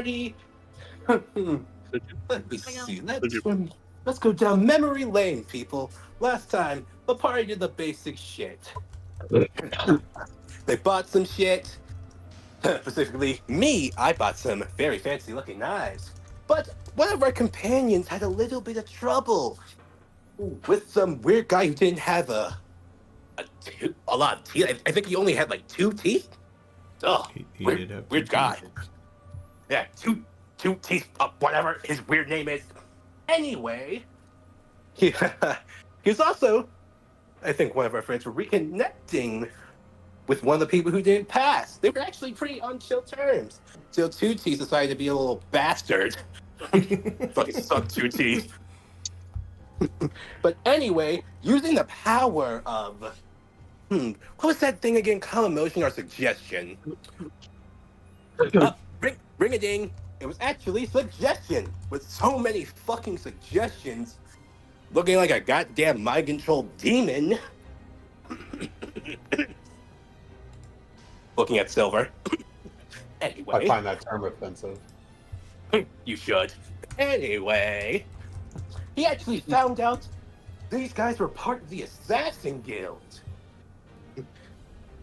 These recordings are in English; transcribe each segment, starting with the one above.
party. Let me see. Let's go down memory lane, people. Last time, the party did the basic shit. They bought some shit. Specifically, me, I bought some very fancy looking knives. But one of our companions had a little bit of trouble with some weird guy who didn't have a lot of teeth. I think he only had like two teeth. Oh, He weird, did have two weird guy. teeth. Yeah, two teeth. Whatever his weird name is. Anyway, he, he's also, I think, one of our friends were reconnecting with one of the people who didn't pass. They were actually pretty on chill terms. Till Two Teeth decided to be a little bastard. Fucking suck Two Teeth. But anyway, using the power of what was that thing again? Calm emotion or suggestion? Ring a ding. It was actually suggestion. With so many fucking suggestions, looking like a goddamn mind controlled demon. Looking at Silver. I Anyway, find that term offensive. you should. Anyway, he actually found out these guys were part of the Assassin Guild.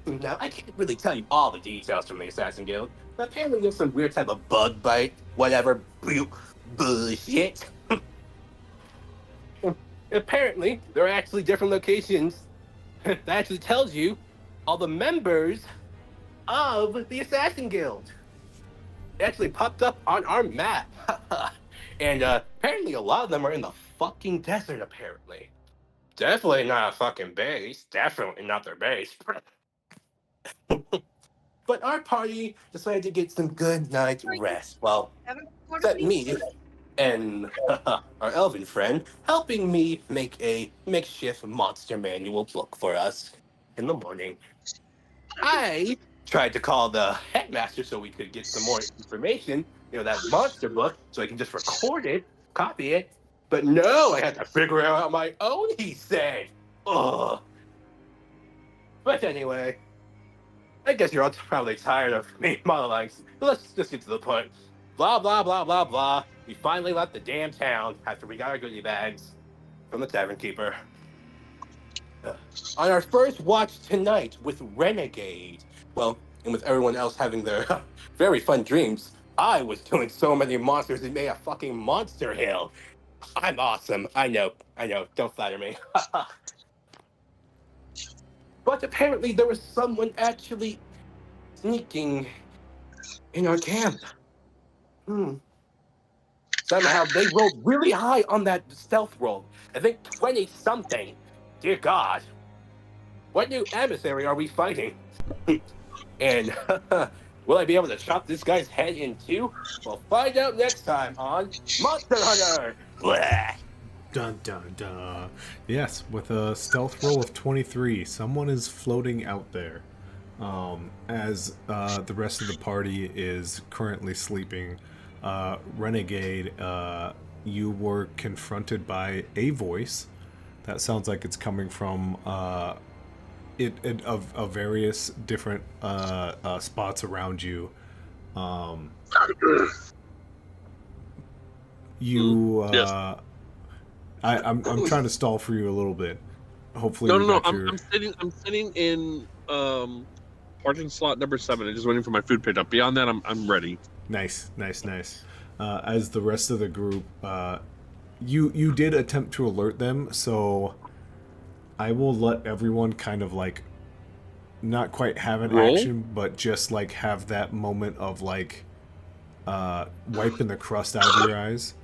Now, I can't really tell you all the details from the Assassin Guild, but apparently there's some weird type of bug bite, whatever bullshit. Apparently, there are actually different locations that actually tells you all the members of the Assassin Guild. It actually popped up on our map. And apparently a lot of them are in the fucking desert, apparently. Definitely not a fucking base. Definitely not their base. But our party decided to get some good night rest. Well, except me and our elven friend helping me make a makeshift monster manual book for us in the morning. I tried to call the headmaster so we could get some more information, that monster book, so I can just record it, copy it. But no, I had to figure it out on my own, he said. Ugh. But anyway, I guess you're all probably tired of me monologuing, so let's just get to the point. Blah, blah, blah, blah, blah. We finally left the damn town after we got our goodie bags from the tavern keeper. On our first watch tonight with Renegade, well, and with everyone else having their very fun dreams, I was doing so many monsters it made a fucking monster hill. I'm awesome. I know. Don't flatter me. But apparently there was someone actually sneaking in our camp. Somehow they rolled really high on that stealth roll. I think 20 something. Dear God. What new emissary are we fighting? And will I be able to chop this guy's head in two? We'll find out next time on Monster Hunter. Blah. Dun dun dun. Yes, with a stealth roll of 23, someone is floating out there. As the rest of the party is currently sleeping, Renegade, you were confronted by a voice that sounds like it's coming from of various different spots around you. You Yes. I'm trying to stall for you a little bit. Hopefully, No. I'm sitting in parking slot number 7. I'm just waiting for my food picked up. Beyond that, I'm ready. Nice. As the rest of the group, you did attempt to alert them, so I will let everyone kind of like not quite have an Roll? action, but just like have that moment of like wiping the crust out of your eyes.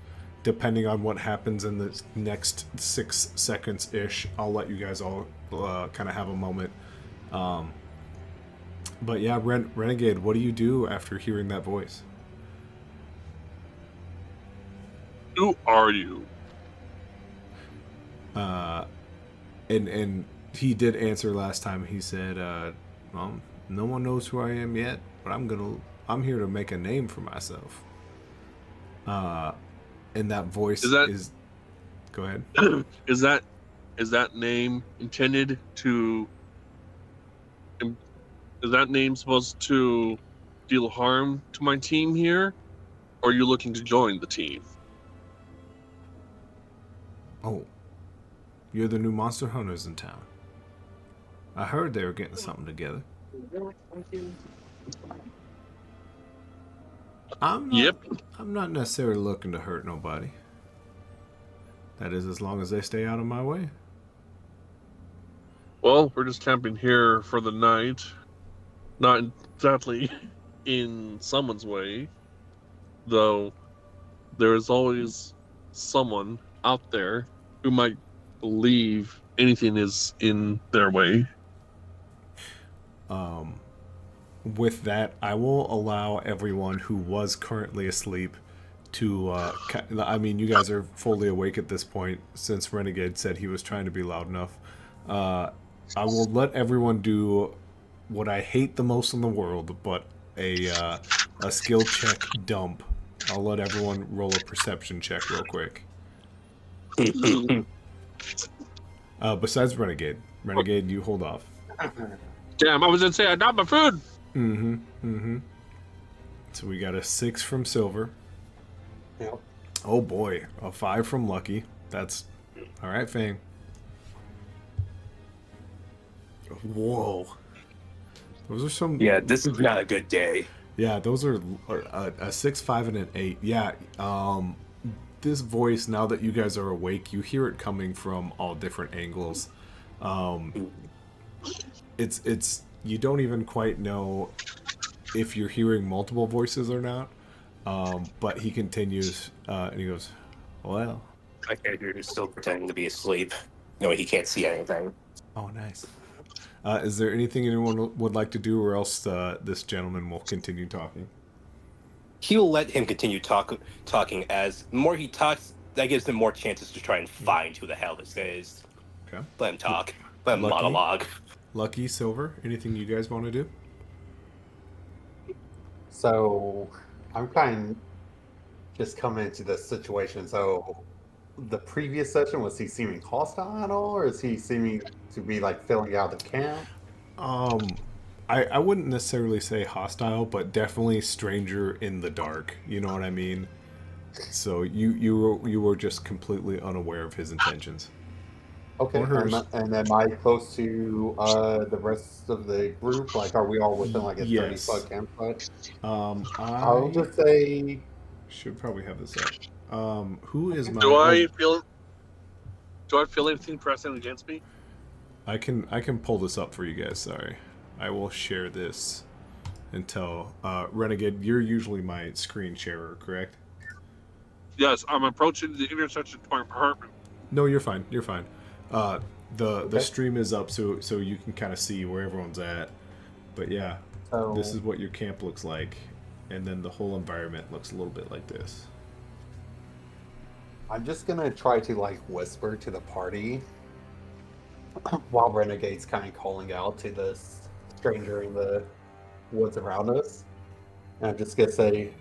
Depending on what happens in the next 6 seconds ish, I'll let you guys all kind of have a moment. But yeah, Renegade, what do you do after hearing that voice? Who are you? And he did answer last time. He said, well, no one knows who I am yet, but I'm here to make a name for myself. And that voice is go ahead. Is that name intended to? Is that name supposed to deal harm to my team here? or are you looking to join the team? Oh, you're the new monster hunters in town. I heard they were getting something together. I'm not. Yep. I'm not necessarily looking to hurt nobody. That is, as long as they stay out of my way. Well, we're just camping here for the night. Not exactly in someone's way, though there is always someone out there who might believe anything is in their way. With that, I will allow everyone who was currently asleep to. I mean, you guys are fully awake at this point since Renegade said he was trying to be loud enough. Uh, I will let everyone do what I hate the most in the world, but a skill check dump. I'll let everyone roll a perception check real quick. Besides Renegade, Renegade, you hold off. Damn, I was gonna say I got my food. So we got a 6 from Silver. Yep. Oh boy, a 5 from Lucky. That's all right, Fang. Whoa, those are some. Yeah, this is not a good day. Yeah, those are a 6, 5, and an 8. Yeah, this voice. Now that you guys are awake, you hear it coming from all different angles. It's you don't even quite know if you're hearing multiple voices or not. But he continues, and he goes, "Well, My character is still pretending to be asleep. No, he can't see anything. oh nice. Is there anything anyone would like to do, or else this gentleman will continue talking?" He will let him continue talking. As the more he talks, that gives him more chances to try and find who the hell this is. Okay. Let him talk. Let him Lucky. monologue. Lucky, Silver, anything you guys want to do? So I'm kind just coming into this situation. So the previous session, was he seeming hostile at all, or is he seeming to be like filling out the camp? I wouldn't necessarily say hostile, but definitely stranger in the dark. You know what I mean? So you were just completely unaware of his intentions. Okay, Or hers. and am I close to the rest of the group? Like, are we all within like a 30 Yes. foot campsite? I I'll just say, should probably have this up. Who is my? Do I feel anything pressing against me? I can pull this up for you guys. Sorry, I will share this until Renegade. You're usually my screen sharer, correct? Yes, I'm approaching the intersection to my apartment. No, you're fine. You're fine. The Okay. stream is up, so you can kind of see where everyone's at. But yeah, so this is what your camp looks like, and then the whole environment looks a little bit like this. I'm just gonna try to like whisper to the party while Renegade's kind of calling out to this stranger in the woods around us. And I'm just gonna say,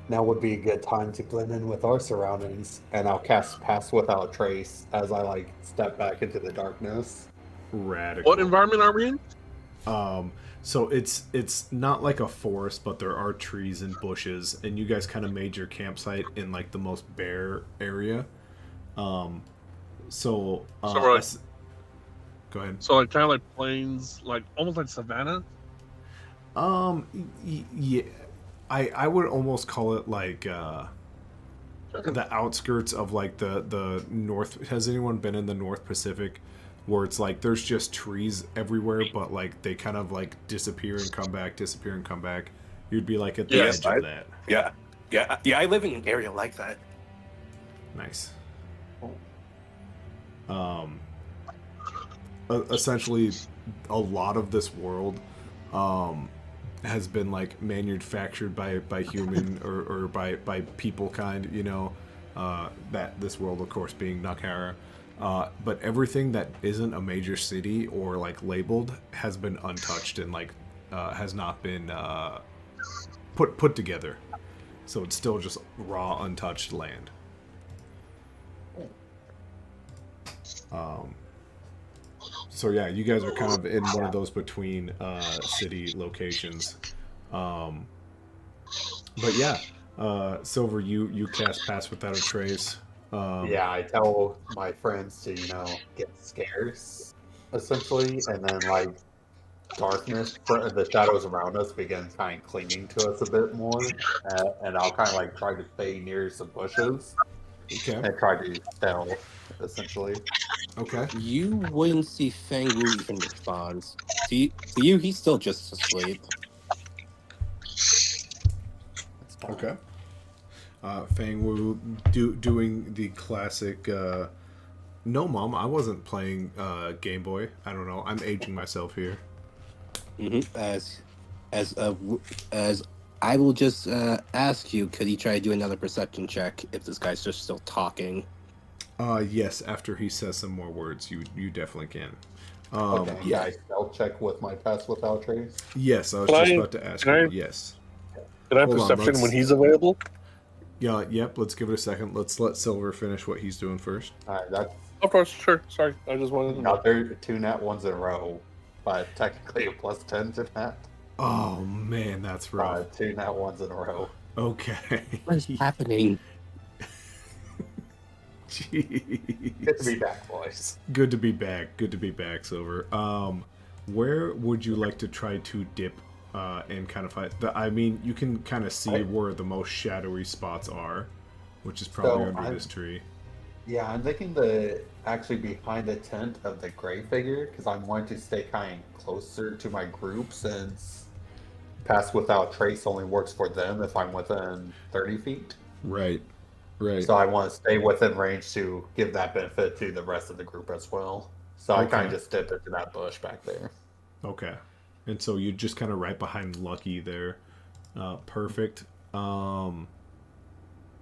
now would be a good time to blend in with our surroundings, and I'll cast Pass Without Trace as I like step back into the darkness. Radical. What environment are we in? So it's not like a forest, but there are trees and bushes, and you guys kind of made your campsite in like the most bare area. So we're like, go ahead. So like kind of like plains, like almost like savannah. Yeah, I would almost call it like the outskirts of like the North. Has anyone been in the North Pacific, where it's like there's just trees everywhere, but like they kind of like disappear and come back, disappear and come back? You'd be like at the edge of that. Yeah. I live in an area like that. Nice. Essentially, a lot of this world has been like manufactured by human or by people kind, you know, that this world of course being Nakara. But everything that isn't a major city or like labeled has been untouched and like has not been put together. So it's still just raw, untouched land. So yeah, you guys are kind of in one of those between city locations. But yeah, Silver, you cast Pass Without a Trace. Yeah, I tell my friends to, get scarce, essentially, and then like darkness, the shadows around us begin kind of clinging to us a bit more, and I'll kind of like try to stay near some bushes Okay. and try to stealth, essentially. Okay. You wouldn't see Fang Wu even respond. To you, he's still just asleep. That's fine. Okay. Fang Wu doing the classic. No, mom, I wasn't playing Game Boy. I don't know. I'm aging myself here. Hmm as uh, w- as I will just ask you, could he try to do another perception check if this guy's just still talking? Yes. After he says some more words, you definitely can. Okay, can Yeah. I stealth check with my pass without trace? Yes, I was Can just I about to ask can you. I Yes. can I have Hold on. perception when Let's. he's available? Yeah. Yep. Let's give it a second. Let's let Silver finish what he's doing first. All right, that's Of course, sure. Sorry, I just wanted to know. got there two nat ones in a row, but technically a plus 10 to that. Oh man, that's rough. Two nat ones in a row. Okay. What is happening? Good to Jeez. be back, boys. Good to be back. Good to be back, Silver. Where would you like to try to dip and kind of fight? I mean, you can kind of see I, where the most shadowy spots are, which is probably so under I'm this tree. Yeah, I'm thinking the actually behind the tent of the gray figure because I'm wanting to stay kind of closer to my group since pass without trace only works for them if I'm within 30 feet. Right. Right. So I want to stay within range to give that benefit to the rest of the group as well. So I kind Okay. of just dip into that bush back there. Okay. And so you're just kind of right behind Lucky there. Perfect.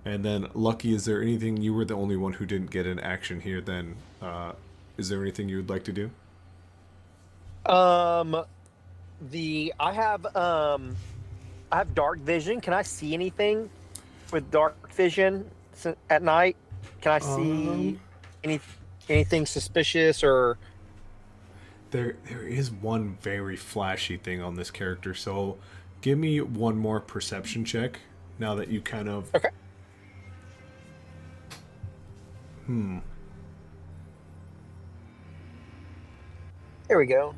And then Lucky, is there anything, you were the only one who didn't get an action here? Then is there anything you would like to do? Um, I have dark vision. Can I see anything with dark vision at night? Can I Um, see any anything suspicious or there is one very flashy thing on this character. So give me one more perception check now that you kind of. okay? There we go.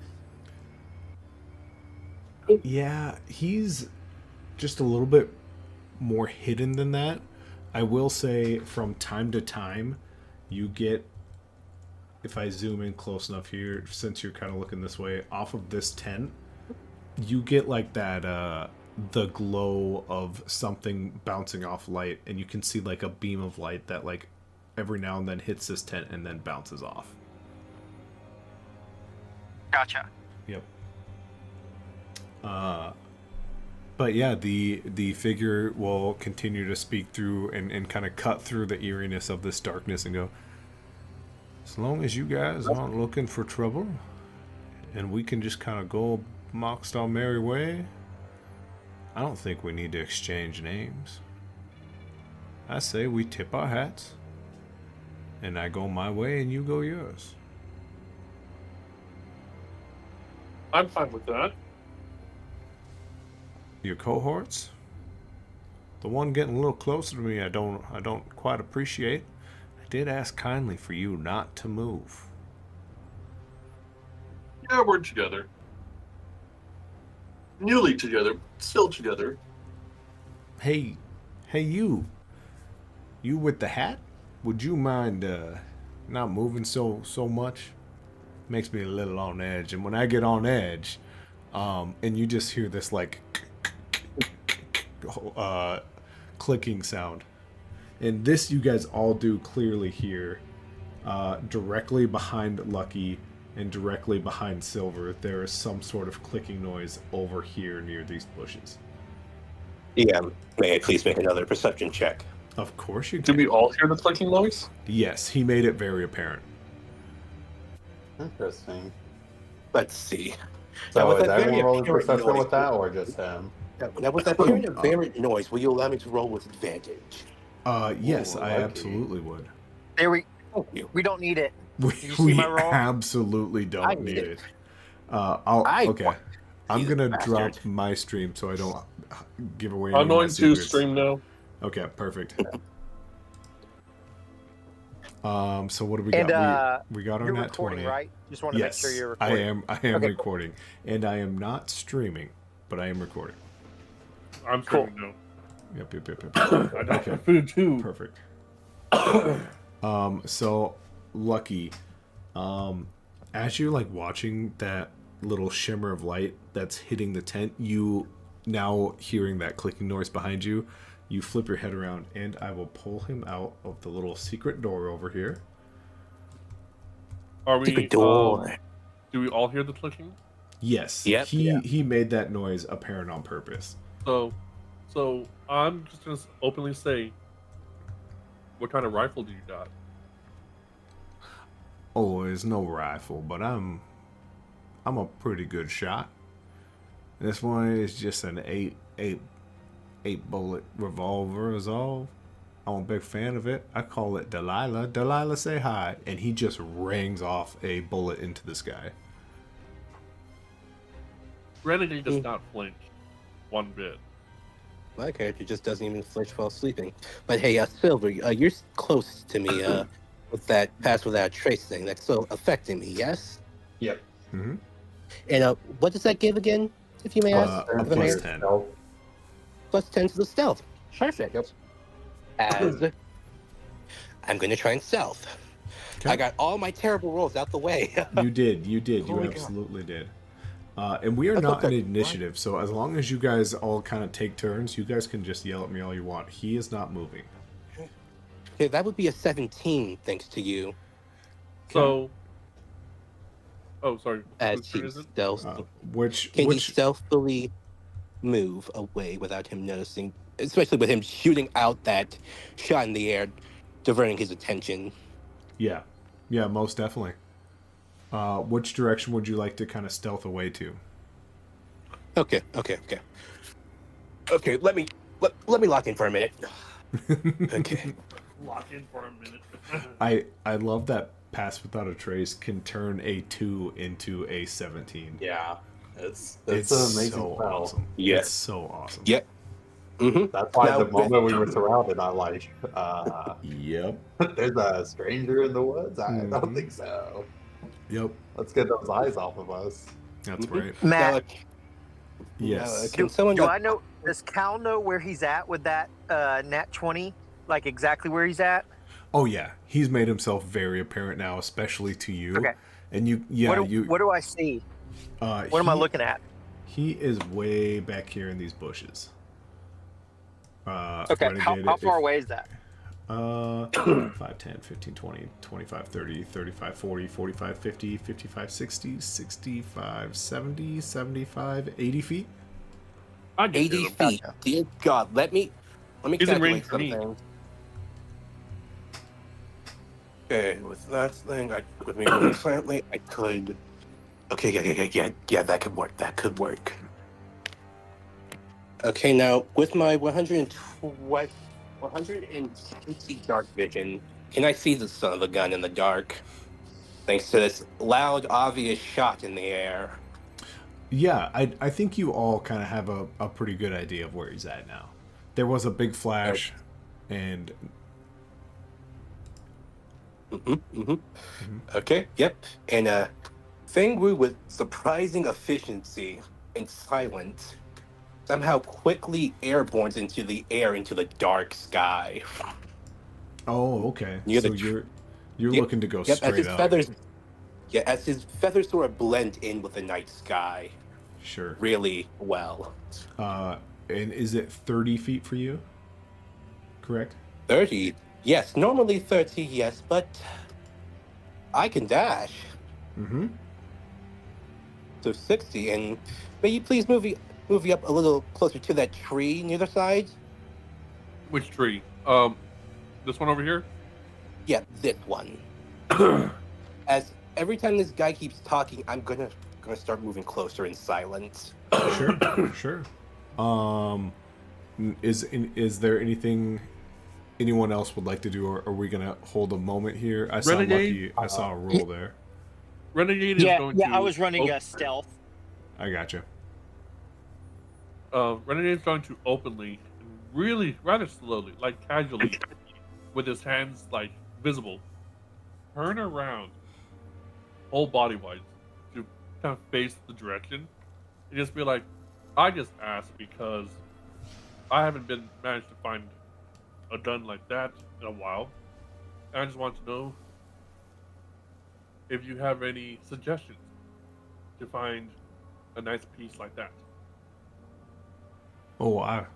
Yeah, he's just a little bit more hidden than that. I will say from time to time, you get, if I zoom in close enough here, since you're kind of looking this way, off of this tent, you get like that, the glow of something bouncing off light, and you can see like a beam of light that, like, every now and then hits this tent and then bounces off. Gotcha. Yep. But yeah, the figure will continue to speak through and kind of cut through the eeriness of this darkness and go, as long as you guys aren't looking for trouble and we can just kind of go amongst our merry way, I don't think we need to exchange names. I say we tip our hats and I go my way and you go yours. I'm fine with that. Your cohorts, the one getting a little closer to me, I don't quite appreciate. I did ask kindly for you not to move. Yeah, we're together. Newly together, still together. Hey, hey, you with the hat? Would you mind not moving so much? Makes me a little on edge, and when I get on edge, and you just hear this like clicking sound, and this you guys all do clearly hear. Directly behind Lucky and directly behind Silver, there is some sort of clicking noise over here near these bushes. Yeah. May I please make another perception check? Of course you Do can. we all hear the clicking noise? Yes, he made it very apparent. Interesting. Let's see. Now, So with is that very everyone rolling apparent perception noise, with that or just him? now with that very apparent noise, will you allow me to roll with advantage? Yes, Ooh, I lucky. absolutely would. There Thank you. we don't need it. We, Did you see we my roll? absolutely I don't need need it. it. Okay. I'm He's a gonna bastard. drop my stream so I don't give away any I'm of my going to secrets. stream now. Okay, perfect. So what do we And got? We got our you're nat recording, 20. right? Just want to make sure Yes, you're I recording. am. I am Okay, cool. recording, and I am not streaming, but I am recording. I'm Cool. streaming now. Yep. I got Okay. my food too. Perfect. So Lucky, as you're like watching that little shimmer of light that's hitting the tent, you now hearing that clicking noise behind you, you flip your head around, and I will pull him out of the little secret door over here. Are we? Secret door. Do we all hear the clicking? Yes, Yep. he made that noise apparent on purpose. So I'm just gonna openly say, what kind of rifle do you got? Oh, it's no rifle, but I'm a pretty good shot. This one is just an eight bullet revolver is all. I'm a big fan of it. I call it Delilah. Delilah, say hi. And he just rings off a bullet into the sky. Renegade does not flinch one bit. My character just doesn't even flinch while sleeping. But hey, Silver, you're close to me with that pass without a trace thing. That's still affecting me, yes? Yep. Mm-hmm. And what does that give again, if you may ask? A If I may plus ask? 10. Plus 10 to the stealth. Perfect. Yep. As I'm going to try and stealth. Okay. I got all my terrible rolls out the way. You did. You Holy God. absolutely did. And we are That's not in okay. initiative, so as long as you guys all kind of take turns, you guys can just yell at me all you want. He is not moving. Okay, that would be a 17, thanks to you. So, oh, sorry. As Whose turn he is it? stealth. Which Can he stealthily move away without him noticing? Especially with him shooting out that shot in the air, diverting his attention. yeah, most definitely. Which direction would you like to kind of stealth away to? Okay. Okay, let me lock in for a minute. Okay. Lock in for a minute. I love that pass without a trace can turn a 2 into a 17. Yeah. It's It's an amazing so spell. awesome. Yeah. It's so awesome. Yep. Mm-hmm. That's why Now, the moment we were surrounded, I like, Yep. there's a stranger in the woods? I Mhm. don't think so. Yep. Let's get those eyes off of us. That's Mhm. right. Matt, Now, Yes. can someone do I know? Does Cal know where he's at with that nat 20? Like exactly where he's at? Oh yeah, he's made himself very apparent now, especially to you. Okay. And you, What do I see? What am I looking at? He is way back here in these bushes. Okay. Renegade, How far away is that? 5, 10, 15, 20, 25, 30, 35, 40, 45, 50, 55, 60, 65, 70, 75, 80 feet. I can 80 hit him. feet. Gotcha. Dear God, let me He's in calculate range for me. something. Okay, with that thing, with me moving silently, I could. Okay, yeah, that could work. That could work. Okay, now with my 120 dark vision, can I see the son of a gun in the dark? Thanks to this loud, obvious shot in the air. Yeah, I think you all kind of have a pretty good idea of where he's at now. There was a big flash, and Okay, yep. And thing grew with surprising efficiency and silence. Somehow quickly airborne into the air, into the dark sky. oh, okay. Near So the you're Yep, looking to go Yep, as straight his up. feathers. Yeah, as his feathers sort of blend in with the night sky Sure. really well. And is it 30 feet for you? Correct? 30, yes. Normally 30, yes, but I can dash. Mm-hmm. So 60, and may you please move you up a little closer to that tree near the side? Which tree? This one over here? Yeah, this one. As every time this guy keeps talking, I'm gonna start moving closer in silence. Sure. Is there anything anyone else would like to do, or are we gonna hold a moment here? I saw Renegade? Lucky. I saw a roll there. Renegade is going to. I was running a stealth. I gotcha. Renegade is going to openly really rather slowly, like casually, with his hands like visible, turn around, whole body wise, to kind of face the direction, and just be like, "I just asked because I haven't been managed to find a gun like that in a while, and I just want to know if you have any suggestions to find a nice piece like that." Oh, I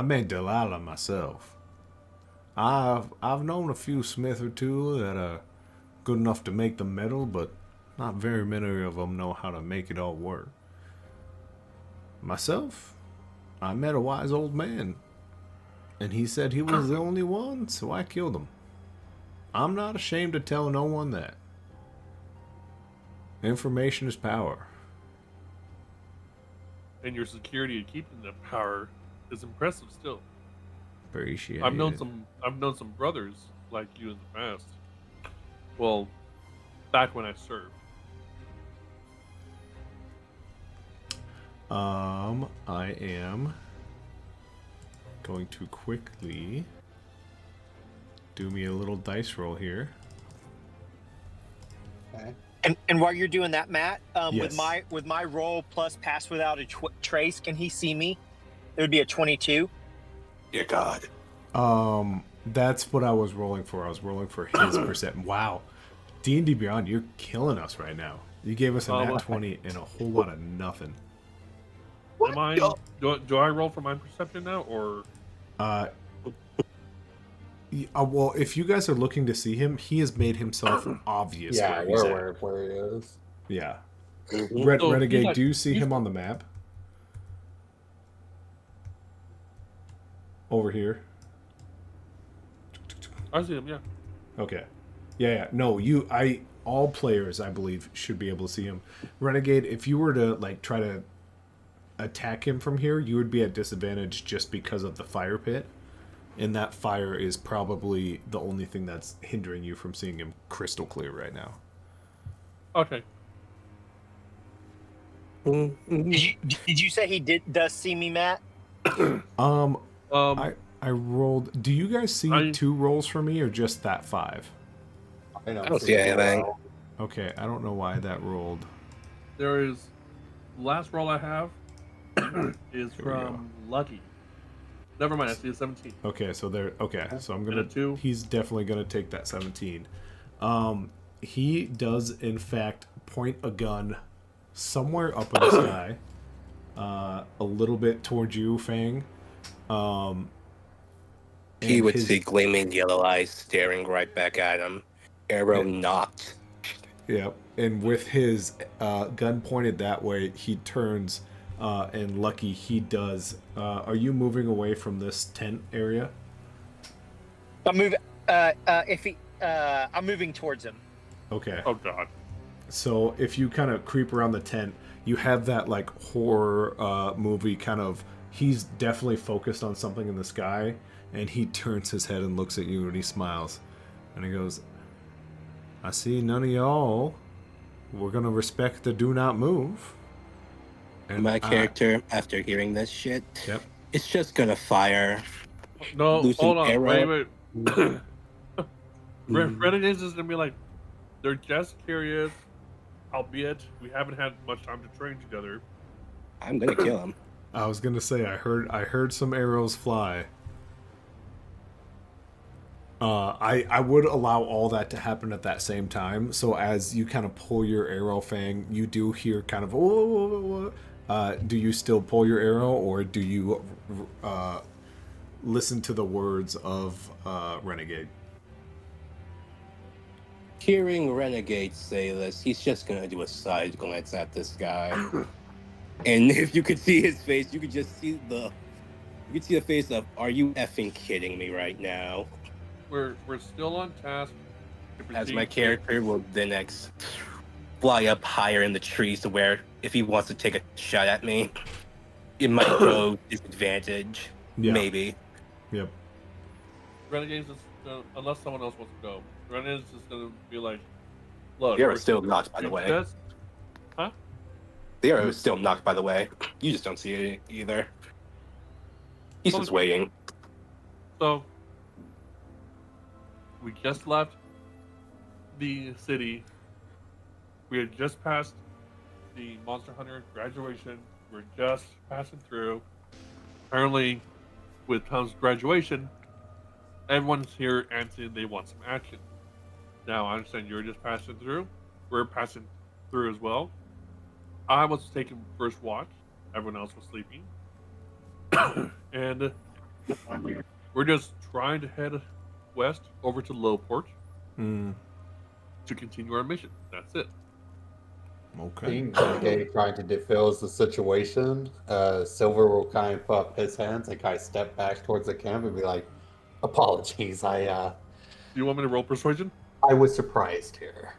made Delilah myself. I've known a few smith or two that are good enough to make the metal, but not very many of them know how to make it all work. Myself, I met a wise old man, and he said he was the only one, so I killed him. I'm not ashamed to tell no one that. Information is power. And your security in keeping the power is impressive still. Appreciate I've known it. some brothers like you in the past. Well, back when I served. I am going to quickly do me a little dice roll here. Okay. And while you're doing that, Matt, Yes. with my roll plus pass without a trace, can he see me? It would be a 22. Dear God. That's what I was rolling for. I was rolling for his percent. Wow, D&D Beyond, you're killing us right now. You gave us a nat well- 20 and a whole lot of nothing. Am I? Do I roll for my perception now, or Well, if you guys are looking to see him, he has made himself obvious. Yeah, where we're he's aware at. of where he is. Yeah. Mhm. So Renegade, he's like- do you see he's- him on the map? Over here. I see him? Yeah. Okay. Yeah. No, all players, I believe, should be able to see him. Renegade, if you were to like try to attack him from here, you would be at disadvantage just because of the fire pit. And that fire is probably the only thing that's hindering you from seeing him crystal clear right now. Okay. Did you say he does see me, Matt? Um, I rolled. Do you guys see 2 rolls for me or just that 5? I I don't see anything. well. Okay, I don't know why that rolled. there is the last roll I have is Here we go. from Lucky. Never mind. I see a 17. Okay, so there. Okay, so I'm And gonna. a 2. He's definitely gonna take that 17. He does in fact point a gun somewhere up in the sky, a little bit towards you, Fang. He and would his- see gleaming yellow eyes staring right back at him. Arrow knocked. Yep. And with his gun pointed that way, he turns, and Lucky, he does. Are you moving away from this tent area? I'm moving. I'm moving towards him. Okay. Oh God. So if you kind of creep around the tent, you have that like horror movie kind of. He's definitely focused on something in the sky, and he turns his head and looks at you, and he smiles, and he goes, "I see none of y'all. We're gonna respect the do not move." And My character, after hearing this shit, Yep. it's just gonna fire. No, Lose hold an on. arrow. Wait. Renegades is gonna be like, they're just curious, albeit we haven't had much time to train together. I'm gonna kill him. I was gonna say I heard some arrows fly. I would allow all that to happen at that same time. So as you kind of pull your arrow, Fang, you do hear kind of do you still pull your arrow, or do you listen to the words of Renegade? Hearing Renegade say this, he's just gonna do a side glance at this guy. And if you could see his face, you could just see the face of, "Are you effing kidding me right now?" We're still on task. to As my proceed- character will then fly up higher in the trees to where if he wants to take a shot at me, it might go disadvantage. Yeah. Maybe. Yep. Renegades is unless someone else wants to go. Renegades is gonna be like, look. The arrow we're- is still knocked, by the we're way. just- The arrow is still knocked, by the way. You just don't see it either. He's just waiting. So we just left the city. We had just passed the Monster Hunter graduation. We're just passing through. Apparently, with Tom's graduation, everyone's here answering they want some action. Now, I understand you're just passing through. We're passing through as well. I was taking first watch. Everyone else was sleeping. And we're just trying to head west over to Lowport Mm, to continue our mission. That's it. okay. Seeing Renegade trying to defuse the situation, Silver will kind of put up his hands and kind of step back towards the camp and be like, "Apologies, Do you want me to roll persuasion? I was surprised here."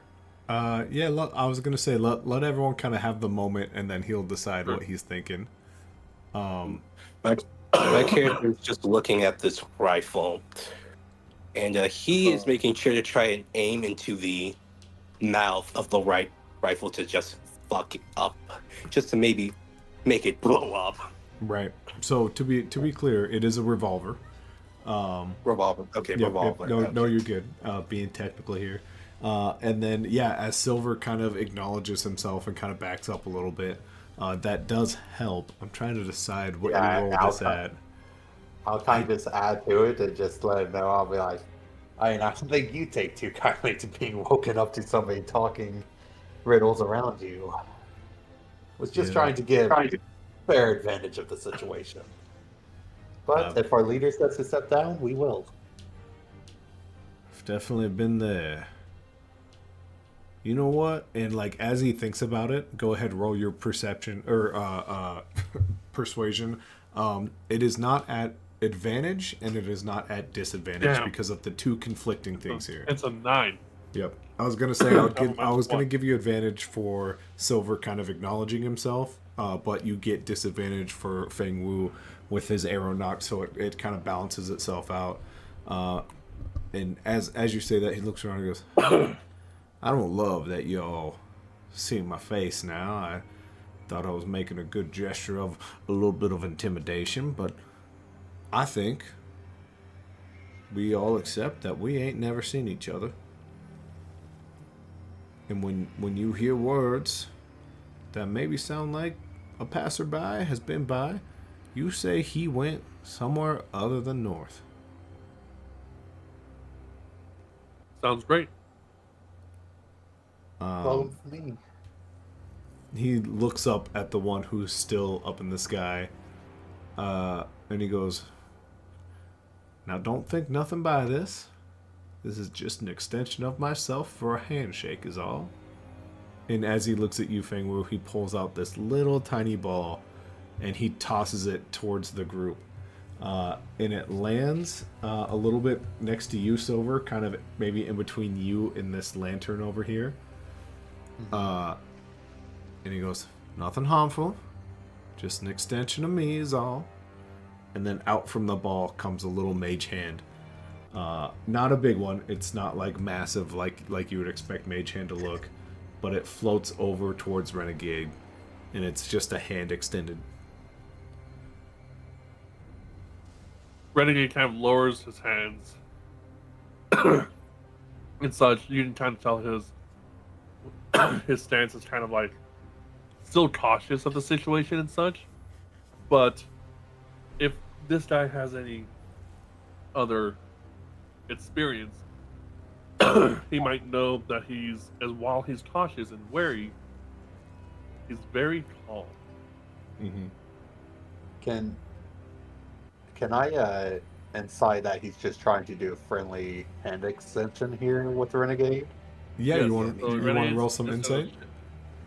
Yeah, I was gonna say let everyone kind of have the moment, and then he'll decide Sure. what he's thinking. My, my character is just looking at this rifle, and he is making sure to try and aim into the mouth of the right rifle to just fuck it up, just to maybe make it blow up. Right. So to be clear, it is a revolver. Revolver. Okay, Yep. revolver. No, Okay. you're good. Being technical here. And then yeah, as Silver kind of acknowledges himself and kind of backs up a little bit, that does help. I'm trying to decide what Yeah, you roll this at. I'll kind of just add to it and just let him know. I'll be like, I don't think you take too kindly to being woken up to somebody talking riddles around you. Was just Yeah. trying to give fair advantage of the situation. But if our leader says to step down, we will. I've definitely been there. You know what? And like as he thinks about it, go ahead, roll your perception or persuasion. It is not at advantage and it is not at disadvantage Damn. because of the two conflicting things here. It's a 9. Yep. I was gonna say I was gonna One. give you advantage for Silver kind of acknowledging himself, but you get disadvantage for Feng Wu with his arrow knock, so it kind of balances itself out. And as you say that, he looks around and goes, "I don't love that y'all see my face now. I thought I was making a good gesture of a little bit of intimidation, but I think we all accept that we ain't never seen each other." And when you hear words that maybe sound like a passerby has been by, you say he went somewhere other than north. Sounds great. Well, for me. He looks up at the one who's still up in the sky, and he goes, "Now don't think nothing by this. This is just an extension of myself for a handshake is all." And as he looks at you, Feng Wu, he pulls out this little tiny ball and he tosses it towards the group. And it lands a little bit next to you, Silver, kind of maybe in between you and this lantern over here. And he goes, "Nothing harmful, just an extension of me is all." And then out from the ball comes a little mage hand. Not a big one. It's not like massive like you would expect Mage Hand to look, but it floats over towards Renegade, and it's just a hand extended. Renegade kind of lowers his hands and such. You can kind of tell his stance is kind of like still cautious of the situation and such. But if this guy has any other experience, he might know that while he's cautious and wary, he's very calm. Mm-hmm. Can I incite that he's just trying to do a friendly hand extension here with Renegade? Yeah, Yes, you want so to Renegade's roll some just insight?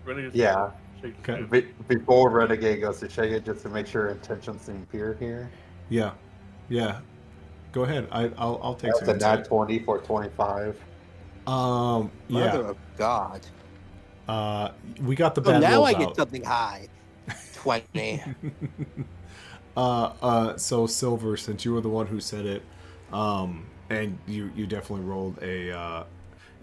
Renegade's Yeah. shake his Okay. hand. Before Renegade goes to shake it, just to make sure intentions seem pure here. Yeah. Go ahead. I'll take That's some a nat insight. 20 for 25. Mother Yeah. of God. We got the So bad now rolls I get out. something high. 20. So Silver, since you were the one who said it, and you definitely rolled a,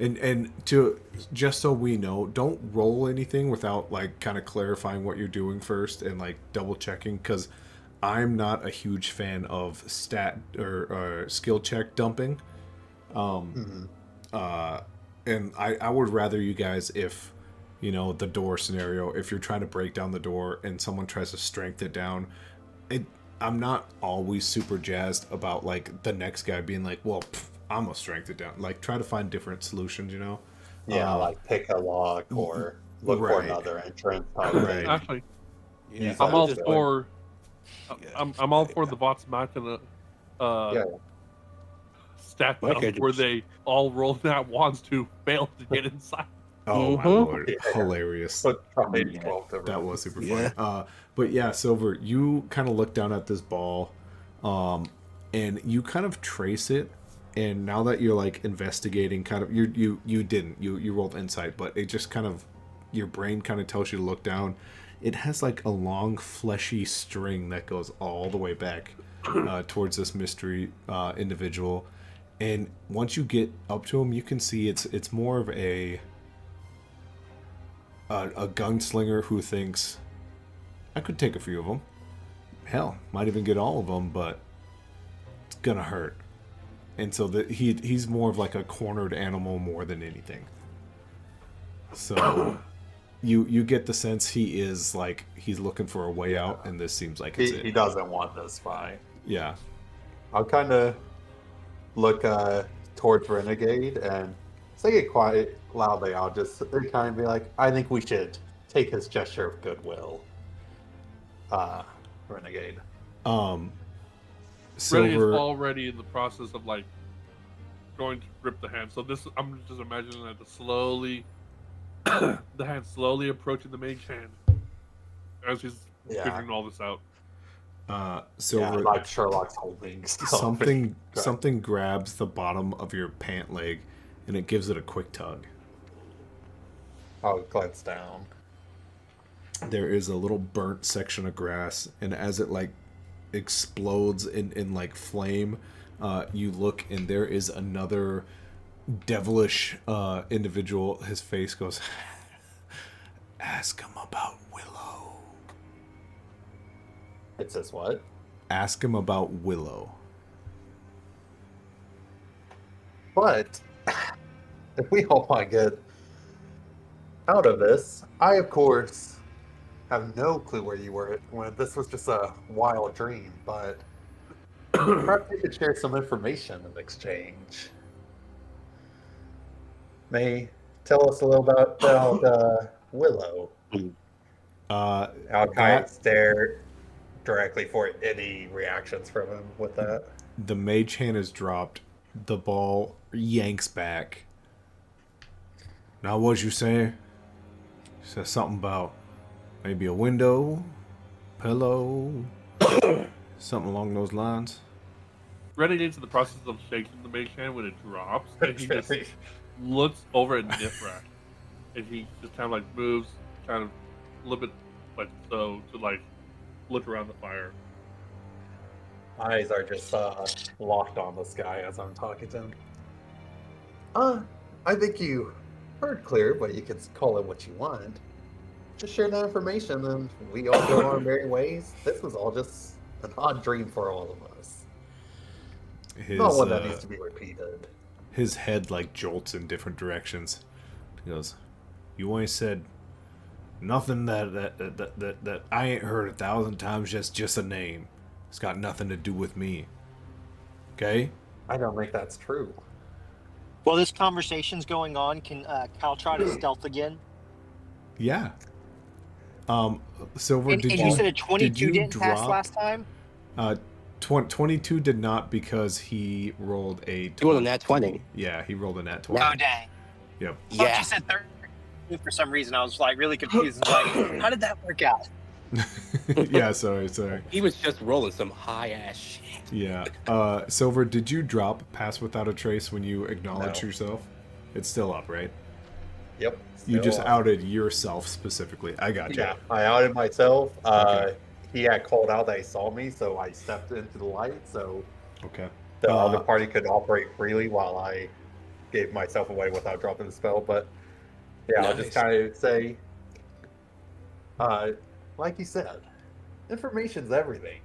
and to just so we know, don't roll anything without like kind of clarifying what you're doing first and like double checking, because I'm not a huge fan of stat or skill check dumping. Mhm. And I would rather you guys, if the door scenario, if you're trying to break down the door and someone tries to strength it down, it I'm not always super jazzed about like the next guy being like, well, I'm gonna strength it down. Like, try to find different solutions. Yeah, like pick a lock or look for Right, another entrance type right. thing. Actually, Yeah, Use I'm I'm all just for yeah, I'm all for the bots matching a Yeah, stat like I dump where just. they all roll that wants to fail to get inside. Oh my Mm-hmm. lord, yeah. hilarious. But try Yeah. 12 to That run. was super funny. Yeah. But yeah, Silver, you kind of look down at this ball, and you kind of trace it. And now that you're like investigating, kind of you didn't you rolled insight, but it just kind of your brain kind of tells you to look down. It has like a long fleshy string that goes all the way back towards this mystery individual. And once you get up to him, you can see it's more of a gunslinger who thinks I could take a few of them. Hell, might even get all of them, but it's gonna hurt. And so he's more of like a cornered animal more than anything. So you get the sense he is like he's looking for a way out, and this seems like it's He it. doesn't want this fight. Yeah. I'll kind of look towards Renegade and say it quite loudly. I'll just kind of be like, I think we should take his gesture of goodwill. Renegade. Um. Rennie is Silver. already in the process of like going to grip the hand. So this, I'm just imagining that the hand slowly approaching the mage hand as he's Yeah. figuring all this out. Silver. Yeah, like Sherlock's holding Something grabs the bottom of your pant leg, and it gives it a quick tug. I'll glance down. There is a little burnt section of grass, and as it like explodes in like flame, you look and there is another devilish individual. His face goes, ask him about Willow. It says what? Ask him about Willow. But if we all want to get out of this, I of course have no clue where you were when this was just a wild dream, but perhaps you could share some information in exchange. May tell us a little about Willow. Uh, I'll kind that of stare directly for any reactions from him with that. the mage hand is dropped. The ball yanks back. Now, what'd you say? Said something about maybe a window, pillow, something along those lines. Renegade's in the process of shaking the mage hand when it drops, and he just looks over at Nifrak, and he just kind of like moves, kind of a little bit like so to like look around the fire. Eyes are just locked on this guy as I'm talking to him. I think you heard clear, but you can call it what you want. Just share that information and we all go our merry ways. This was all just an odd dream for all of us. Not one that needs to be repeated. His head like jolts in different directions. He goes, "You ain't said nothing that I ain't heard 1,000 times. Just a name. It's got nothing to do with me. Okay." I don't think that's true. While this conversation's going on, can Cal try to stealth again? Yeah. Silver, And you said a 22 didn't pass drop? last time? 22 did not because he rolled a 20. He rolled a nat 20. Yeah, he rolled a nat 20. Oh, dang. Yep. I thought you said 30 for some reason. I was like really confused. Like, how did that work out? Yeah, sorry. He was just rolling some high ass shit. Yeah. Silver, did you drop Pass Without a Trace when you acknowledged No. yourself? It's still up, right? Yep. You just still, outed yourself specifically. I got you. Yeah, I outed myself. Okay. He had called out that he saw me, so I stepped into the light so Okay. the other party could operate freely while I gave myself away without dropping the spell. But yeah, I'll just Nice. kind of say, like you said, information's everything.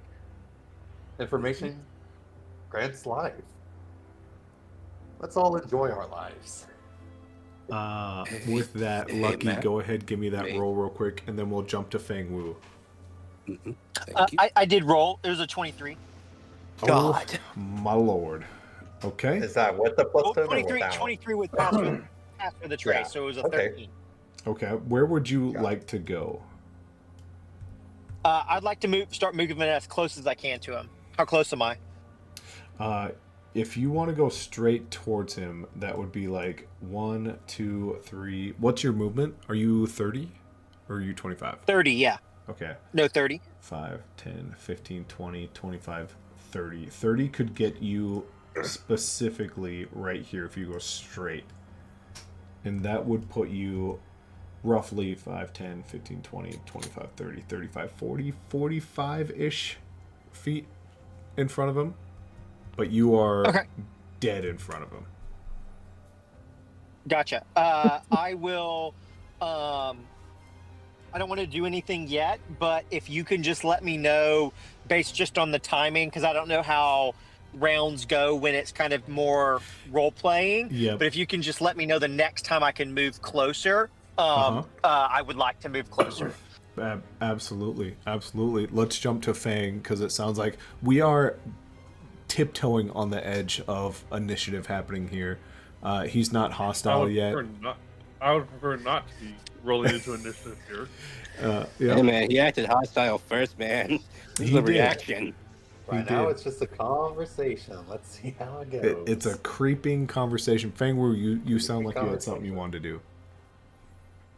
Information grants life. Let's all enjoy our lives. With that, Hey, Lucky, Matt. go ahead, give me that Me. roll real quick, and then we'll jump to Fang Wu. Thank you. I did roll. It was a 23. God. Oh, my lord. Okay. Is that with the plus Oh, 10 or 23, without? 23 with pass for the trace, Yeah. so it was a Okay. 13. Okay. Where would you Got it. like to go? I'd like to start moving as close as I can to him. How close am I? If you want to go straight towards him, that would be like 1, 2, 3. What's your movement? Are you 30 or are you 25? 30, yeah. Okay. No, 30. 5, 10, 15, 20, 25, 30. 30 could get you specifically right here if you go straight. And that would put you roughly 5, 10, 15, 20, 25, 30, 35, 40, 45-ish feet in front of him. But you are Okay. dead in front of him. Gotcha. I will. I don't want to do anything yet, but if you can just let me know based just on the timing, because I don't know how rounds go when it's kind of more role playing. Yep. But if you can just let me know the next time I can move closer, I would like to move closer. Absolutely. Absolutely. Let's jump to Fang, because it sounds like we are tiptoeing on the edge of initiative happening here. He's not hostile yet. I would prefer not to be rolling into initiative here. Yeah. Hey, man, he acted hostile first, man. This is He a did. reaction. Right now, did. it's just a conversation. Let's see how it goes. It's a creeping conversation. Fang Wu, you sound like you had something you wanted to do.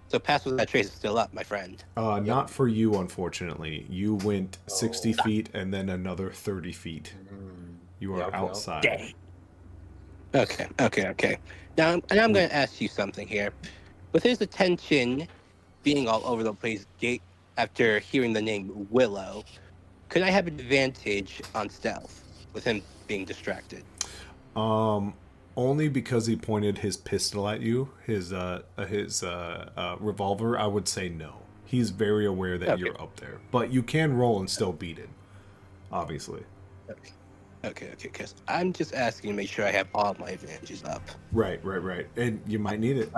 So pass with that trace is still up, my friend. Not for you, unfortunately. You went 60 feet and then another 30 feet. You are Yep. outside. Dang. Okay. Now, I'm going to ask you something here. With his attention being all over the place after hearing the name Willow, could I have advantage on stealth with him being distracted? Only because he pointed his pistol at you, his revolver. I would say no. He's very aware that you're up there, but you can roll and still beat it. Obviously. Okay. Because I'm just asking to make sure I have all my advantages up. Right. And you might need it.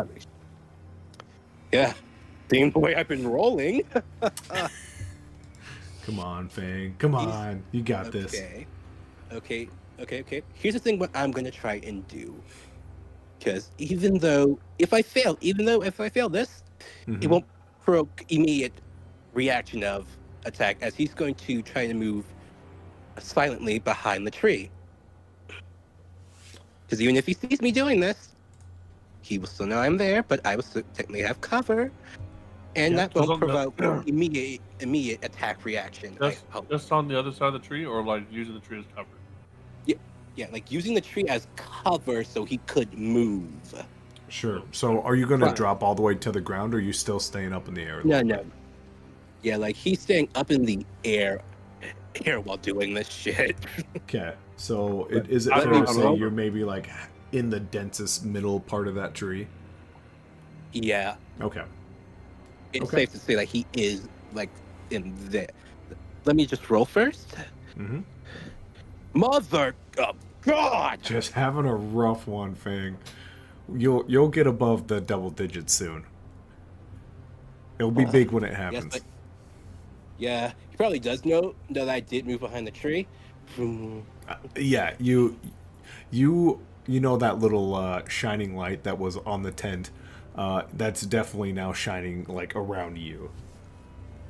Yeah. Being the way I've been rolling. Come on, Fang. Come on. You got this. Okay. Here's the thing what I'm going to try and do. Because even though if I fail this, it won't provoke immediate reaction of attack, as he's going to try to move silently behind the tree. Because even if he sees me doing this, he will still know I'm there, but I will still technically have cover. And that won't provoke immediate attack reaction. Just on the other side of the tree, or like using the tree as cover? Yeah, like using the tree as cover so he could move. Sure. So are you going to drop all the way to the ground, or are you still staying up in the air? No. Yeah, like he's staying up in the air while doing this shit. Okay. So is it fair to say you're maybe like in the densest middle part of that tree? Yeah. Okay. It's safe to say that he is like in there. Let me just roll first. Mm-hmm. Mother of God! Just having a rough one, Fang. You'll get above the double digits soon. It'll be big when it happens. Yes, he probably does know that I did move behind the tree. Yeah, you know that little shining light that was on the tent. That's definitely now shining like around you.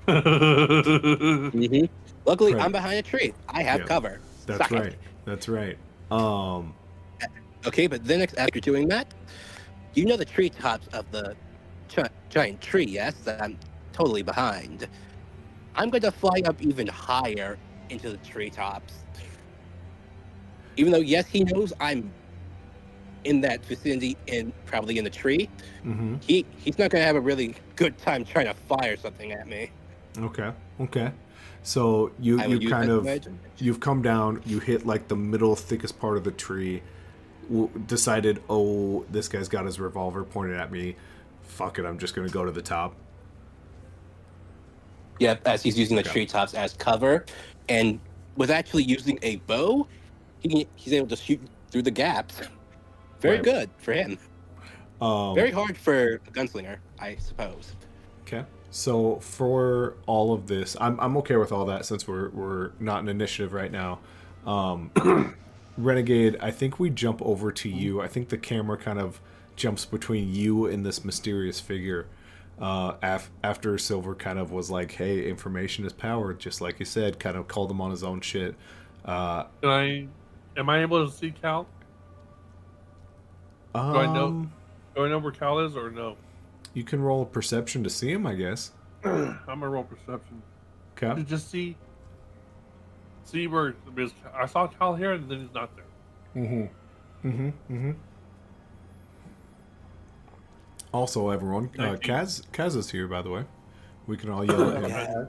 Mm-hmm. Luckily, I'm behind a tree. I have cover. That's right. That's right. Okay, but then after doing that, you know the treetops of the giant tree, yes? That I'm totally behind. I'm going to fly up even higher into the treetops. Even though, yes, he knows I'm in that vicinity and probably in the tree, he's not going to have a really good time trying to fire something at me. Okay. So you've come down, you hit like the middle thickest part of the tree, decided, oh, this guy's got his revolver pointed at me. Fuck it, I'm just going to go to the top. Yep, as he's using the treetops as cover. And was actually using a bow, he's able to shoot through the gaps. Very Right. good for him. Um, Very hard for a gunslinger, I suppose. okay. So for all of this, I'm okay with all that since we're not in initiative right now. Um, Renegade, I think we jump over to you. I think the camera kind of jumps between you and this mysterious figure. After Silver kind of was like, "Hey, information is power," just like you said, kind of called him on his own shit. Am I able to see Cal? Do I know? Um, Do I know where Cal is or no? you can roll a perception to see him, I guess. I'm gonna roll perception Okay. to just see where, because I saw Cal here and then he's not there. Also, everyone, 19. Kaz is here, by the way. We can all yell at him. Yeah.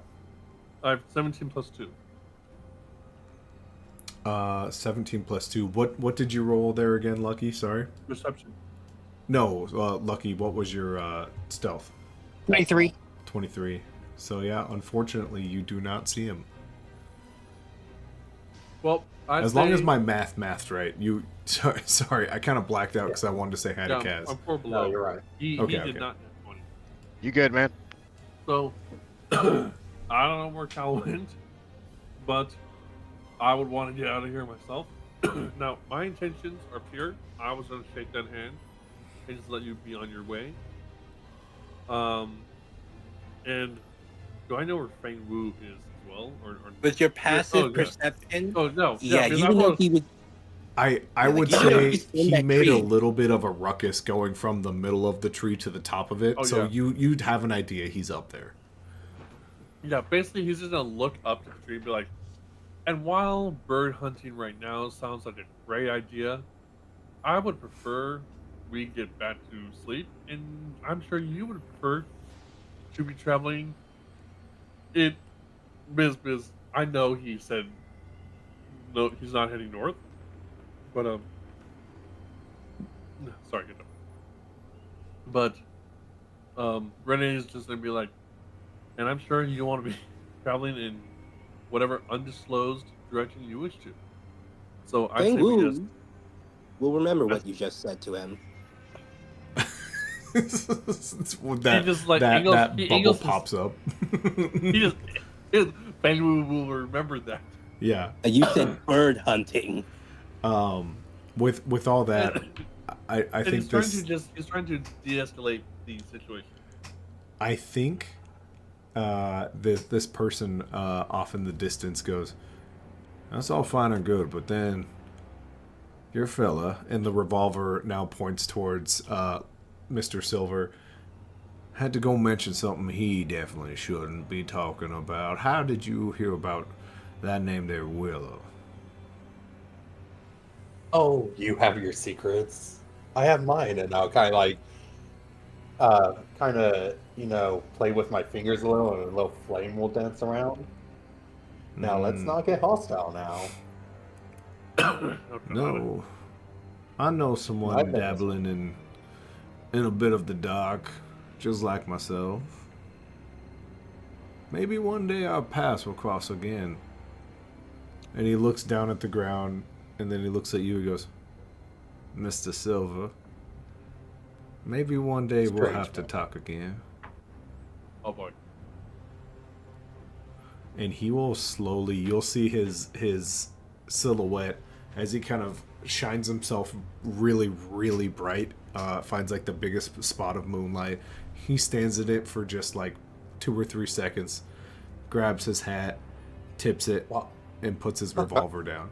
I have 17 plus 2. 17 plus 2. What did you roll there again, Lucky? Sorry. Perception. No, Lucky, what was your stealth? 23. 23. So, yeah, unfortunately, you do not see him. Well, As long as my math's right. You sorry, I kind of blacked out because I wanted to say hi to Kaz. I'm 4 below. No, you're right. He Okay, did okay. not get 20. You good, man? So I don't know where Cal went, but I would want to get out of here myself. Now, my intentions are pure. I was going to shake that hand and just let you be on your way. And do I know where Feng Wu is as well? Or With your passive yeah. perception, Oh no! yeah, because you I know was- he would. I Yeah, would like, you know, say he's in he that made a tree. little bit of a ruckus going from the middle of the tree to the top of it. Oh, So yeah. you'd have an idea he's up there. Yeah, basically he's just gonna look up to the tree and be like, and while bird hunting right now sounds like a great idea, I would prefer we get back to sleep, and I'm sure you would prefer to be traveling it biz. I know he said no, he's not heading north, but sorry, get up. But Renee is just gonna be like, and I'm sure you want to be traveling in whatever undisclosed direction you wish to. So I say Feng we Wu just will remember what you just said to him. that just, like, that, angles- that he bubble angles his- pops up. he just Feng Wu will remember that. Yeah. You said bird hunting. With all that, I And think he's trying this. he's trying to de-escalate the situation. I think this person off in the distance goes, "That's all fine and good, but then your fella," and the revolver now points towards Mr. Silver, "had to go mention something he definitely shouldn't be talking about. How did you hear about that name there, Willow?" Oh, you have your secrets. I have mine, and I'll kind of, play with my fingers a little, and a little flame will dance around. Now, let's not get hostile now. No, I know someone I've been- dabbling in a bit of the dark, just like myself. Maybe one day our paths will cross again. And he looks down at the ground, and then he looks at you and goes, "Mr. Silver, maybe one day we'll Strange have to man. talk again." Oh boy. And he will slowly, you'll see his silhouette as he kind of shines himself really, really bright, finds like the biggest spot of moonlight. He stands in it for just like 2 or 3 seconds, grabs his hat, tips it, Wow. and puts his revolver down.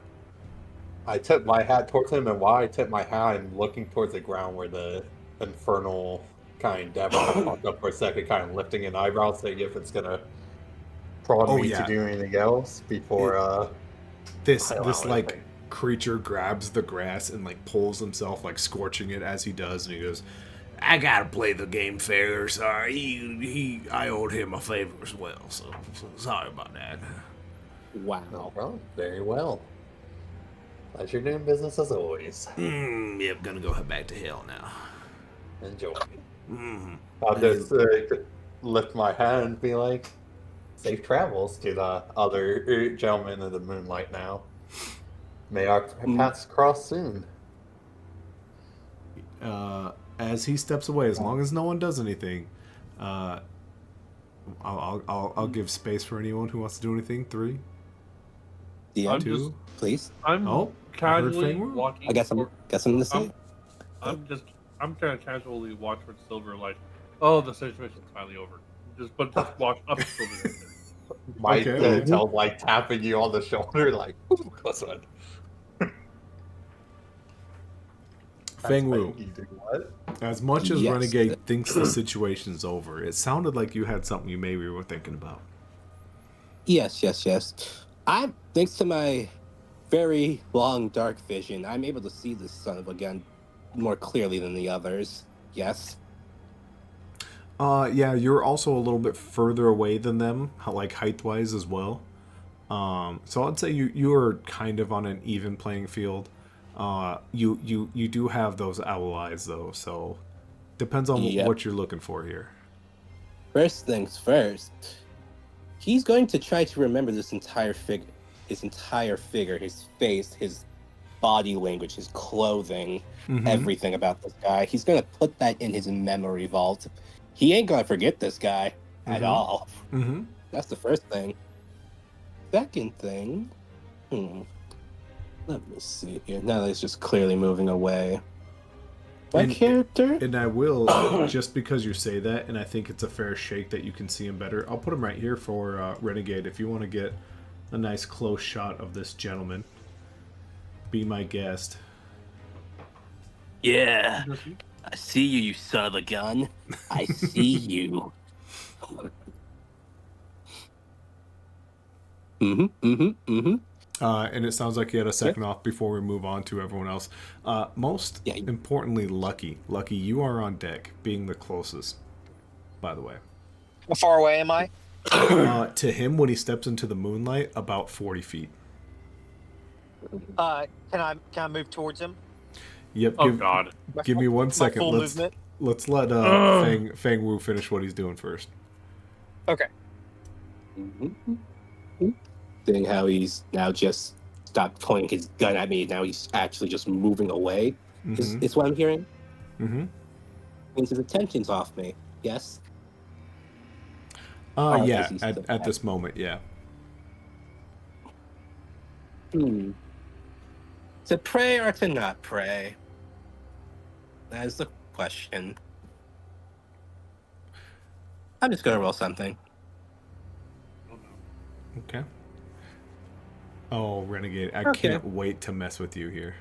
I tip my hat towards him, and while I tip my hat, I'm looking towards the ground where the infernal kind devil popped up for a second, kind of lifting an eyebrow, saying if it's gonna prod Oh, me yeah. to do anything else before This I allow like anything. creature grabs the grass and like pulls himself, like scorching it as he does, and he goes, "I gotta play the game fair. Sorry, I owed him a favor as well, so sorry about that." Wow. No problem. Very well. Pleasure doing business as always. Yep, gonna go back to hell now. Enjoy. Mm. I'll just lift my hand and be like, safe travels to the other gentleman in the moonlight now. May our Mm, paths cross soon. As he steps away, as long as no one does anything, uh, I'll give space for anyone who wants to do anything. 3, DM, I'm just 2. please. I'm Oh, I heard casually Feng Wu. I walking got toward. something to say. I'm I'm just I'm trying to casually walk towards Silver, like, oh, the situation's finally over. Just walk up to Silver right there. Might Okay, okay. tell like tapping you on the shoulder, like, "Ooh, close one." That's Feng Wu. fake. You do what? As much as Yes. Renegade thinks the situation's over, it sounded like you had something you maybe were thinking about. Yes. Thanks to my very long dark vision, I'm able to see this son of a gun more clearly than the others. Yes. Yeah, you're also a little bit further away than them, like height wise as well. So I'd say you're kind of on an even playing field. You do have those owl eyes though, so depends on Yep. what you're looking for here. First things first. He's going to try to remember his entire figure, his face, his body language, his clothing, Mm-hmm. everything about this guy. He's going to put that in his memory vault. He ain't going to forget this guy at Mm-hmm. all. Mm-hmm. That's the first thing. Second thing, let me see here. Now that he's just clearly moving away. My character? And I will, just because you say that, and I think it's a fair shake that you can see him better, I'll put him right here for Renegade if you want to get a nice close shot of this gentleman. Be my guest. Yeah. I see you, you son of a gun. I see you. And it sounds like you had a second off before we move on to everyone else. Most importantly, Lucky. Lucky, you are on deck, being the closest, by the way. How far away am I? To him, when he steps into the moonlight, about 40 feet. Can I move towards him? Yep. Oh God. Give me 1 second. Full movement. Let's let Feng Wu finish what he's doing first. Okay. Seeing how he's now just stopped pointing his gun at me, now he's actually just moving away. Is what I'm hearing? Mm-hmm. Means his attention's off me. Yes. Yeah. At this moment, yeah. To pray or to not pray? That is the question. I'm just gonna roll something. Okay. Oh, Renegade, I can't wait to mess with you here.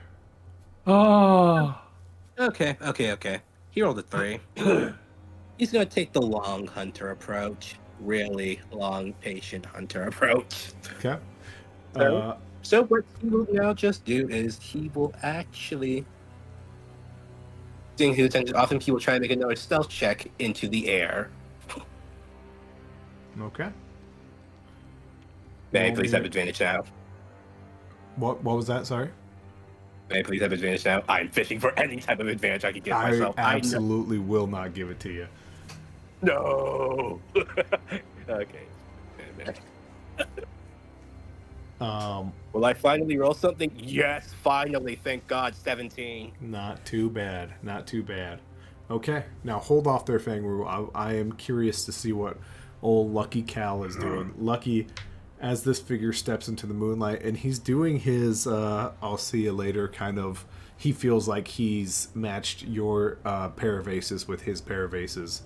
Oh. Okay. He rolled a 3. He's gonna take the long hunter approach. Really long, patient hunter approach. Okay. So what he will now just do is he will actually, seeing his attention off him, he will try to make another stealth check into the air. Okay. May I please have advantage now? What was that? Sorry? May I please have advantage now? I'm fishing for any type of advantage I can give myself. I absolutely will not give it to you. No. Okay. Will I finally roll something? Yes, finally. Thank God. 17. Not too bad. Okay, now hold off there, Feng Wu. I am curious to see what old Lucky Cal is doing. Lucky, as this figure steps into the moonlight, and he's doing his I'll see you later kind of. He feels like he's matched your pair of aces with his pair of aces.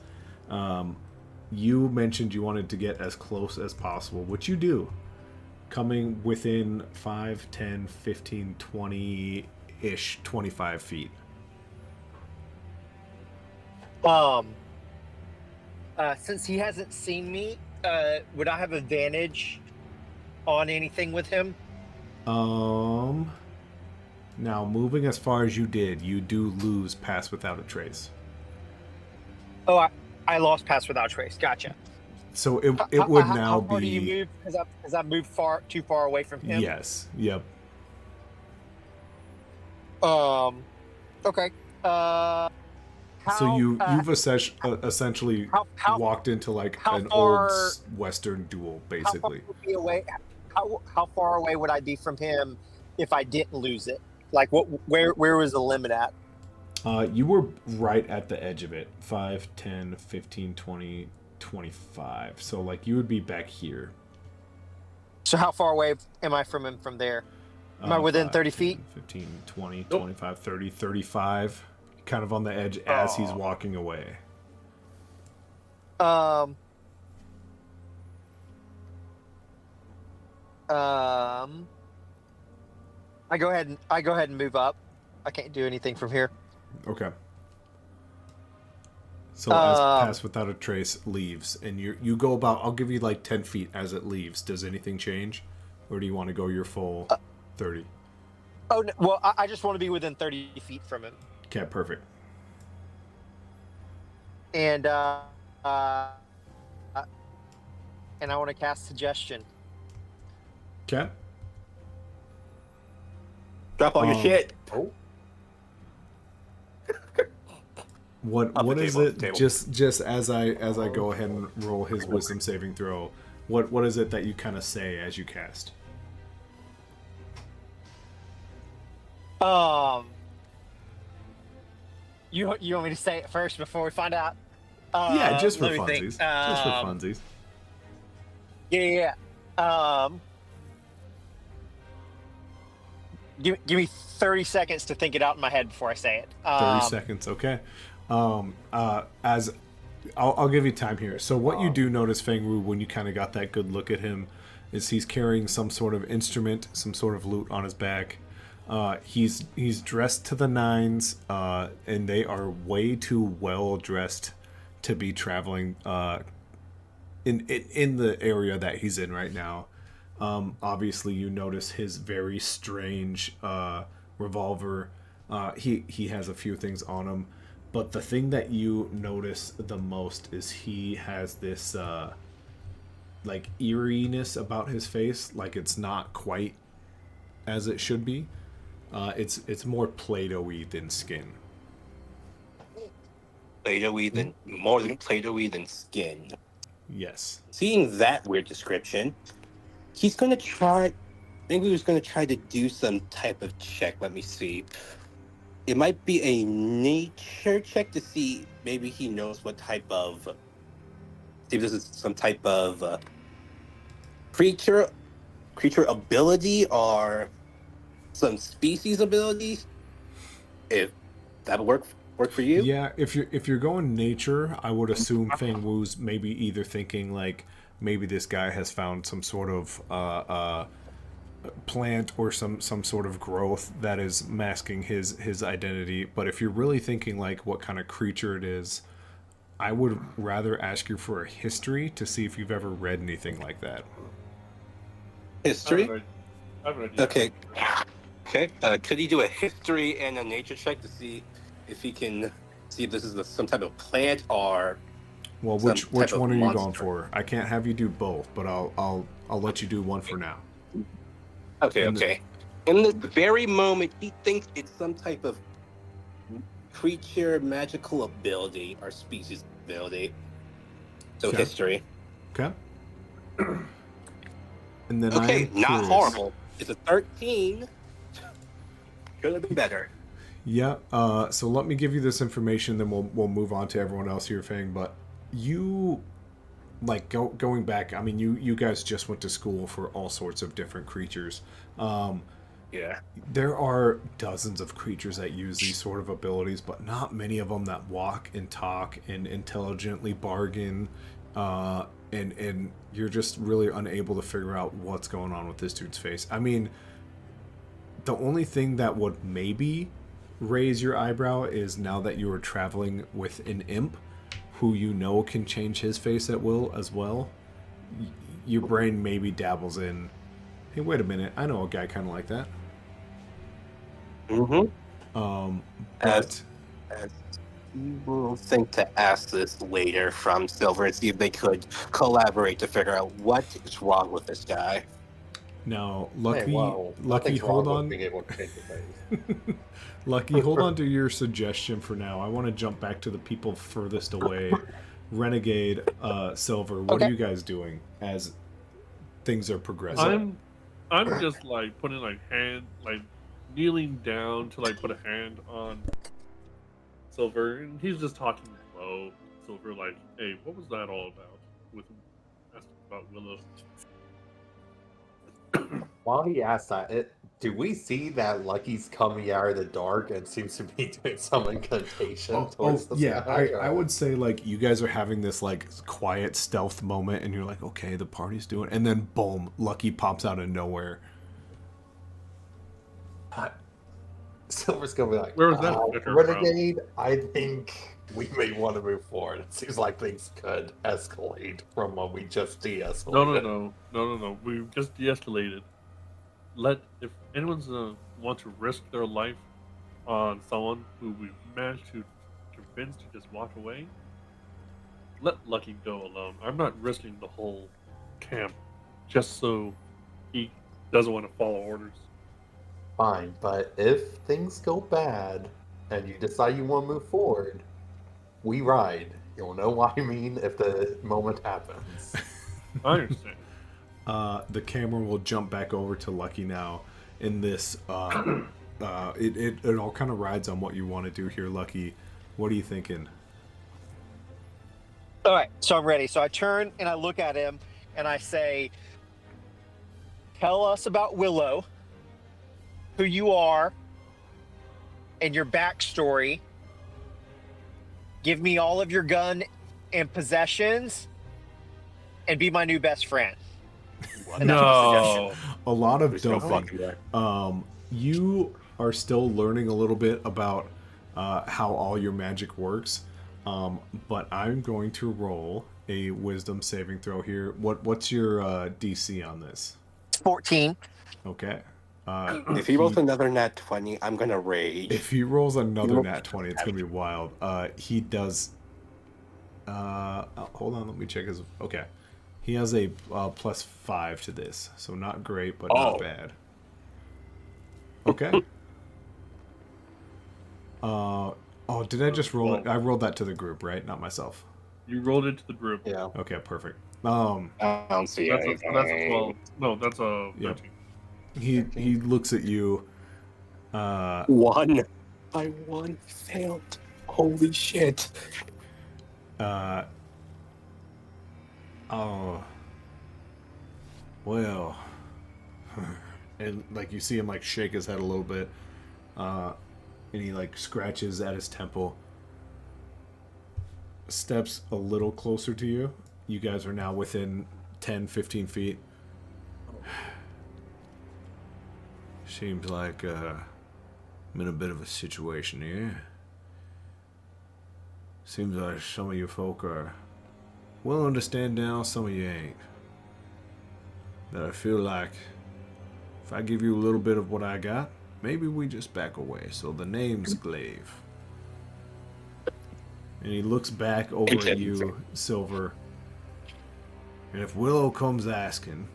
You mentioned you wanted to get as close as possible, which you do. Coming within 5, 10, 15, 20-ish, 25 feet. Since he hasn't seen me, would I have advantage on anything with him? Now, moving as far as you did, you do lose Pass Without a Trace. Oh, I lost Pass Without Trace. Gotcha. So it would now how be. far do you move? Because I moved too far away from him. Yes. Yep. Okay. So How you've essentially how walked into like how an old far Western duel, how far basically. would be away? How far away would I be from him if I didn't lose it? Like where was the limit at? You were right at the edge of it. 5, 10, 15, 20, 25. So like you would be back here. So how far away am I from him from there? Am I within 5, 30 feet? 10, 15, 20, Nope. 25, 30, 35. Kind of on the edge as he's Oh. walking away. Um. I go ahead and move up. I can't do anything from here. Okay. So as Pass Without a Trace leaves, and you go about, I'll give you like 10 feet as it leaves. Does anything change? Or do you want to go your full 30? Oh no, well, I just want to be within 30 feet from him, Okay, perfect. and uh, and I want to cast suggestion. Okay. Drop all your shit. Oh, What Off the is table, off it? the table. Just as I go ahead and roll his wisdom saving throw, what is it that you kind of say as you cast? You want me to say it first before we find out? Yeah, just for let me think. funsies. Just for funsies. Yeah. Give me 30 seconds to think it out in my head before I say it. 30 seconds, okay. As I'll give you time here. So what you do notice, Feng Wu, when you kind of got that good look at him, is he's carrying some sort of instrument, some sort of lute on his back. He's dressed to the nines, and they are way too well dressed to be traveling in the area that he's in right now. Obviously, you notice his very strange revolver. He has a few things on him, but the thing that you notice the most is he has this like eeriness about his face, like it's not quite as it should be. It's more Play-Doh-y than skin. Play-Doh-y than more than Play-Doh-y than skin. Yes. Seeing that weird description, he's gonna try. Maybe he's gonna try to do some type of check. Let me see. It might be a nature check to see maybe he knows what type of. See if this is some type of creature ability or some species abilities. If that would work for you. Yeah, if you're going nature, I would assume Feng Wu's maybe either thinking like maybe this guy has found some sort of plant or some sort of growth that is masking his identity. But if you're really thinking like what kind of creature it is, I would rather ask you for a history to see if you've ever read anything like that. History. I have an idea. Okay. Okay. Could he do a history and a nature check to see if he can see if this is some type of plant or? Well, some which type of one are you going monster? for? I can't have you do both, but I'll let you do one for now. Okay. And Okay. In this very moment, he thinks it's some type of creature, magical ability, or species ability. So Okay. history. Okay. And then Okay, I am not curious. horrible. It's a 13. Could have been better. Yeah. So let me give you this information, then we'll move on to everyone else here, Fang. But you, like going back. I mean, you guys just went to school for all sorts of different creatures. Yeah. There are dozens of creatures that use these sort of abilities, but not many of them that walk and talk and intelligently bargain. And you're just really unable to figure out what's going on with this dude's face. I mean, the only thing that would maybe raise your eyebrow is now that you are traveling with an imp who you know can change his face at will as well. Your brain maybe dabbles in, hey, wait a minute, I know a guy kind of like that. Mm-hmm. But We'll think to ask this later from Silver and see if they could collaborate to figure out what is wrong with this guy. Now, Hey, well, Lucky, nothing's hold wrong with on. being able to change your face. Lucky, hold on to your suggestion for now. I want to jump back to the people furthest away. Renegade, Silver, what are Okay. you guys doing as things are progressing? I'm just like putting like kneeling down to like put a hand on Silver, and he's just talking low. Silver, like, hey, what was that all about? With asking about Willow. While he asks that, do we see that Lucky's coming out of the dark and seems to be doing some incantation towards the yeah, sky? I would say like you guys are having this like quiet stealth moment, and you're like, okay, the party's doing, and then boom, Lucky pops out of nowhere. Silver's gonna be like, Where was that picture Renegade, I think we may want to move forward. It seems like things could escalate from what we just de-escalated. No. We just de-escalated. If anyone's want to risk their life on someone who we managed to convince to just walk away, let Lucky go alone. I'm not risking the whole camp just so he doesn't want to follow orders. Fine, but if things go bad and you decide you want to move forward, we ride. You'll know what I mean if the moment happens. I understand. The camera will jump back over to Lucky now. In this, it all kind of rides on what you want to do here, Lucky. What are you thinking? All right, so I'm ready. So I turn and I look at him and I say, tell us about Willow, who you are, and your backstory. Give me all of your gun and possessions, and be my new best friend. And that's my suggestion. A lot of There's no dumping. fucking way. You are still learning a little bit about how all your magic works, but I'm going to roll a wisdom saving throw here. What's your DC on this? 14. Okay. If he rolls another nat 20, I'm gonna rage. If he rolls another He- nat 20, it's gonna be wild. He does. Hold on, let me check his. Okay, he has a +5 to this, so not great, but not bad. Okay. Did I just roll it? I rolled that to the group, right? Not myself. You rolled it to the group. Yeah. Okay, perfect. I don't see anything. That's a 12. No, that's a 13. Yep. He looks at you. One. I won. Failed. Holy shit. Oh. Well. And like you see him like shake his head a little bit. And he like scratches at his temple. Steps a little closer to you. You guys are now within 10, 15 feet. Seems like I'm in a bit of a situation here. Seems like some of you folk are willing to stand down, some of you ain't. But I feel like if I give you a little bit of what I got, maybe we just back away. So the name's Glaive. And he looks back over at you, Silver. And if Willow comes asking,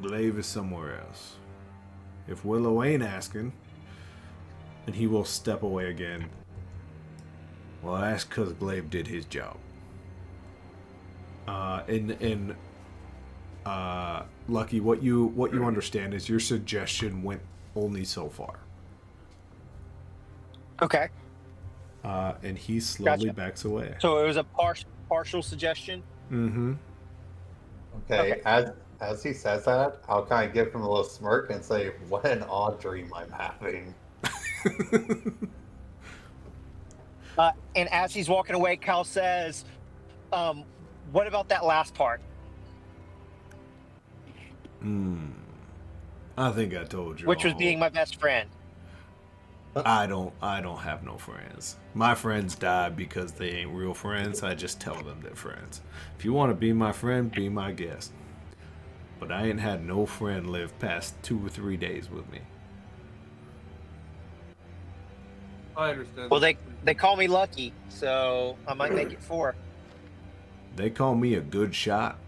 Glaive is somewhere else. If Willow ain't asking, then he will step away again. Well, that's because Glaive did his job. Lucky, what you understand is your suggestion went only so far. Okay. And he slowly Gotcha. backs away. So it was a partial suggestion. Mm-hmm. Okay, as he says that, I'll kind of give him a little smirk and say, "What an odd dream I'm having." And as he's walking away, Cal says, what about that last part? I think I told you. Which was all. being my best friend. I don't have no friends. My friends die because they ain't real friends. I just tell them they're friends. If you want to be my friend, be my guest. But I ain't had no friend live past 2 or 3 days with me. I understand. Well, they call me Lucky, so I might make it 4. They call me a good shot.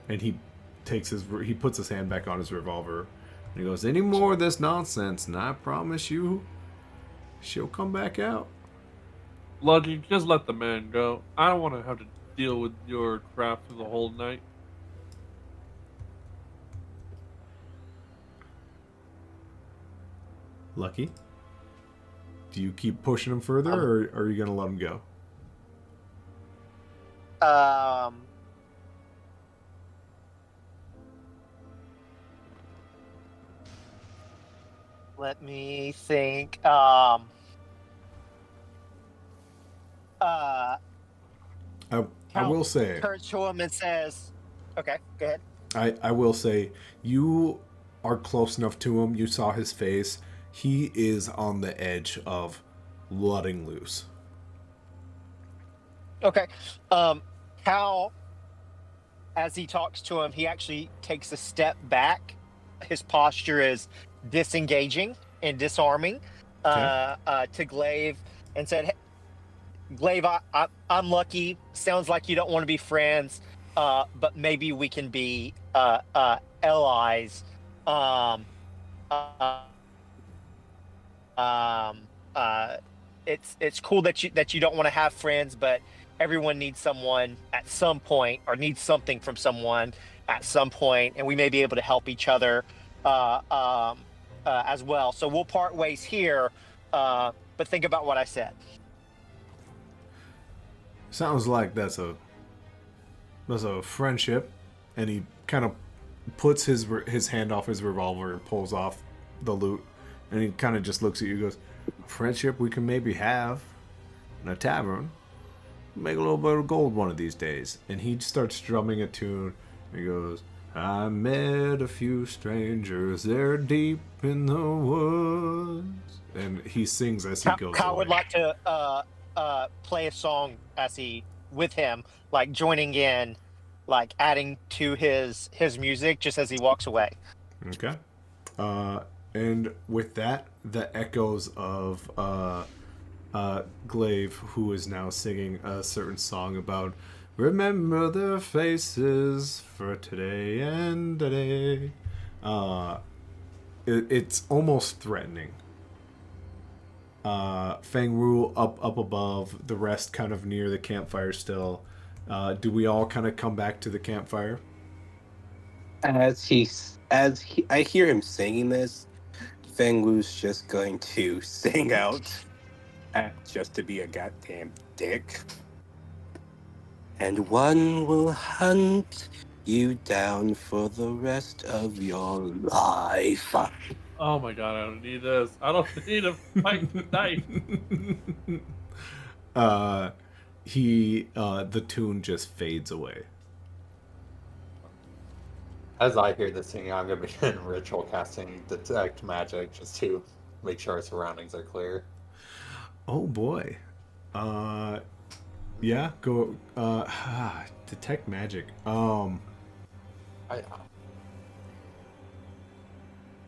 And he puts his hand back on his revolver, and he goes, "Any more of this nonsense, and I promise you, she'll come back out." Lucky, just let the man go. I don't want to have to deal with your crap through the whole night. Lucky, do you keep pushing him further, or are you gonna let him go? Let me think. I will say, turns to him and says, "Okay, go ahead." I will say, you are close enough to him. You saw his face. He is on the edge of letting loose. Okay. Cal, as he talks to him, he actually takes a step back. His posture is disengaging and disarming to Glaive, and said, "Hey, Glaive, I'm lucky. Sounds like you don't want to be friends, but maybe we can be allies. Um, uh, um, uh, it's cool that you don't want to have friends, but everyone needs someone at some point, or needs something from someone at some point, and we may be able to help each other as well. So we'll part ways here, but think about what I said." Sounds like that's a friendship, and he kind of puts his hand off his revolver and pulls off the loot, and he kind of just looks at you and goes, "A friendship we can maybe have in a tavern, make a little bit of gold one of these days." And he starts strumming a tune. And he goes, "I met a few strangers, they're deep in the woods," and he sings as he goes Kyle away. would like to play a song as he with him, like joining in, like adding to his music just as he walks away. Okay. And with that, the echoes of Glaive, who is now singing a certain song about "Remember their faces for today and today." It's almost threatening. Feng Ru up above, the rest kind of near the campfire still. Do we all kind of come back to the campfire? I hear him singing this, Feng Wu's just going to sing out, just to be a goddamn dick. "And one will hunt you down for the rest of your life." Oh my god, I don't need this. I don't need a fight tonight. The tune just fades away. As I hear this singing, I'm going to begin ritual casting detect magic just to make sure our surroundings are clear. Oh boy. Yeah, go detect magic.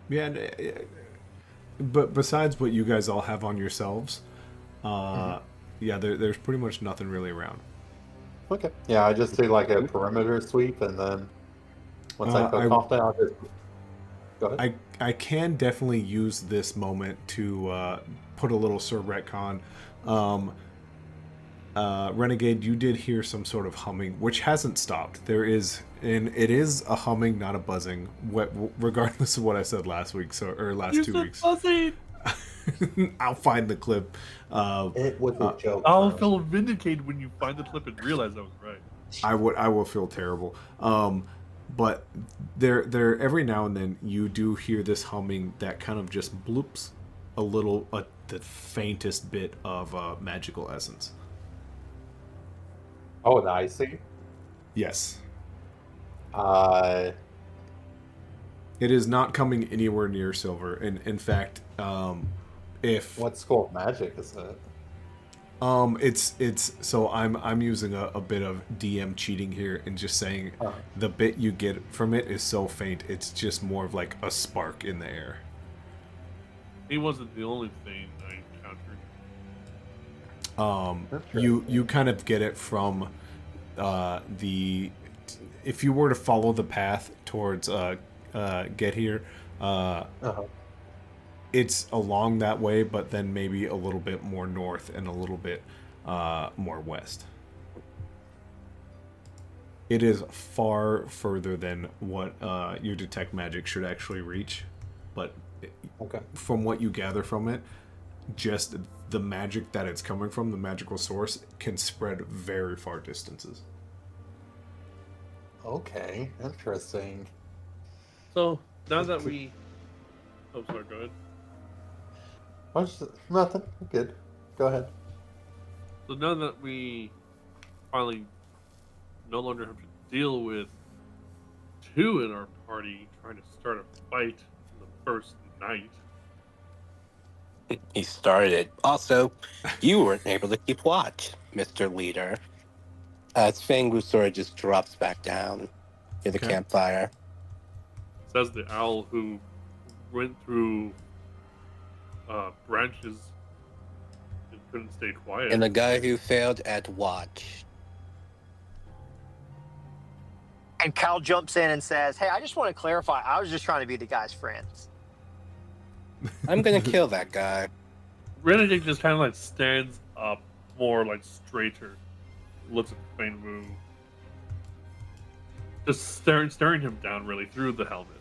Yeah, but besides what you guys all have on yourselves, yeah, there's pretty much nothing really around. Okay. Yeah, I just do like a perimeter sweep, and then once I feel confident, I'll just go ahead. I can definitely use this moment to put a little Sir Retcon. Renegade, you did hear some sort of humming, which hasn't stopped. There is, and it is a humming, not a buzzing. Regardless of what I said last week, or last 2 weeks. Buzzing. I'll find the clip. It was a joke. I'll feel vindicated when you find the clip and realize I was right. I will feel terrible. But there every now and then you do hear this humming that kind of just bloops a little, the faintest bit of magical essence. Oh, the icy? Yes. Uh, It is not coming anywhere near silver. And in fact, if what school of magic is it? it's so I'm using a bit of DM cheating here and just saying the bit you get from it is so faint, it's just more of like a spark in the air. He wasn't the only thing I encountered. You kind of get it from the if you were to follow the path towards get here, Uh-huh. it's along that way, but then maybe a little bit more north and a little bit more west. It is far further than what your detect magic should actually reach, but Okay. from what you gather from it, just the magic that it's coming from, the magical source, can spread very far distances. Okay. Interesting. So now that we, oh sorry, go ahead. Nothing. Good. Go ahead. So now that we finally no longer have to deal with two in our party trying to start a fight in the first night. He started it. Also, you weren't able to keep watch, Mr. Leader. Spangu sort of just drops back down near the Okay. campfire. Says the owl who went through branches and couldn't stay quiet. And the guy who failed at watch. And Cal jumps in and says, "Hey, I just want to clarify. I was just trying to be the guy's friends." I'm gonna kill that guy. Renegade just kind of like stands up more like straighter, looks at Fane Wu, just staring him down really through the helmet.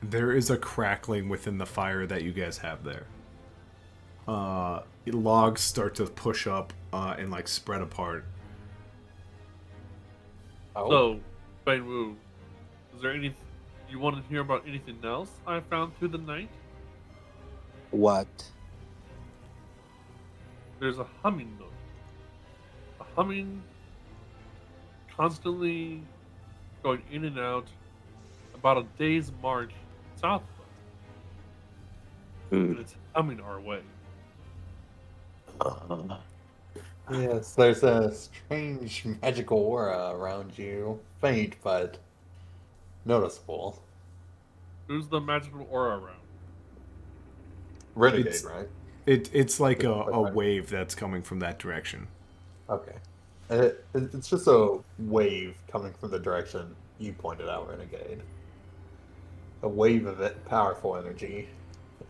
There is a crackling within the fire that you guys have there. Logs start to push up and like spread apart. Oh. So, Fane Wu, is there any you want to hear about anything else I found through the night? What? There's a humming noise. A humming constantly going in and out about a day's march south of us. And it's humming our way. Yes, there's a strange magical aura around you. Faint, but noticeable. Who's the magical aura around? Renegade, It's- right? It's like a Okay. wave that's coming from that direction. Okay. It's just a wave coming from the direction you pointed out, Renegade. A wave of it, powerful energy.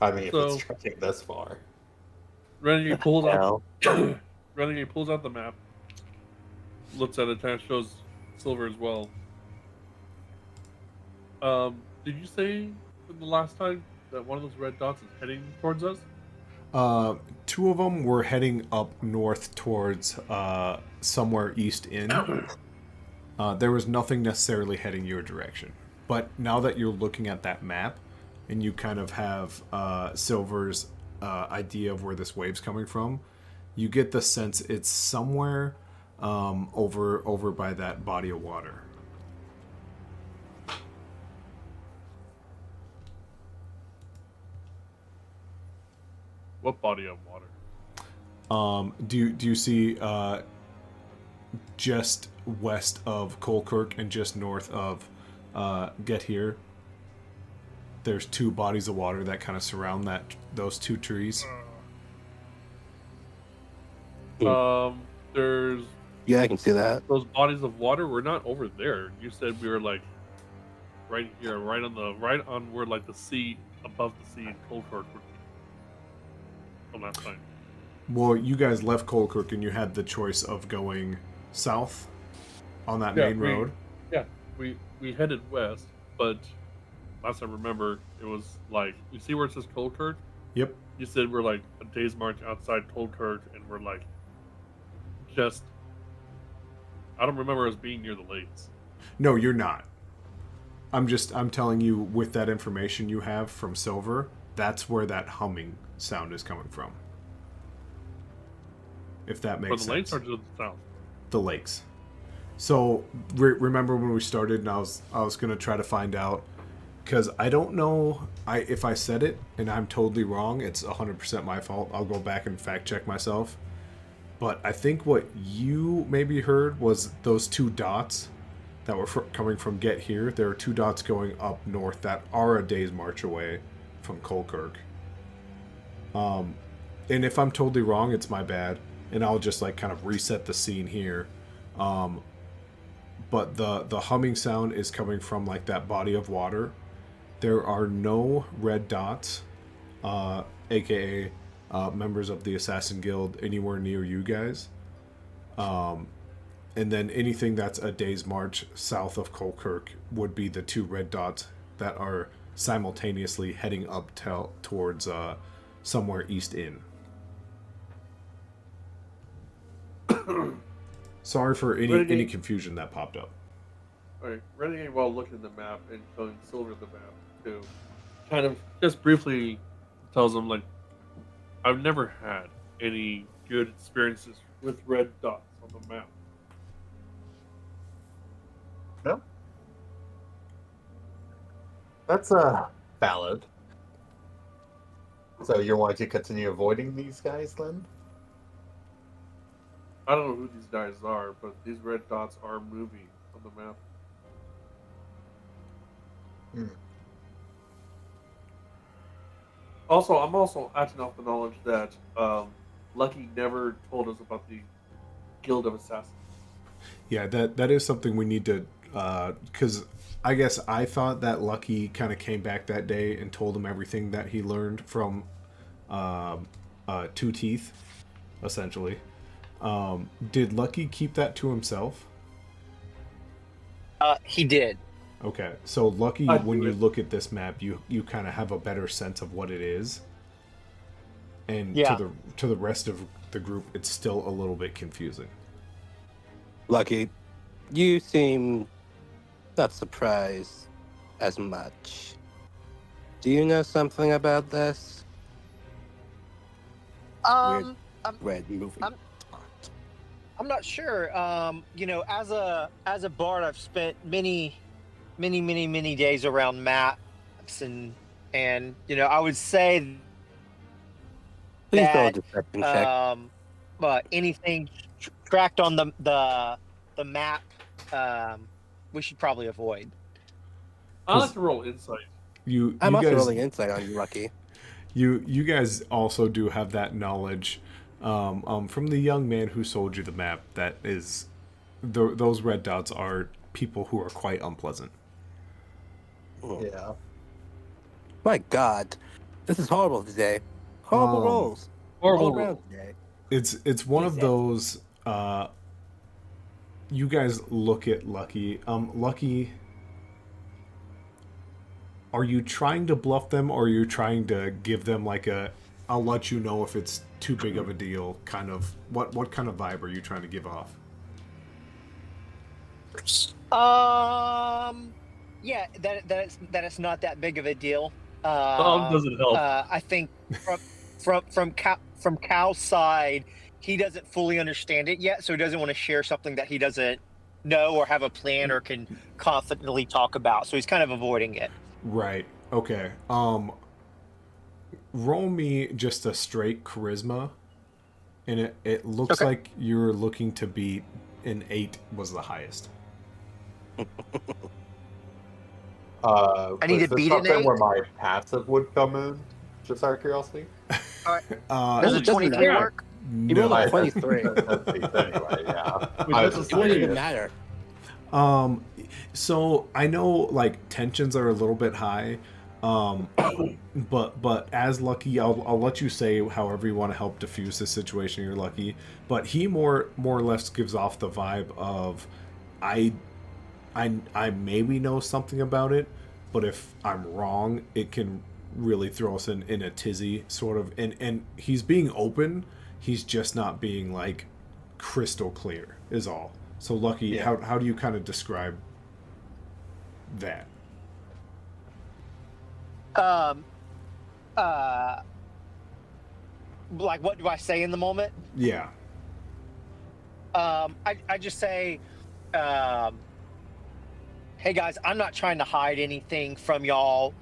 I mean, if So- it's stretching this far. Renegade pulls out. Hell. Renegade pulls out the map, looks at it, and shows Silver as well. Did you say the last time that one of those red dots is heading towards us? Two of them were heading up north towards somewhere east in. There was nothing necessarily heading your direction. But now that you're looking at that map, and you kind of have Silver's idea of where this wave's coming from, you get the sense it's somewhere over by that body of water. What body of water? Do you see just west of Colkirk and just north of Get Here? There's two bodies of water that kind of surround those two trees. There's Yeah, I can see that. those bodies of water. We're not over there. You said we were like right here, right on where like the sea above the sea in Coldford would be. On that side. Well, you guys left Colkirk and you had the choice of going south on that main road. Yeah, we headed west, but last I remember, it was like you see where it says Coldkirk. Yep. You said we're like a day's march outside Coldkirk, and we're like just. I don't remember us being near the lakes. No, you're not. I'm telling you with that information you have from Silver, that's where that humming sound is coming from. If that makes But sense. the lakes are to the south. The lakes. So remember when we started, and I was gonna try to find out, because I don't know if I said it and I'm totally wrong. It's 100% my fault. I'll go back and fact check myself. But I think what you maybe heard was those two dots that were coming from Get Here. There are two dots going up north that are a day's march away from Colkirk. And if I'm totally wrong, it's my bad. And I'll just like kind of reset the scene here. but the humming sound is coming from like that body of water. There are no red dots, aka members of the Assassin Guild, anywhere near you guys. And then anything that's a day's march south of Colkirk would be the 2 red dots that are simultaneously heading up towards somewhere east in. Sorry for any confusion that popped up. Alright, Renegade, while looking at the map and showing Silver the map too, kind of just briefly tells him, like, I've never had any good experiences with red dots on the map. No. That's valid. So you're wanting to continue avoiding these guys then? I don't know who these guys are, but these red dots are moving on the map. Also, I'm also acting off the knowledge that Lucky never told us about the Guild of Assassins. Yeah, that is something we need to, because I guess I thought that Lucky kind of came back that day and told him everything that he learned from Two Teeth, essentially. Did Lucky keep that to himself? He did. Okay, so Lucky, when you look at this map, you kind of have a better sense of what it is, and to the rest of the group, it's still a little bit confusing. Lucky, you seem not surprised as much. Do you know something about this? Red movie. I'm not sure. You know, as a bard, I've spent many days around maps, and you know, I would say Please that don't deception check. anything tracked on the map, we should probably avoid. I like to roll insight. I'm also guys, rolling insight on you, Lucky. You guys also do have that knowledge from the young man who sold you the map. That is, those red dots are people who are quite unpleasant. Yeah. My God, this is horrible today. Horrible rolls. Horrible all around rolls. today. It's one of those. You guys look at Lucky. Lucky, are you trying to bluff them, or are you trying to give them like a I'll let you know if it's too big of a deal kind of what kind of vibe are you trying to give off? Yeah, that it's not that big of a deal. Doesn't help. I think from Cal's side, he doesn't fully understand it yet, so he doesn't want to share something that he doesn't know or have a plan or can confidently talk about. So he's kind of avoiding it. Right. Okay. Roll me just a straight charisma, and it looks like you're looking to beat an 8 was the highest. I need to beat an 8 where my passive would come in. Just out of curiosity. Does a 23 work? You rolled No. a 23. Anyway, yeah. It wouldn't even matter. So I know like tensions are a little bit high, but as Lucky, I'll let you say however you want to help diffuse this situation. You're Lucky, but he more or less gives off the vibe of I maybe know something about it, but if I'm wrong, it can really throw us in a tizzy, sort of. And he's being open, he's just not being like crystal clear, is all. So Lucky, how do you kind of describe that? Like, what do I say in the moment? Yeah. I just say, hey guys, I'm not trying to hide anything from y'all.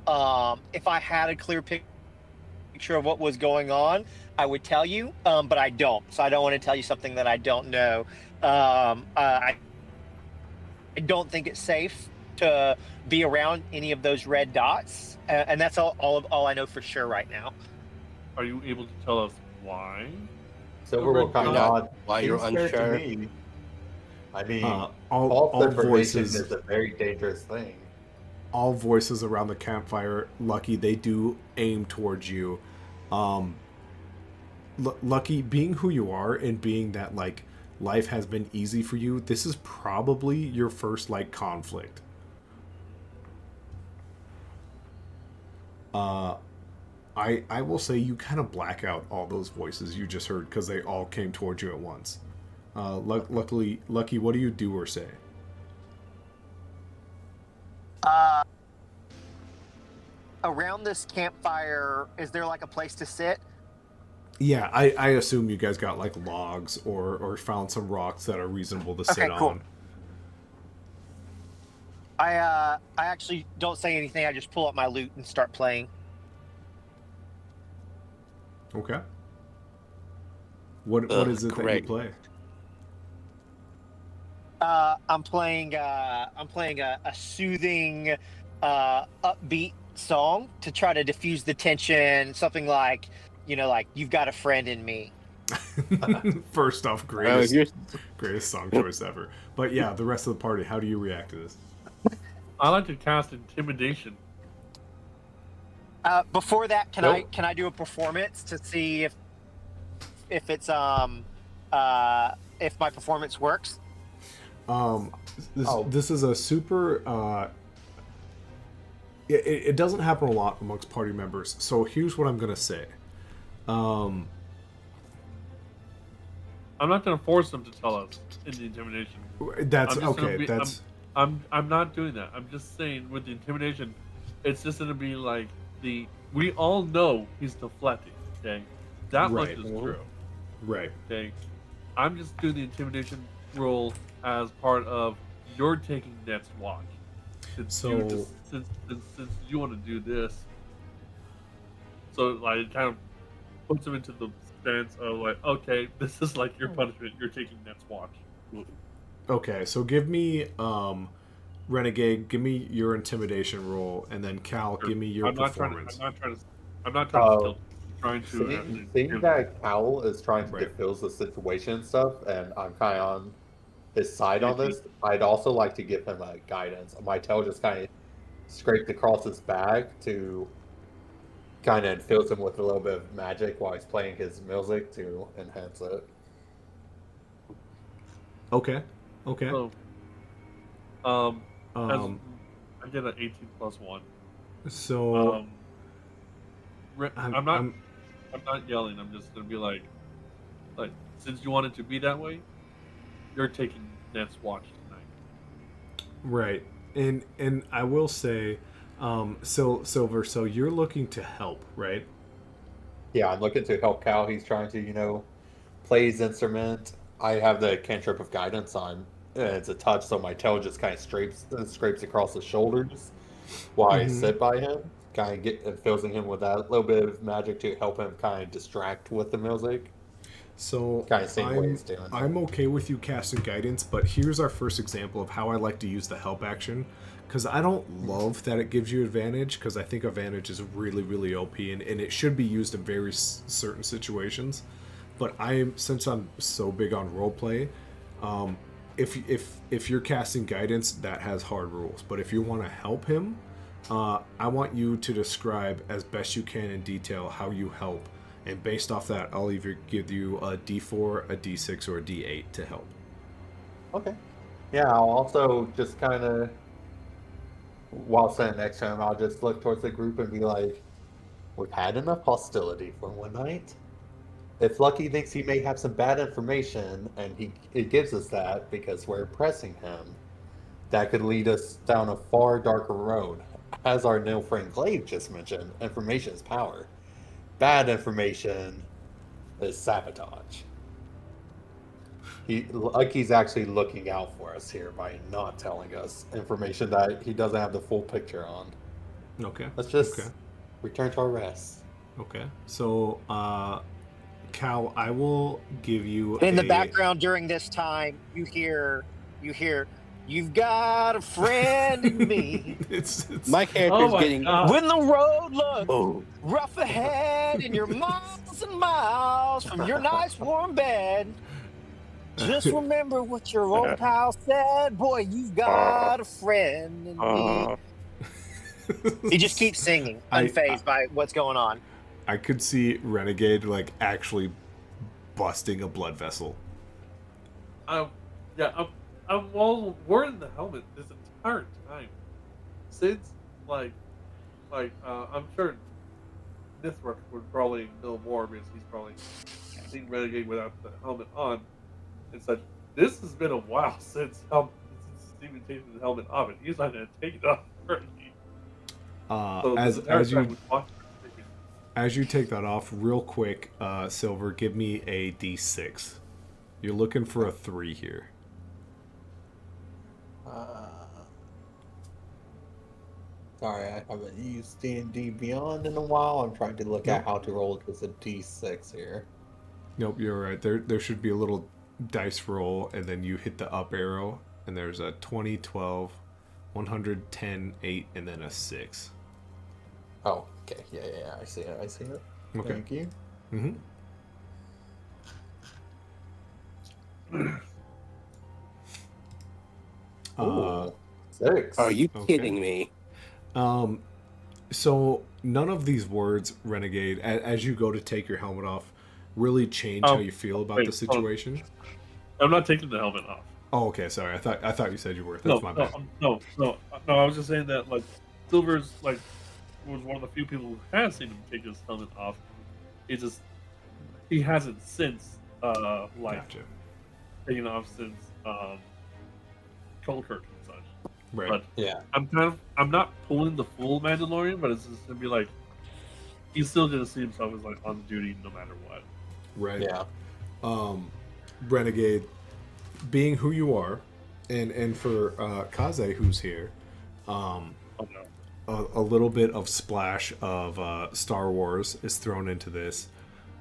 If I had a clear picture of what was going on, I would tell you, but I don't. So I don't want to tell you something that I don't know. I don't think it's safe to be around any of those red dots, and that's all I know for sure right now. Are you able to tell us why? So we're kind of Why you're unsure? I mean, All false information voices, is a very dangerous thing. all voices around the campfire, Lucky, they do aim towards you. Um, Lucky, being who you are and being that like life has been easy for you, this is probably your first like conflict. Uh, I will say you kind of black out all those voices you just heard because they all came towards you at once. Luckily, Lucky, what do you do or say? Uh, around this campfire, is there like a place to sit? Yeah, I assume you guys got like logs or found some rocks that are reasonable to sit Okay, cool. on. I actually don't say anything. I just pull up my lute and start playing. Okay. What is it that you Great. play? I'm playing a soothing, upbeat song to try to diffuse the tension. Something like, like "You've Got a Friend in Me." First off, greatest song choice ever. But yeah, the rest of the party, how do you react to this? I like to cast intimidation. Before that, can Nope. I do a performance to see if it's if my performance works? This is a super. It doesn't happen a lot amongst party members. So here's what I'm gonna say. I'm not going to force them to tell us in the intimidation. That's I'm just gonna okay. be- That's I'm not doing that. I'm just saying with the intimidation, it's just going to be like we all know he's deflecting. Okay, that much Right. is true. right. Okay, I'm just doing the intimidation role as part of you're taking next watch. Since you want to do this, so like it kind of puts him into the stance of like, okay, this is like your punishment. You're taking next watch. Okay, so give me Renegade, give me your intimidation roll, and then Cal, give me your performance. I'm not trying to steal. I'm trying to. Seeing that Cowl is trying to Right. diffuse the situation and stuff, and I'm kind of on his side on this, I'd also like to give him a guidance. My tail just kind of scraped across his back to kind of infuse him with a little bit of magic while he's playing his music to enhance it. Okay. Okay. So, as I get an 18 plus 1. So I'm not yelling. I'm just gonna be like, since you want it to be that way, you're taking next watch tonight. right, and I will say, Silver. So you're looking to help, right? Yeah, I'm looking to help Cal. He's trying to, play his instrument. I have the cantrip of guidance on. It's a touch, so my tail just kind of scrapes across his shoulders while I sit by him, kind of infusing him with that little bit of magic to help him kind of distract with the music. So Kind of seeing what he's doing. I'm okay with you casting guidance, but here's our first example of how I like to use the help action. Because I don't love that it gives you advantage, because I think advantage is really, really OP, and it should be used in very certain situations. But since I'm so big on roleplay, if you're casting guidance, that has hard rules. But if you want to help him, I want you to describe as best you can in detail how you help, and based off that, I'll either give you a D4, a D6, or a D8 to help. Okay. Yeah, I'll also just kind of, while sitting next to him, I'll just look towards the group and be like, we've had enough hostility for one night. If Lucky thinks he may have some bad information, and he gives us that because we're pressing him, that could lead us down a far darker road. As our new friend Glaive just mentioned, information is power. Bad information is sabotage. Lucky's actually looking out for us here by not telling us information that he doesn't have the full picture on. Okay. Let's just return to our rest. Okay. So, Cal, I will give you In the background during this time, you hear, "You've got a friend in me." it's My character's getting. When the road looks rough ahead and you're miles and miles from your nice warm bed. Just remember what your old pal said. Boy, you've got a friend in me. He just keeps singing, I, I unfazed by what's going on. I could see Renegade like actually busting a blood vessel. I'm, yeah, I'm all wearing the helmet this entire time. Since, I'm sure Nithrak would probably know more because he's probably seen Renegade without the helmet on and such. This has been a while since he's even taken the helmet off, and he's not going to take it off already. So this entire As time you we watched it. as you take that off, real quick, Silver, give me a d6. You're looking for a 3 here. Sorry, I haven't used D&D Beyond in a while. I'm trying to look at how to roll it with a D6 here. Nope, you're right. There should be a little dice roll, and then you hit the up arrow, and there's a 20, 12, 110, 8, and then a 6. Oh, okay. Yeah. I see it. Okay. Thank you. Mm-hmm. Ooh, 6. Are you Okay. kidding me? So none of these words, Renegade, as you go to take your helmet off, really change how you feel about the situation. I'm not taking the helmet off. Oh, okay. Sorry, I thought you said you were. That's my bad. No. I was just saying that Silver's was one of the few people who has seen him take his helmet off. He hasn't since Gotcha. taken off since Colkirk and such. Right. But Yeah. I'm not pulling the full Mandalorian, but it's just gonna be like he's still gonna see himself as on duty no matter what. Right. Yeah. Renegade, being who you are, and for Kaze who's here, Oh no. a little bit of splash of Star Wars is thrown into this.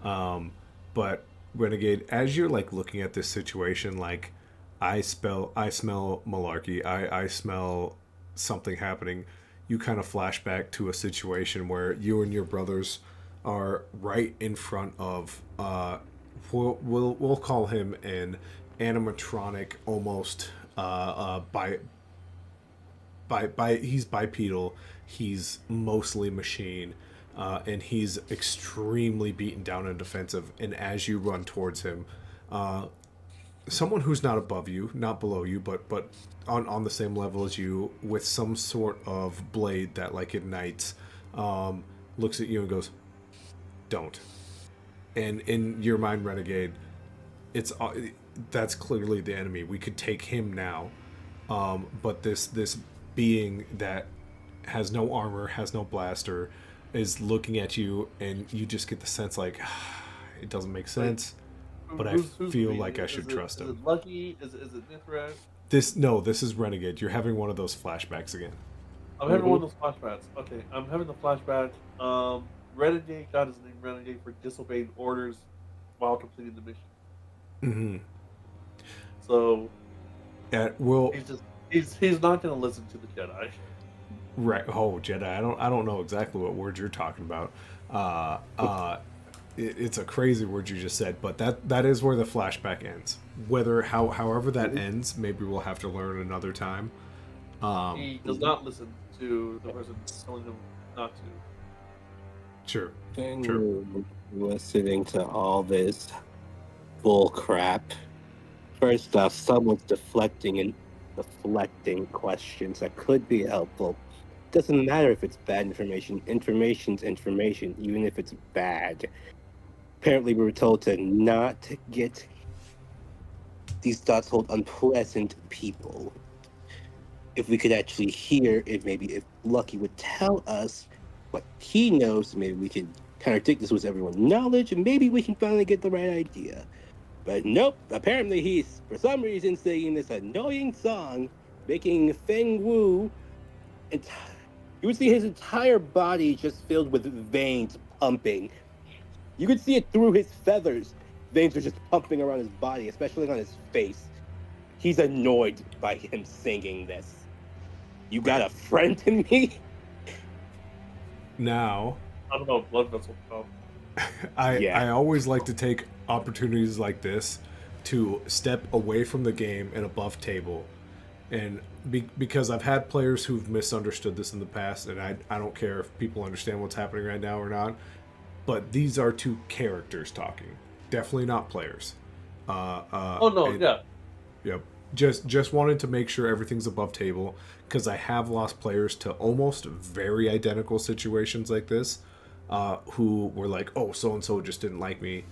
But Renegade, as you're like looking at this situation, like I smell malarkey. I smell something happening. You kind of flash back to a situation where you and your brothers are right in front of we'll call him an animatronic, almost he's bipedal, he's mostly machine, and he's extremely beaten down and defensive. And as you run towards him, someone who's not above you, not below you, but on the same level as you, with some sort of blade that like ignites, looks at you and goes, "Don't." And in your mind, Renegade, it's that's clearly the enemy. We could take him now, but this being that has no armor, has no blaster, is looking at you, and you just get the sense like it doesn't make sense. But I feel like I should trust him. Is it Lucky? Is it Mithras? This is Renegade. You're having one of those flashbacks again. I'm having one of those flashbacks. Okay, I'm having the flashback. Renegade got his name Renegade for disobeying orders while completing the mission. Mm-hmm. So Well, he's not going to listen to the Jedi. Right. Oh, Jedi. I don't know exactly what word you're talking about. It's a crazy word you just said, but that is where the flashback ends. However that ends, maybe we'll have to learn another time. He does not listen to the person telling him not to. Sure. And listening to all this bull crap. First off, someone's deflecting questions that could be helpful. Doesn't matter if it's bad information. Information's information, even if it's bad. Apparently, we were told to not get these thoughts hold unpleasant people. If we could actually hear, if Lucky would tell us what he knows, maybe we could contradict this with everyone's knowledge, and maybe we can finally get the right idea. But nope, apparently he's, for some reason, singing this annoying song, making Feng Wu, and you would see his entire body just filled with veins pumping. You could see it through his feathers. Veins are just pumping around his body, especially on his face. He's annoyed by him singing this. You got a friend in me? Now, I don't know, blood vessel pump. I always like to take opportunities like this to step away from the game and above table. And because I've had players who've misunderstood this in the past, and I don't care if people understand what's happening right now or not, but these are two characters talking, definitely not players. Oh no, and, yeah. Yep. Just wanted to make sure everything's above table because I have lost players to almost very identical situations like this, who were like, "Oh, so and so just didn't like me,"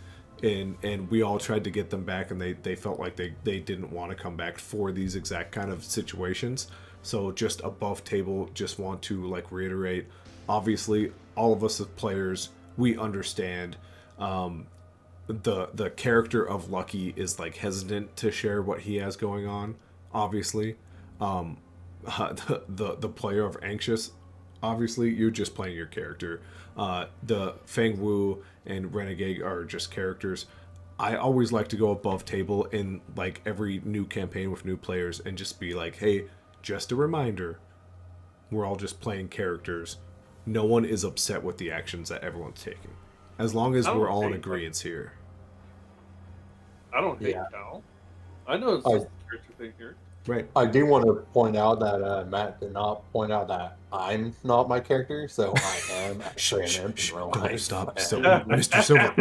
and we all tried to get them back, and they felt like they didn't want to come back for these exact kind of situations. So just above table, just want to like reiterate. Obviously, all of us as players, we understand. The character of Lucky is like hesitant to share what he has going on. Obviously, the player of Anxious, obviously you're just playing your character. The Feng Wu and Renegade are just characters. I always like to go above table in like every new campaign with new players and just be like, hey, just a reminder, we're all just playing characters. No one is upset with the actions that everyone's taking. As long as we're all in agreement here. I don't hate Cal. I know it's just a character thing here. Right. I do want to point out that Matt did not point out that I'm not my character, so I am actually an imp in real life. Stop, Mr. Silver.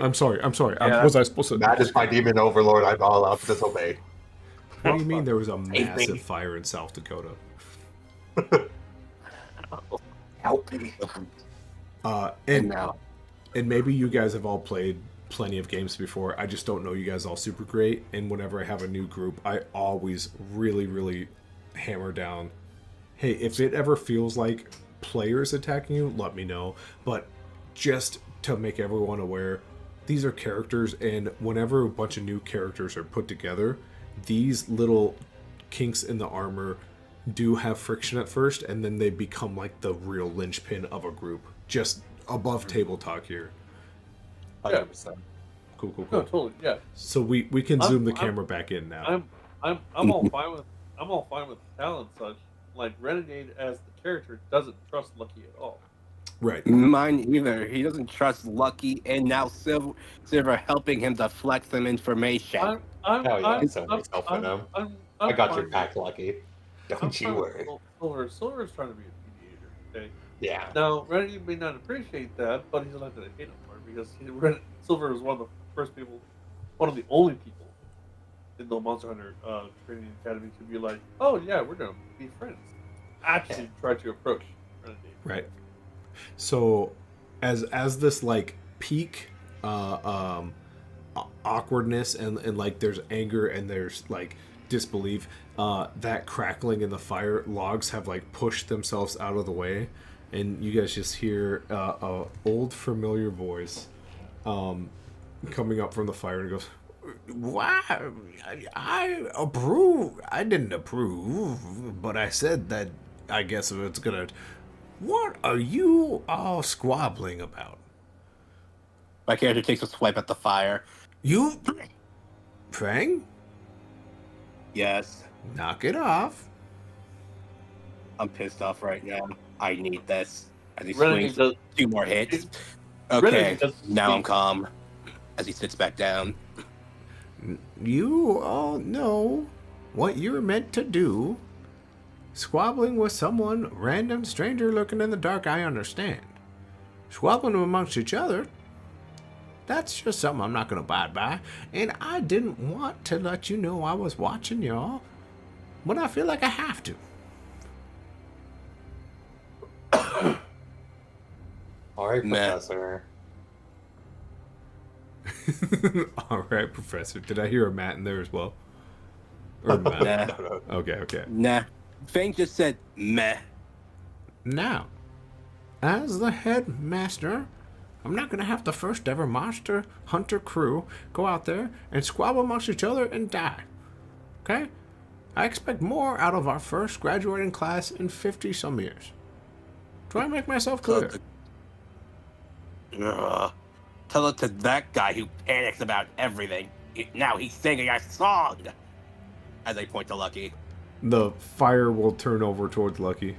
I'm sorry. Yeah, Was I supposed to? Matt is my demon overlord. I'm not allowed to disobey. What do you mean there was a massive fire in South Dakota? Help me. And maybe you guys have all played plenty of games before. I just don't know you guys all super great. And whenever I have a new group, I always really hammer down, hey, if it ever feels like players attacking you, let me know. But just to make everyone aware, these are characters, and whenever a bunch of new characters are put together, these little kinks in the armor do have friction at first, and then they become like the real linchpin of a group. Just above table talk here. 100%. Cool. No, totally, yeah. So we can zoom the camera back in now. I'm all fine with Cal and such. Like Renegade as the character doesn't trust Lucky at all. Right. Mine either. He doesn't trust Lucky, and now Silver helping him deflect some information. Hell yeah, so yourself in him. I got your back, Lucky. Don't you worry. Silver's trying to be a mediator, okay? Yeah. Now, Renegade may not appreciate that, but he's not going to hate him for it because Silver is one of the first people, one of the only people in the Monster Hunter Training Academy to be like, oh yeah, we're going to be friends. Actually try to approach Renegade. Right. So as this like peak awkwardness and like there's anger and there's like disbelief, that crackling in the fire logs have like pushed themselves out of the way, and you guys just hear a old familiar voice coming up from the fire, and goes, "Why? I approve. I didn't approve, but I said that. I guess it's gonna. What are you all squabbling about?" My character takes a swipe at the fire. You, Fang? Yes. Knock it off. I'm pissed off right now. I need this. As he Renegade swings does- 2 more hits. Renegade Okay, doesn't now I'm speak. calm. As he sits back down. You all know what you're meant to do. Squabbling with someone, random stranger looking in the dark, I understand. Squabbling amongst each other, that's just something I'm not going to abide by. And I didn't want to let you know I was watching y'all, but I feel like I have to. All right, Meh. Professor. All right, Professor. Did I hear a Matt in there as well? Or Matt? Nah. Okay. Nah. Fang just said meh. Now, as the headmaster, I'm not going to have the first ever monster hunter crew go out there and squabble amongst each other and die. Okay? I expect more out of our first graduating class in 50-some years. Do I make myself clear? Tell it to that guy who panics about everything. Now he's singing a song. As I point to Lucky. The fire will turn over towards Lucky.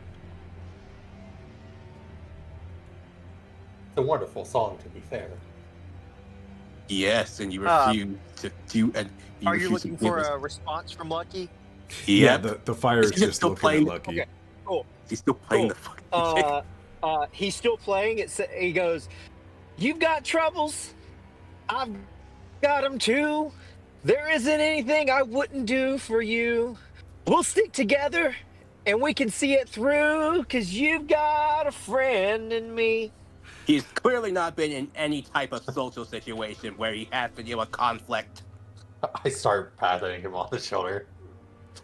It's a wonderful song, to be fair. Yes, and you Uh, refuse to do, and you are you refuse to looking give for us. a response from Lucky? Yeah, Yep. the fire Is is he just just still looking at playing? Lucky. Okay, cool, He's still playing the cool. fucking music. He's still playing. He goes, "You've got troubles. I've got them too. There isn't anything I wouldn't do for you. We'll stick together and we can see it through because you've got a friend in me." He's clearly not been in any type of social situation where he has to deal with conflict. I start patting him on the shoulder.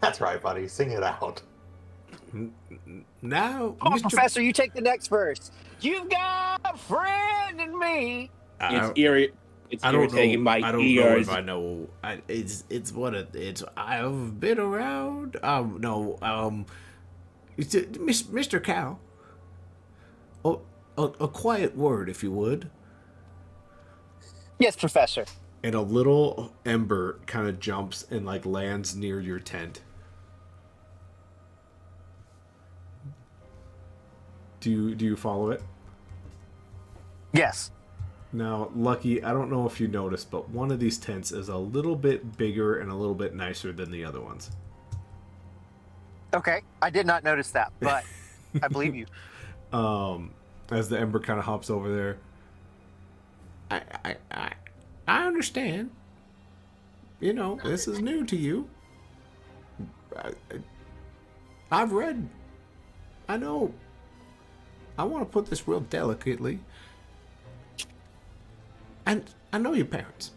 That's right, buddy. Sing it out. Now, Come on, Mister, Professor, you take the next verse. You've got a friend in me. It's I It's I don't irritating know. my I don't know if ears. I know. It's what it's. I've been around. No. It's Mister Cow. Oh, a quiet word, if you would. Yes, Professor. And a little ember kind of jumps and like lands near your tent. Do you follow it? Yes. Now, Lucky, I don't know if you noticed, but one of these tents is a little bit bigger and a little bit nicer than the other ones. Okay. I did not notice that, but I believe you. As the ember kind of hops over there. I, I, I, I understand. You know, this is new to you. I've read. I know. I want to put this real delicately. And I know your parents.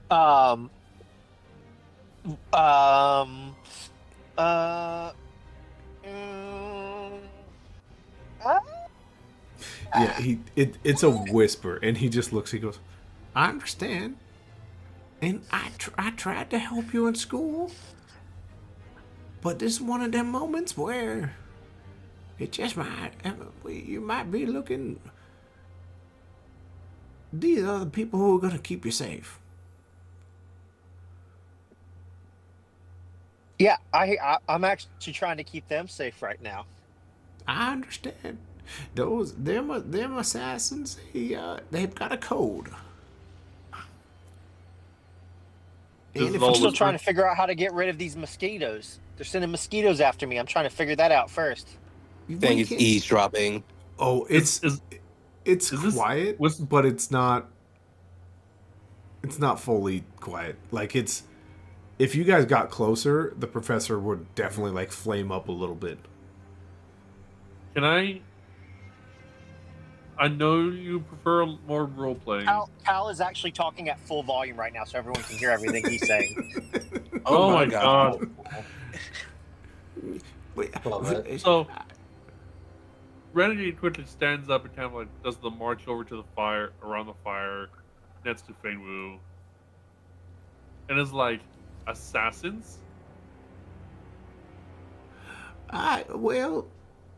Um. Um. Uh. mm, uh, Yeah, it's a whisper, and he just looks. He goes, "I understand, and I tried to help you in school, but this is one of them moments where it just might you might be looking. These are the people who are gonna keep you safe." Yeah, I'm actually trying to keep them safe right now. I understand. Them assassins. They've got a code, This and is if I'm all you still whisper. trying to figure out how to get rid of these mosquitoes. They're sending mosquitoes after me. I'm trying to figure that out first. Thing we is can. eavesdropping. Oh, Is it's is this quiet, whisper? but it's not. It's not fully quiet. Like it's. If you guys got closer, the professor would definitely like flame up a little bit. Can I? I know you prefer more role playing. Cal is actually talking at full volume right now, so everyone can hear everything he's saying. Oh my god! Love it. So Renegade quickly stands up and kind of like does the march over to the fire, around the fire, next to Fei Wu, and is like, assassins? Well,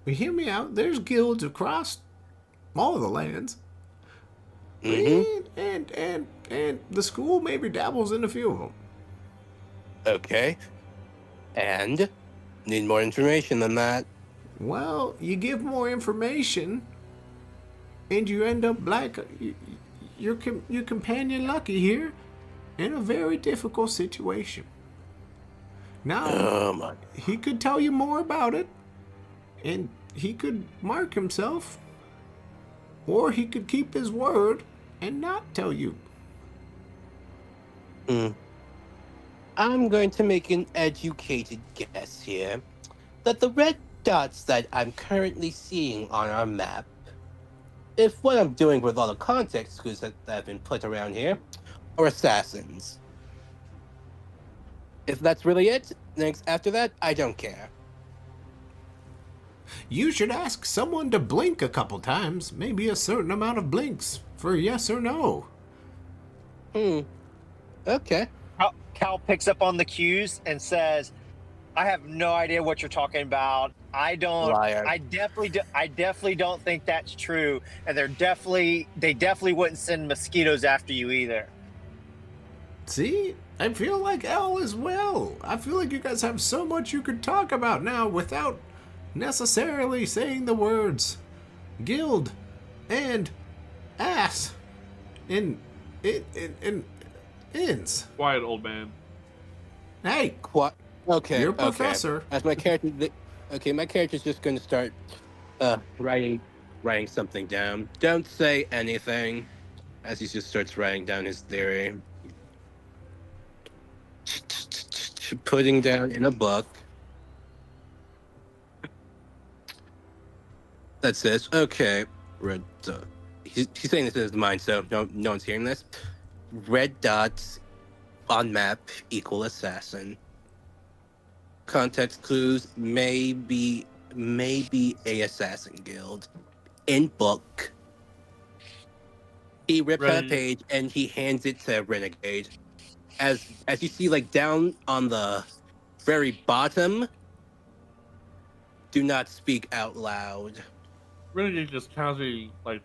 hear me out. There's guilds across all of the lands. Mm-hmm. And the school maybe dabbles in a few of them. Okay. And need more information than that. Well, you give more information, and you end up like your companion Lucky here in a very difficult situation. Now, Oh my. he could tell you more about it, and he could mark himself, or he could keep his word and not tell you. I'm going to make an educated guess here that the red dots that I'm currently seeing on our map, if what I'm doing with all the context clues that have been put around here, are assassins. If that's really it, next after that, I don't care. You should ask someone to blink a couple times, maybe a certain amount of blinks for yes or no. Okay. Cal picks up on the cues and says, "I have no idea what you're talking about. I don't. Liar. I definitely don't think that's true. And they definitely wouldn't send mosquitoes after you either." See, I feel like L as well. I feel like you guys have so much you could talk about now without necessarily saying the words guild and ass in ins. Quiet, old man. Hey, What? Okay, you're okay. professor. As my character, okay, my character's just going to start writing something down. Don't say anything. As he just starts writing down his theory, putting down in a book. That says, okay, red. He's saying this in his mind, so no one's hearing this. Red dots on map equal assassin. Context clues maybe a assassin guild. In book, he rips out a Ready? page and he hands it to Renegade. As you see, like down on the very bottom, do not speak out loud. Renegade just casually like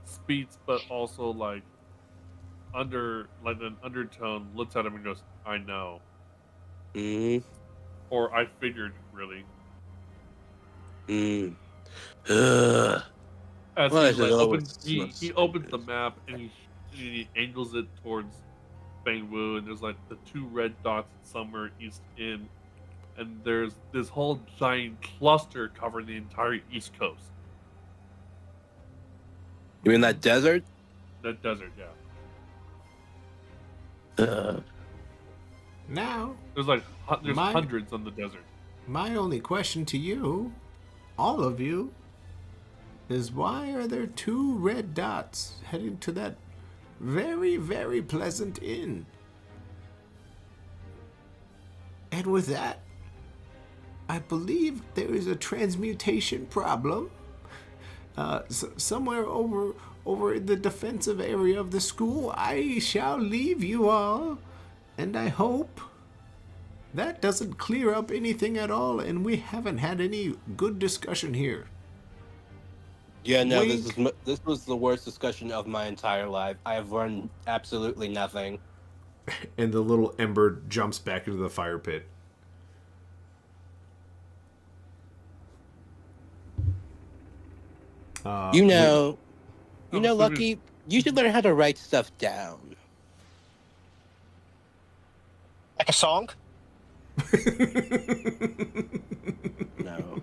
speaks, but also like an undertone, looks at him and goes, "I know," Mm, or "I figured." Really, mm. Ugh. as Why he is it like always opens so he opens the stupid? map and he angles it towards Bangwu, and there's like the two red dots somewhere east in, and there's this whole giant cluster covering the entire east coast. You mean that desert? The desert, yeah. Ugh. Now, There's my hundreds on the desert. my only question to you, all of you, is why are there two red dots heading to that very, very pleasant inn? And with that, I believe there is a transmutation problem somewhere over in the defensive area of the school. I shall leave you all, and I hope that doesn't clear up anything at all, and we haven't had any good discussion here. Yeah, no, Wink. this was the worst discussion of my entire life. I have learned absolutely nothing. And the little ember jumps back into the fire pit. You We, know, I'm assuming. Lucky, you should learn how to write stuff down. Like a song? No.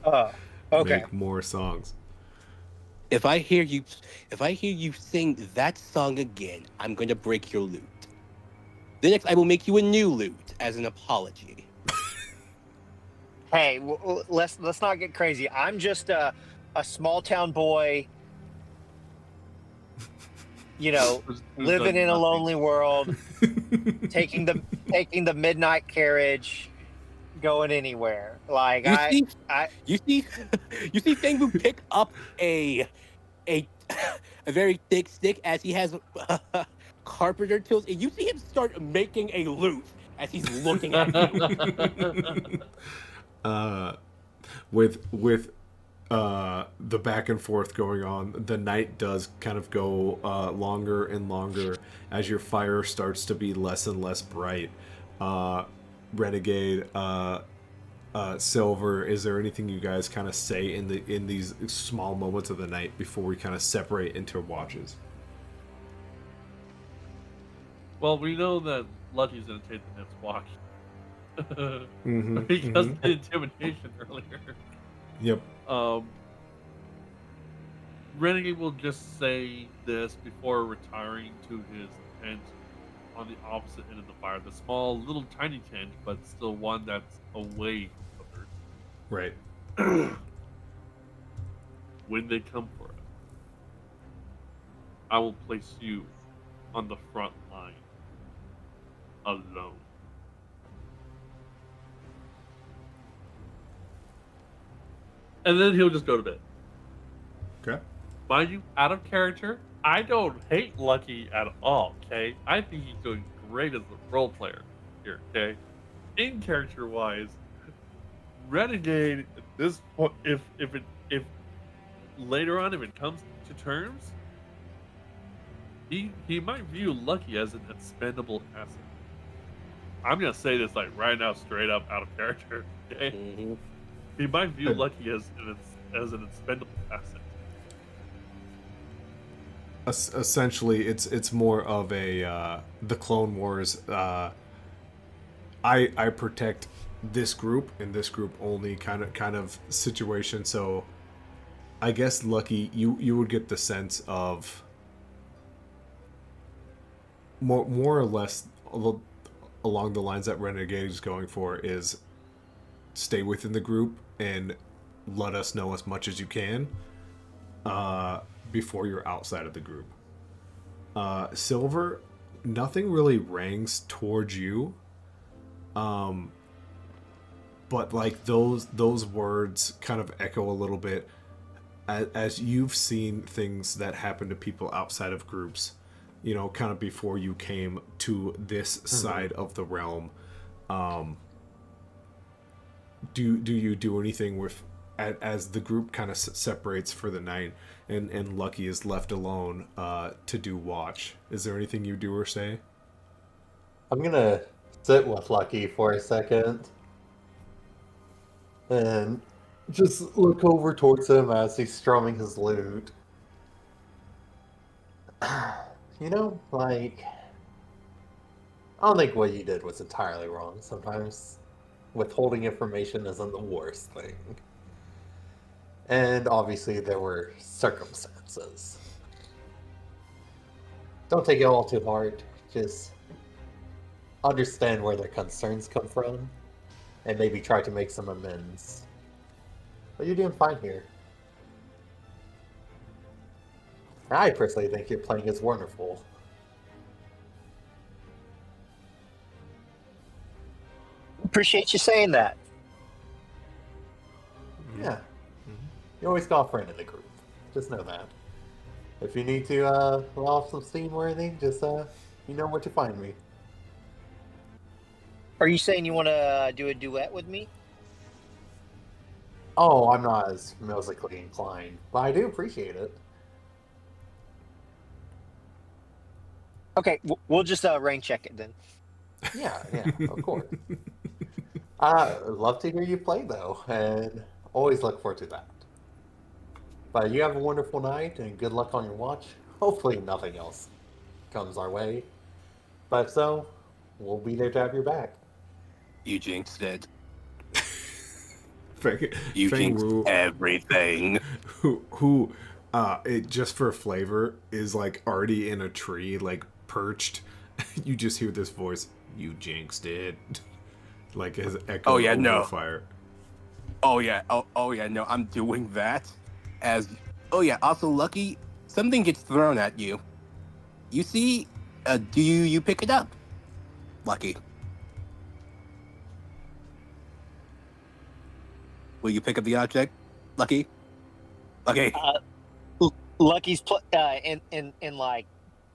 Oh, okay. Make more songs. If I hear you sing that song again, I'm going to break your lute. The next I will make you a new lute as an apology. Hey, let's not get crazy. I'm just a small town boy, Who's living done in a nothing. lonely world, taking the midnight carriage, going anywhere. Like You see I you see you see Fangbu pick up a a very thick stick as he has carpenter tools, and you see him start making a lute as he's looking at you. With the back and forth going on, the night does kind of go longer and longer as your fire starts to be less and less bright. Renegade, Silver, is there anything you guys kind of say in these small moments of the night before we kind of separate into watches? Well, we know that Lucky's gonna take the next walk. Mm-hmm, Because mm-hmm. of the intimidation earlier. Yep. Renegade will just say this before retiring to his tent on the opposite end of the fire. The small, little, tiny tent, but still one that's away from others. Right. When they come for us, I will place you on the front line alone. And then he'll just go to bed. Okay. Mind you, out of character, I don't hate Lucky at all, okay? I think he's doing great as a role player here, okay? In character wise, Renegade at this point, if later on if it comes to terms, he might view Lucky as an expendable asset. I'm gonna say this like right now, straight up out of character, okay? Mhm. He might view Lucky as an expendable asset. Essentially, it's more of a the Clone Wars. I protect this group and this group only kind of situation. So I guess Lucky, you would get the sense of more or less along the lines that Renegade is going for is stay within the group and let us know as much as you can before you're outside of the group. Silver, nothing really rangs towards you. But like those words kind of echo a little bit as you've seen things that happen to people outside of groups, you know, kind of before you came to this side of the realm. Do you do anything with as the group kind of separates for the night and Lucky is left alone to do watch? Is there anything you do or say? I'm gonna sit with Lucky for a second and just look over towards him as he's strumming his lute. You know, like, I don't think what you did was entirely wrong. Sometimes withholding information isn't the worst thing. And obviously, there were circumstances. Don't take it all too hard. Just understand where their concerns come from and maybe try to make some amends. But you're doing fine here. I personally think your playing is wonderful. Appreciate you saying that. Yeah. You always got a friend in the group. Just know that. If you need to let off some steam or anything, just you know where to find me. Are you saying you want to do a duet with me? Oh, I'm not as musically inclined, but I do appreciate it. Okay, we'll just rain check it then. Yeah, of course. I'd love to hear you play though, and always look forward to that. But you have a wonderful night and good luck on your watch. Hopefully nothing else comes our way. But if so, we'll be there to have your back. You jinxed it. Feng, You Feng jinxed Wu, everything. who it just for flavor is like already in a tree, like perched. You just hear this voice, "You jinxed it," like as echo Oh yeah, over no. the fire. Oh yeah. Oh yeah. No, I'm doing that. As oh yeah. Also, Lucky, something gets thrown at you. You see? Do you pick it up, Lucky? Will you pick up the object, Lucky? Lucky. Lucky's in like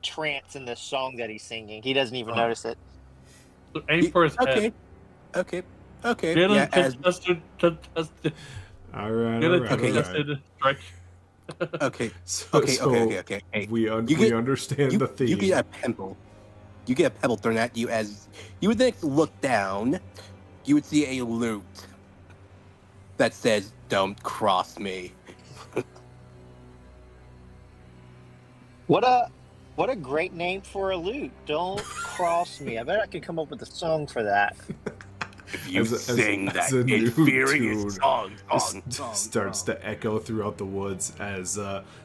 trance in this song that he's singing. He doesn't even notice it. So aim for his Okay. head. Okay. Okay. Get Yeah. a contested. All right, Get all a right, all right. contested strike. Okay. So, Okay. Hey, we you understand the theme. you get a pebble. You get a pebble thrown at you as you would next look down. You would see a lute that says, "Don't cross me." What a great name for a lute. Don't cross me. I bet I could come up with a song for that. If you as sing a that new inferious tune song, starts to echo throughout the woods as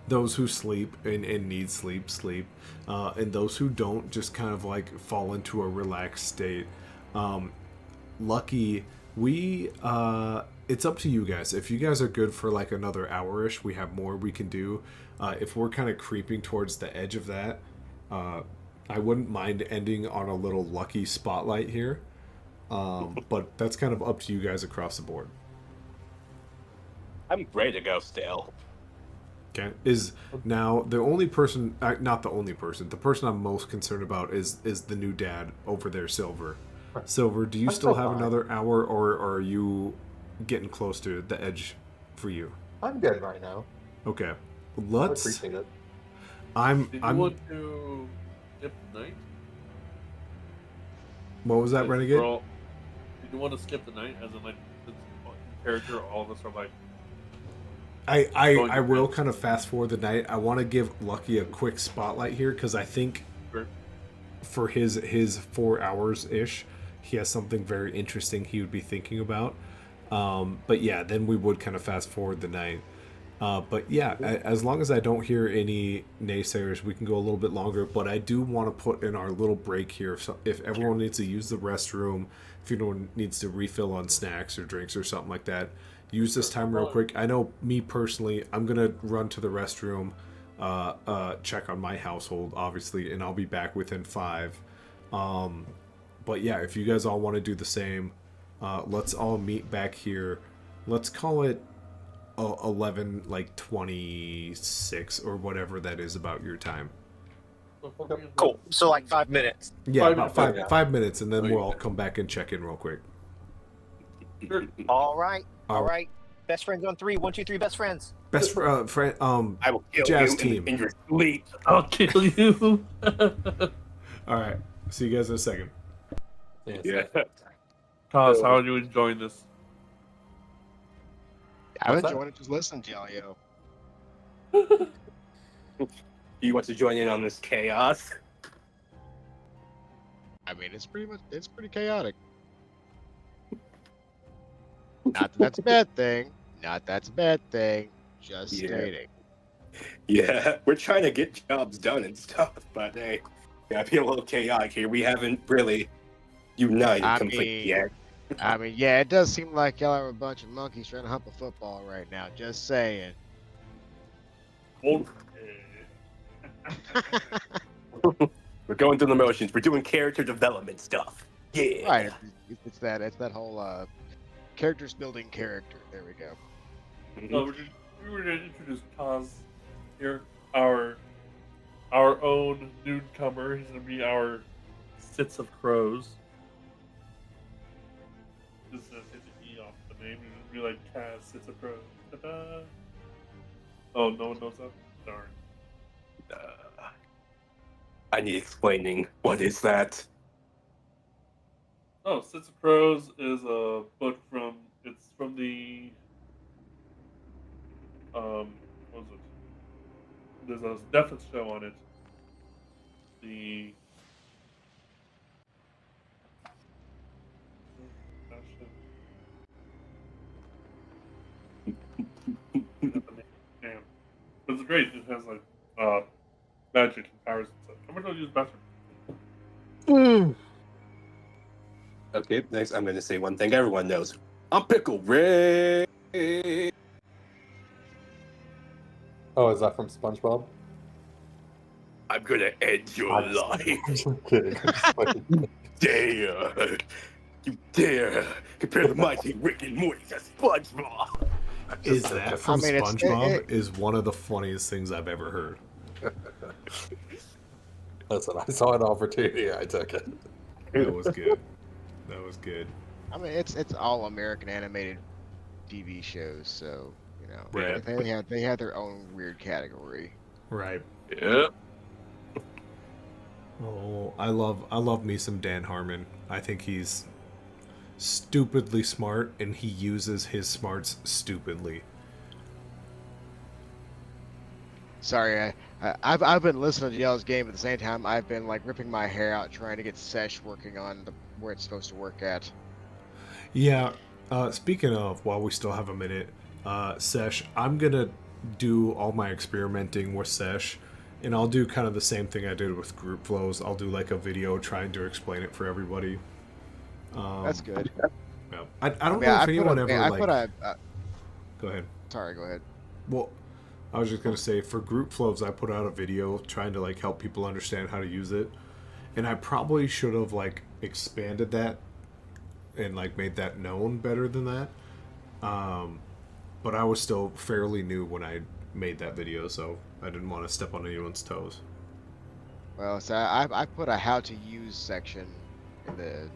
those who sleep and need sleep, and those who don't just kind of like fall into a relaxed state. Lucky, we it's up to you guys. If you guys are good for like another hour-ish, we have more we can do. If we're kind of creeping towards the edge of that, I wouldn't mind ending on a little Lucky spotlight here. But that's kind of up to you guys across the board. I'm ready to go still. Okay, is now the only person, not the only person. The person I'm most concerned about is the new dad over there, Silver. Silver, do you I'm still still have fine. another hour, or are you getting close to the edge for you? I'm good right now. Okay, I let's. appreciate it. Did you want to skip the night? What was that, As Renegade? Did you want to skip the night as in like character, all of us are like, I will kind of fast forward the night. I want to give Lucky a quick spotlight here because I think for his 4 hours ish, he has something very interesting he would be thinking about. But yeah, then we would kind of fast forward the night. But yeah, as long as I don't hear any naysayers, we can go a little bit longer. But I do want to put in our little break here. If everyone needs to use the restroom, if anyone needs to refill on snacks or drinks or something like that, use this time real quick. I know me personally, I'm gonna run to the restroom, check on my household, obviously, and I'll be back within 5. But yeah, if you guys all want to do the same, let's all meet back here. Let's call it 11 like 26 or whatever that is about your time. Cool. So like 5 minutes. Yeah, about five Yeah. 5 minutes, and then we'll all come back and check in real quick. All right. All right. Best friends on 3. 1, 2, 3. Best friends. Best friend, I will kill Jazz you team. in your sleep. I'll kill you. All right, see you guys in a second. Yeah. Cos, how are you enjoying this? I'm What's that? enjoying it just listening to y'all, yo. You want to join in on this chaos? I mean, it's pretty chaotic. Not that that's a bad thing. Not that's a bad thing. Just Yeah. stating. Yeah, we're trying to get jobs done and stuff, but hey, yeah, being a little chaotic here. We haven't really united I completely mean- yet. I mean, yeah, it does seem like y'all are a bunch of monkeys trying to hump a football right now. Just saying. Oh, We're going through the motions. We're doing character development stuff. Yeah. Right. It's that whole characters building character. There we go. no, we were going to introduce Cos here, our own newcomer. He's going to be our Sits of Crows. Just take the E off the name. He's going to be like Kaz Sits of Crows. Ta-da. Oh, no one knows that? Darn. I need explaining. What is that? Oh, Sits of Crows is a book from the what was it? There's a Netflix show on it. The Damn. But it's great. It has like magic and powers and stuff. I'm gonna use bathroom. Okay, next I'm going to say one thing everyone knows. I'm Pickle Rick. Oh, is that from SpongeBob? I'm going to end your I'm life. I'm kidding. I'm just like, Dare. You dare compare the mighty Rick and Morty to SpongeBob. Is that from I mean, SpongeBob? Is one of the funniest things I've ever heard. listen, I saw an opportunity. I took it. That was good. That was good. I mean, it's all American animated TV shows, so you know Right. they have their own weird category. Right. Yeah. Oh, I love me some Dan Harmon. I think he's stupidly smart, and he uses his smarts stupidly. Sorry, I've been listening to y'all's game at the same time. I've been like ripping my hair out trying to get Sesh working on where it's supposed to work at. Yeah. Speaking of, while we still have a minute, Sesh, I'm gonna do all my experimenting with Sesh, and I'll do kind of the same thing I did with group flows. I'll do like a video trying to explain it for everybody. That's good. Yeah. I don't know if anyone ever Go ahead. Sorry, go ahead. Well, I was just gonna say for group flows, I put out a video trying to like help people understand how to use it, and I probably should have like expanded that and like made that known better than that. But I was still fairly new when I made that video, so I didn't want to step on anyone's toes. Well, so I put a how to use section in the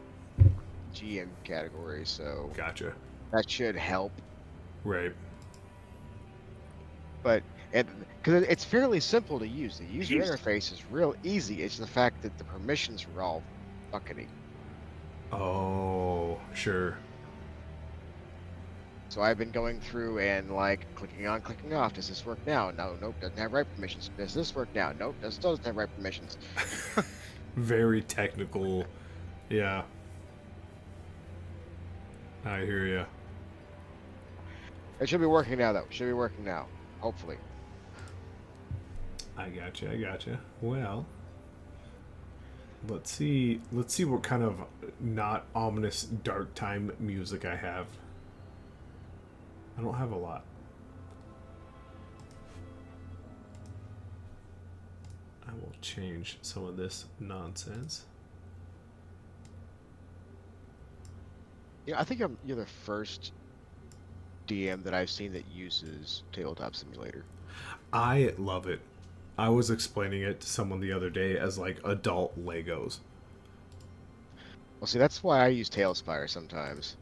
GM category, so Gotcha. that should help. Right. But because it's fairly simple to use, the user interface is real easy. It's the fact that the permissions are all buckety. Oh, sure. So I've been going through and like clicking on, clicking off. Does this work now? No, nope, doesn't have right permissions. Does this work now? Nope, doesn't have right permissions. Very technical. Yeah, I hear you. It should be working now, though. Should be working now. Hopefully. I gotcha. I gotcha. Well, let's see. Let's see what kind of not ominous dark time music I have. I don't have a lot. I will change some of this nonsense. Yeah, I think you're the first DM that I've seen that uses Tabletop Simulator. I love it. I was explaining it to someone the other day as like adult Legos. Well, see, that's why I use Tailspire sometimes.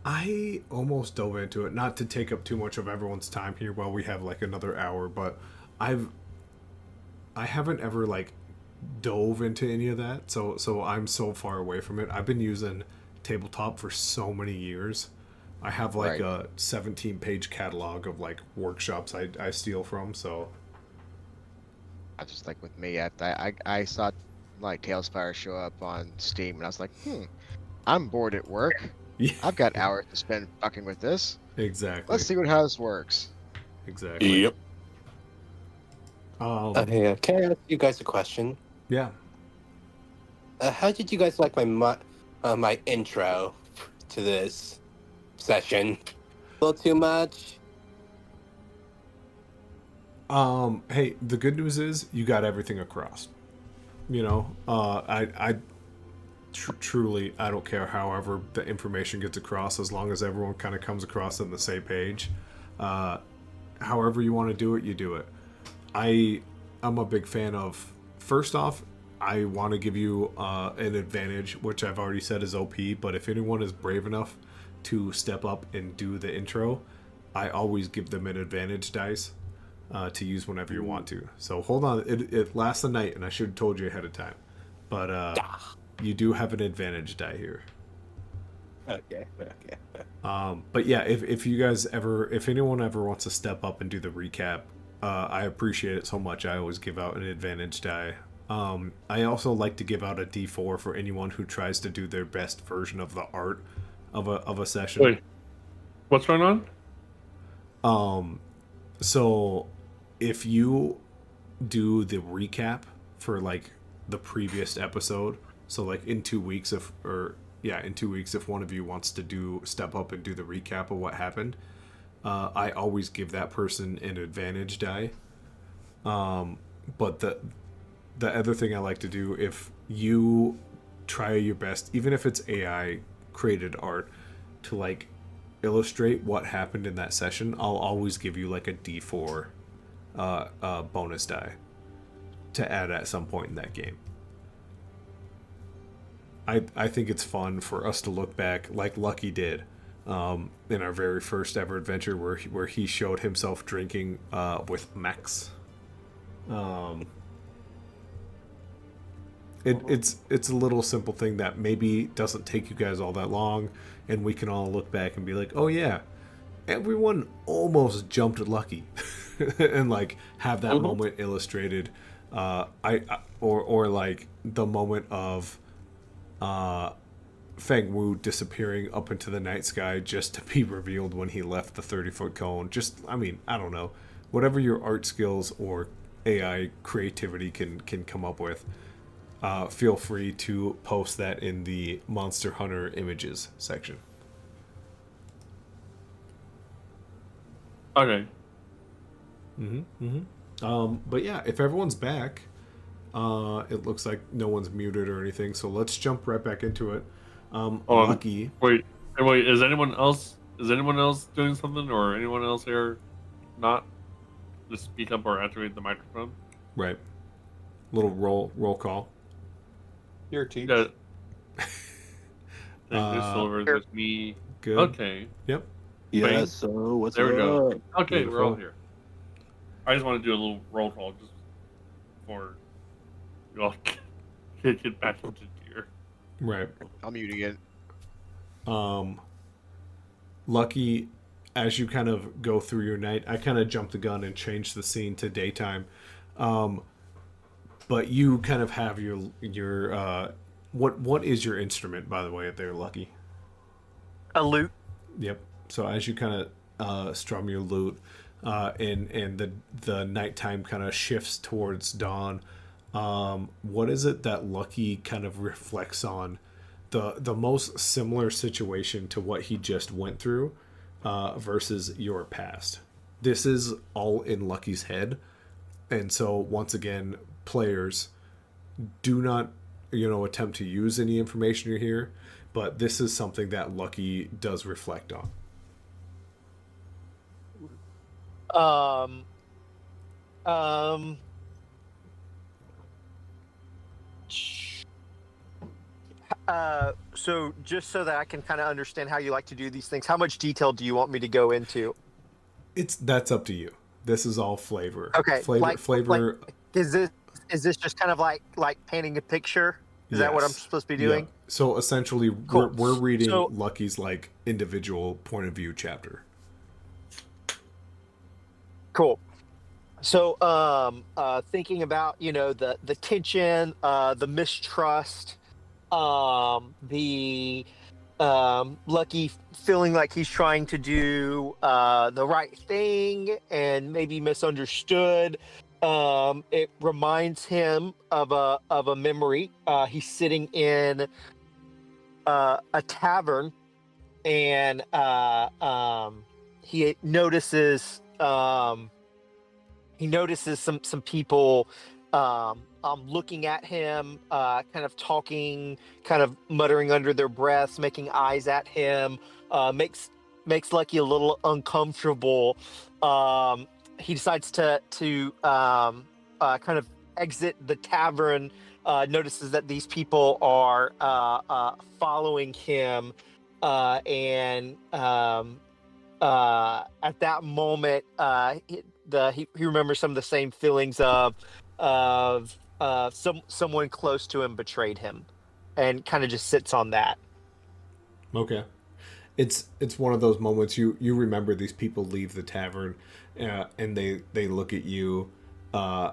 I almost dove into it, not to take up too much of everyone's time here while we have like another hour, but I haven't ever like dove into any of that, so I'm so far away from it. I've been using tabletop for so many years. I have like Right. a 17-page catalog of like workshops I steal from, so I just like with me, I saw like Tailspire show up on Steam, and I was like, I'm bored at work. yeah, I've got hours to spend fucking with this. exactly. Let's see how this works. Exactly. Yep. Um, Hey, can I ask you guys a question? yeah. How did you guys like my intro to this session? A little too much? Hey, the good news is you got everything across. You know, truly, I don't care however the information gets across, as long as everyone kind of comes across on the same page. However you want to do it, you do it. I'm a big fan of, first off, I want to give you an advantage, which I've already said is OP, but if anyone is brave enough to step up and do the intro, I always give them an advantage dice to use whenever you want to. So hold on, it lasts the night, and I should have told you ahead of time. But you do have an advantage die here. Okay. But yeah, if you guys ever, if anyone ever wants to step up and do the recap, I appreciate it so much. I always give out an advantage die. I also like to give out a D4 for anyone who tries to do their best version of the art of a session. Wait, what's going on? So if you do the recap for like the previous episode, so like in 2 weeks, in 2 weeks, if one of you wants to step up and do the recap of what happened, I always give that person an advantage die. But the other thing I like to do, if you try your best, even if it's AI created art, to like illustrate what happened in that session, I'll always give you like a D4 bonus die to add at some point in that game. I think it's fun for us to look back like Lucky did in our very first ever adventure where he showed himself drinking with Max. It's a little simple thing that maybe doesn't take you guys all that long, and we can all look back and be like, oh yeah, everyone almost jumped Lucky, and like have that moment illustrated. Or like the moment of Feng Wu disappearing up into the night sky just to be revealed when he left the 30-foot cone. Just, I mean, I don't know, whatever your art skills or AI creativity can come up with. Feel free to post that in the Monster Hunter images section. Okay. But yeah, if everyone's back, it looks like no one's muted or anything, so let's jump right back into it. Lucky. Wait. Is anyone else doing something, or anyone else here not to speak up or activate the microphone? Right. Little roll call. Your teeth. Yeah. Silver is just me. Good. Okay. Yep. Yeah, so what's There we go. up? Okay, Beautiful. we're all here. I just want to do a little roll call just for you all get back into gear. Right. I'm muting it. Lucky, as you kind of go through your night, I kind of jumped the gun and changed the scene to daytime. Um, but you kind of have your what is your instrument, by the way, there, Lucky? A loot. Yep. So as you kind of strum your lute, and the nighttime kind of shifts towards dawn, what is it that Lucky kind of reflects on the most similar situation to what he just went through, versus your past? This is all in Lucky's head, and so once again, players, do not attempt to use any information you hear, but this is something that Lucky does reflect on. Um, um, so just so that I can kind of understand how you like to do these things, how much detail do you want me to go into? That's up to you. This is all flavor, Okay, like flavor. is this is this just kind of like painting a picture? Is that what I'm Yes, supposed to be yeah. doing? So essentially, we're Cool. we're reading So Lucky's like individual point of view chapter. cool. So thinking about, the tension, the mistrust, the Lucky feeling like he's trying to do the right thing and maybe misunderstood. It reminds him of a memory. He's sitting in a tavern, and he notices some people looking at him, kind of talking, kind of muttering under their breaths, making eyes at him. Makes Lucky a little uncomfortable. He decides to kind of exit the tavern. Notices that these people are following him, and at that moment, he remembers some of the same feelings of someone close to him betrayed him, and kind of just sits on that. Okay. It's one of those moments you remember these people leave the tavern, and they look at you, uh,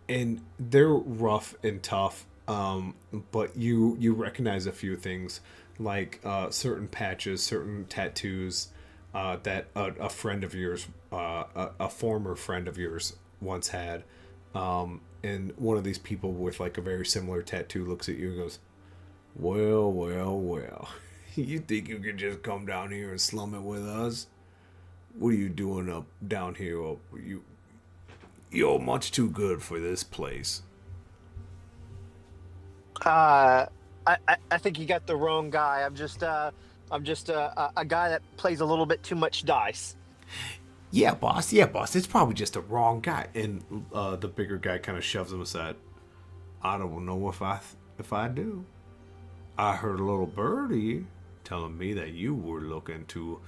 and they're rough and tough, but you recognize a few things, like certain patches, certain tattoos, that a friend of yours, a former friend of yours, once had. And one of these people with like a very similar tattoo looks at you and goes, well, well, well. You think you can just come down here and slum it with us? What are you doing up down here? You're much too good for this place. Uh, I think you got the wrong guy. I'm just a guy that plays a little bit too much dice. Yeah, boss. Yeah, boss. It's probably just the wrong guy. And the bigger guy kind of shoves him aside. I don't know if I do. I heard a little birdie telling me that you were looking to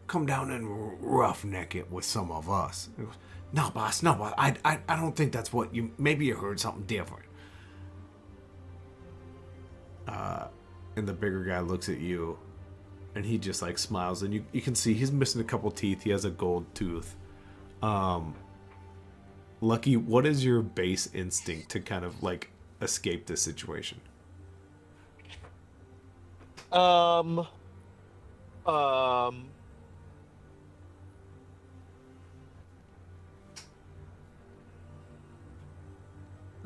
come down and roughneck it with some of us. It was, no, boss. No, boss. I don't think that's what you. Maybe you heard something different. And the bigger guy looks at you, and he just like smiles, and you can see he's missing a couple teeth. He has a gold tooth. Lucky, what is your base instinct to kind of like escape this situation? Um, um,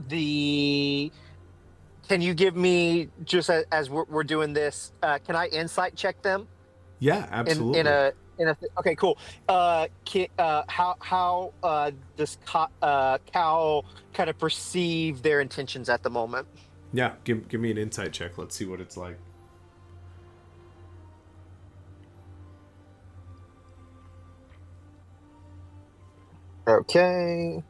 the Can you give me, just as we're doing this? Can I insight check them Yeah, in absolutely. a? Okay, cool. How does Cal kind of perceive their intentions at the moment? Yeah, give me an insight check. Let's see what it's like. Okay.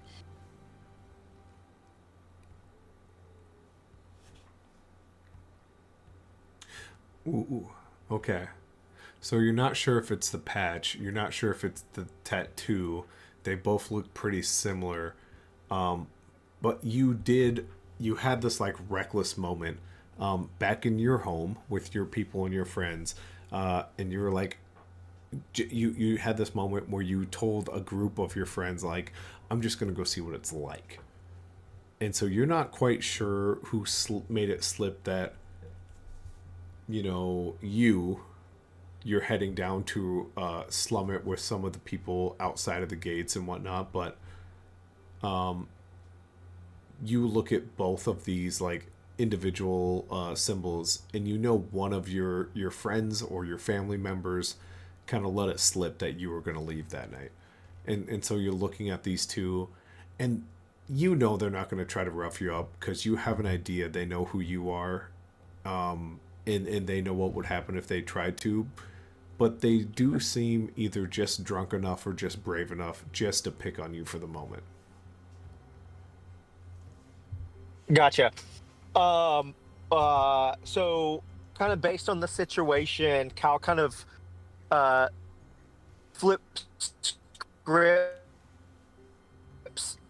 Ooh, okay. So you're not sure if it's the patch. You're not sure if it's the tattoo. They both look pretty similar. Um, but you had this like reckless moment, back in your home with your people and your friends. and you were like, you had this moment where you told a group of your friends like, I'm just gonna go see what it's like, and so you're not quite sure who made it slip that you're heading down to slum it with some of the people outside of the gates and whatnot, but you look at both of these like individual symbols, and one of your friends or your family members kind of let it slip that you were going to leave that night, and so you're looking at these two, and they're not going to try to rough you up because you have an idea. They know who you are, and they know what would happen if they tried to, but they do seem either just drunk enough or just brave enough just to pick on you for the moment. Gotcha. Um, so kind of based on the situation, Cal kind of uh flips scripts,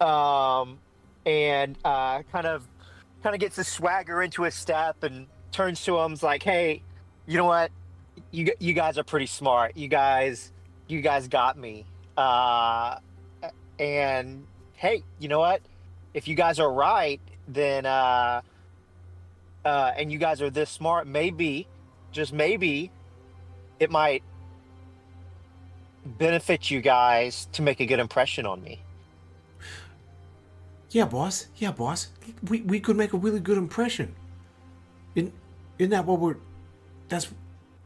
and kind of gets his swagger into his step and turns to him's like, "Hey, you know what? You guys are pretty smart. You guys got me. And hey, you know what? If you guys are right, then and you guys are this smart, maybe, just maybe, it might benefit you guys to make a good impression on me." Yeah, boss. Yeah, boss. We could make a really good impression. In isn't that what we're that's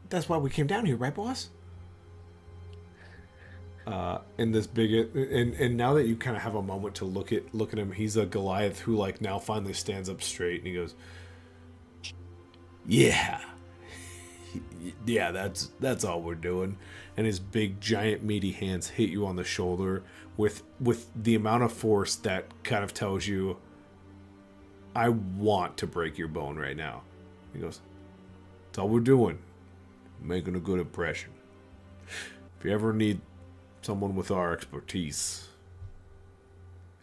that's why we came down here, right, boss? In this big and now that you kind of have a moment to look at him, he's a Goliath who like now finally stands up straight and he goes, "Yeah. Yeah, that's all we're doing." And his big giant meaty hands hit you on the shoulder with the amount of force that kind of tells you, I want to break your bone right now. He goes, "That's all we're doing. Making a good impression. If you ever need someone with our expertise."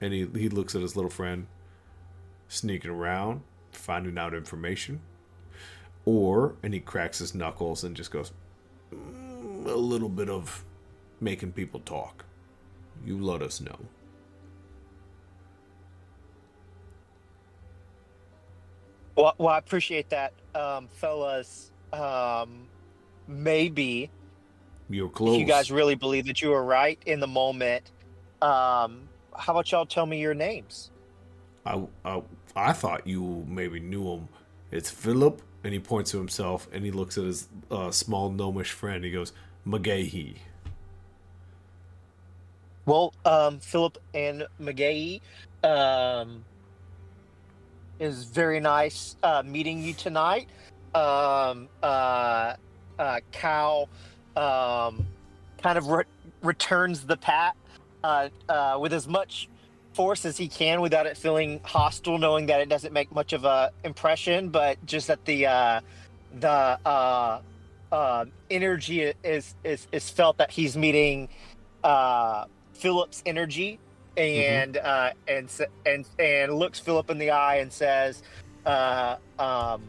And he looks at his little friend, sneaking around, finding out information. And he cracks his knuckles and just goes, a little bit of making people talk. You let us know." Well, I appreciate that, fellas. Maybe You're if you guys close. really believe that you were right in the moment, how about y'all tell me your names? I, I, I thought you maybe knew him. It's Philip, and he points to himself, and he looks at his small gnomish friend. He goes, "McGahee." Well, Philip and McGahee, um, is very nice meeting you tonight. Um, uh, Cal um, kind of returns the pat with as much force as he can without it feeling hostile, knowing that it doesn't make much of a impression, but just that the energy is felt that he's meeting uh, Philip's energy, Mm-hmm. and looks Philip in the eye and says, uh, um,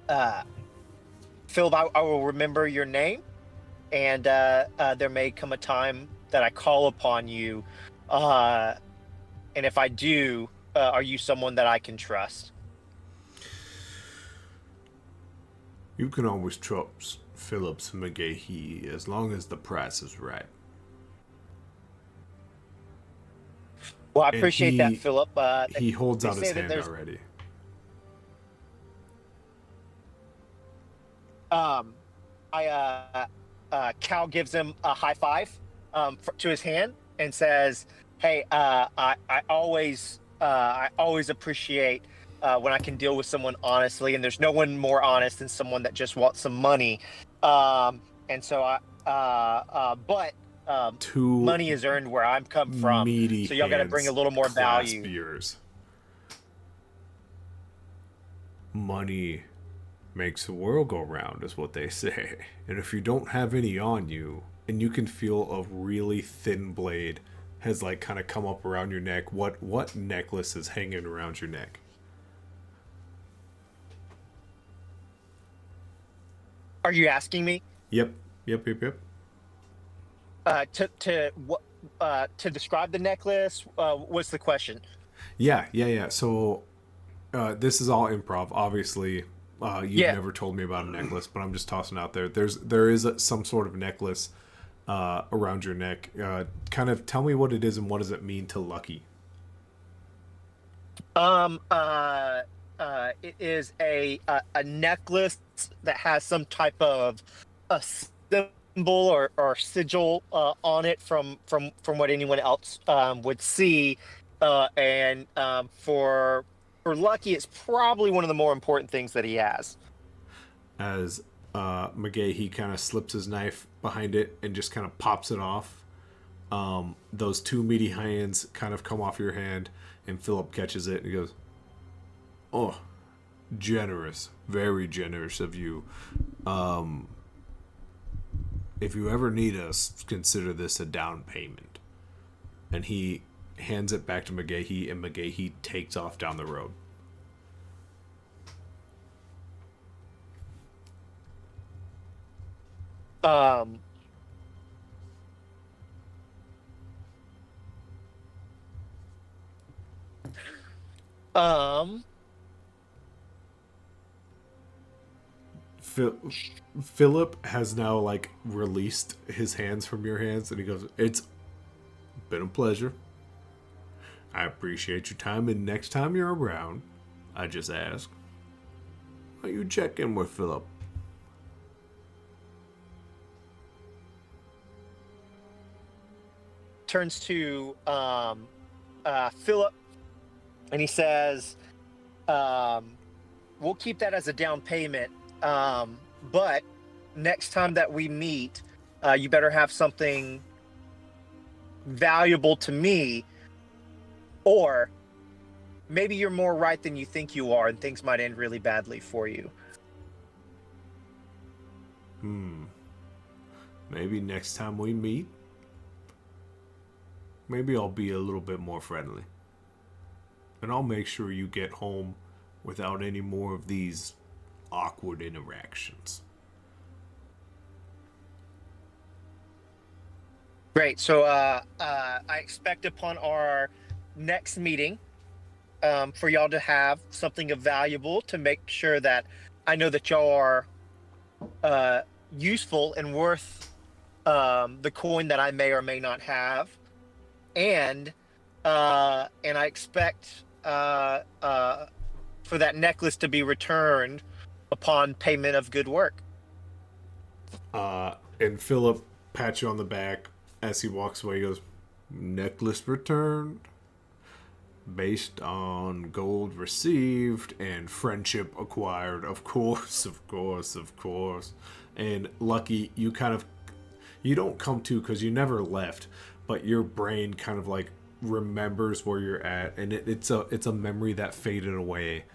uh, "Philip, I will remember your name, and there may come a time that I call upon you, uh, and if I do, are you someone that I can trust?" You can always trust Phillips McGahee as long as the price is right. Well, I And appreciate that, Philip. he holds They out his say that hand there's already. um, I Cal gives him a high five to his hand and says, "Hey, I always appreciate when I can deal with someone honestly, and there's no one more honest than someone that just wants some money. And so but Two money is earned where I'm come from, meaty so y'all got to bring a hands little more clasp value." yours. Money makes the world go round, is what they say. And if you don't have any on you, and you can feel a really thin blade has like kind of come up around your neck, what necklace is hanging around your neck? Are you asking me Yep, yep, yep, yep. to describe the necklace? What's the question? Yeah, yeah, yeah. So this is all improv. Obviously, you've Yeah. never told me about a necklace, but I'm just tossing out there. There is some sort of necklace around your neck. Kind of tell me what it is and what does it mean to Lucky. Um. Uh. It is a necklace that has some type of a symbol or sigil on it from what anyone else would see. And for Lucky, it's probably one of the more important things that he has. As McGahee kind of slips his knife behind it and just kind of pops it off. Those two meaty hands kind of come off your hand, and Philip catches it and he goes, "Oh, generous, very generous of you. If you ever need us, consider this a down payment." And he hands it back to McGahee, and McGahee takes off down the road. Um. Um. Philip has now like released his hands from your hands, and he goes, "It's been a pleasure. I appreciate your time, and next time you're around, I just ask, why you check in with Philip?" Turns to Philip and he says, um, "We'll keep that as a down payment. But next time that we meet, you better have something valuable to me, or maybe you're more right than you think you are, and things might end really badly for you." Maybe next time we meet, maybe I'll be a little bit more friendly. And I'll make sure you get home without any more of these awkward interactions. Great. So I expect upon our next meeting for y'all to have something of valuable to make sure that I know that y'all are useful and worth the coin that I may or may not have, and I expect for that necklace to be returned upon payment of good work. And Philip pats you on the back as he walks away. He goes, "Necklace returned based on gold received and friendship acquired. Of course, of course, of course." And Lucky, you don't come to because you never left, but your brain kind of like remembers where you're at, and it's a memory that faded away.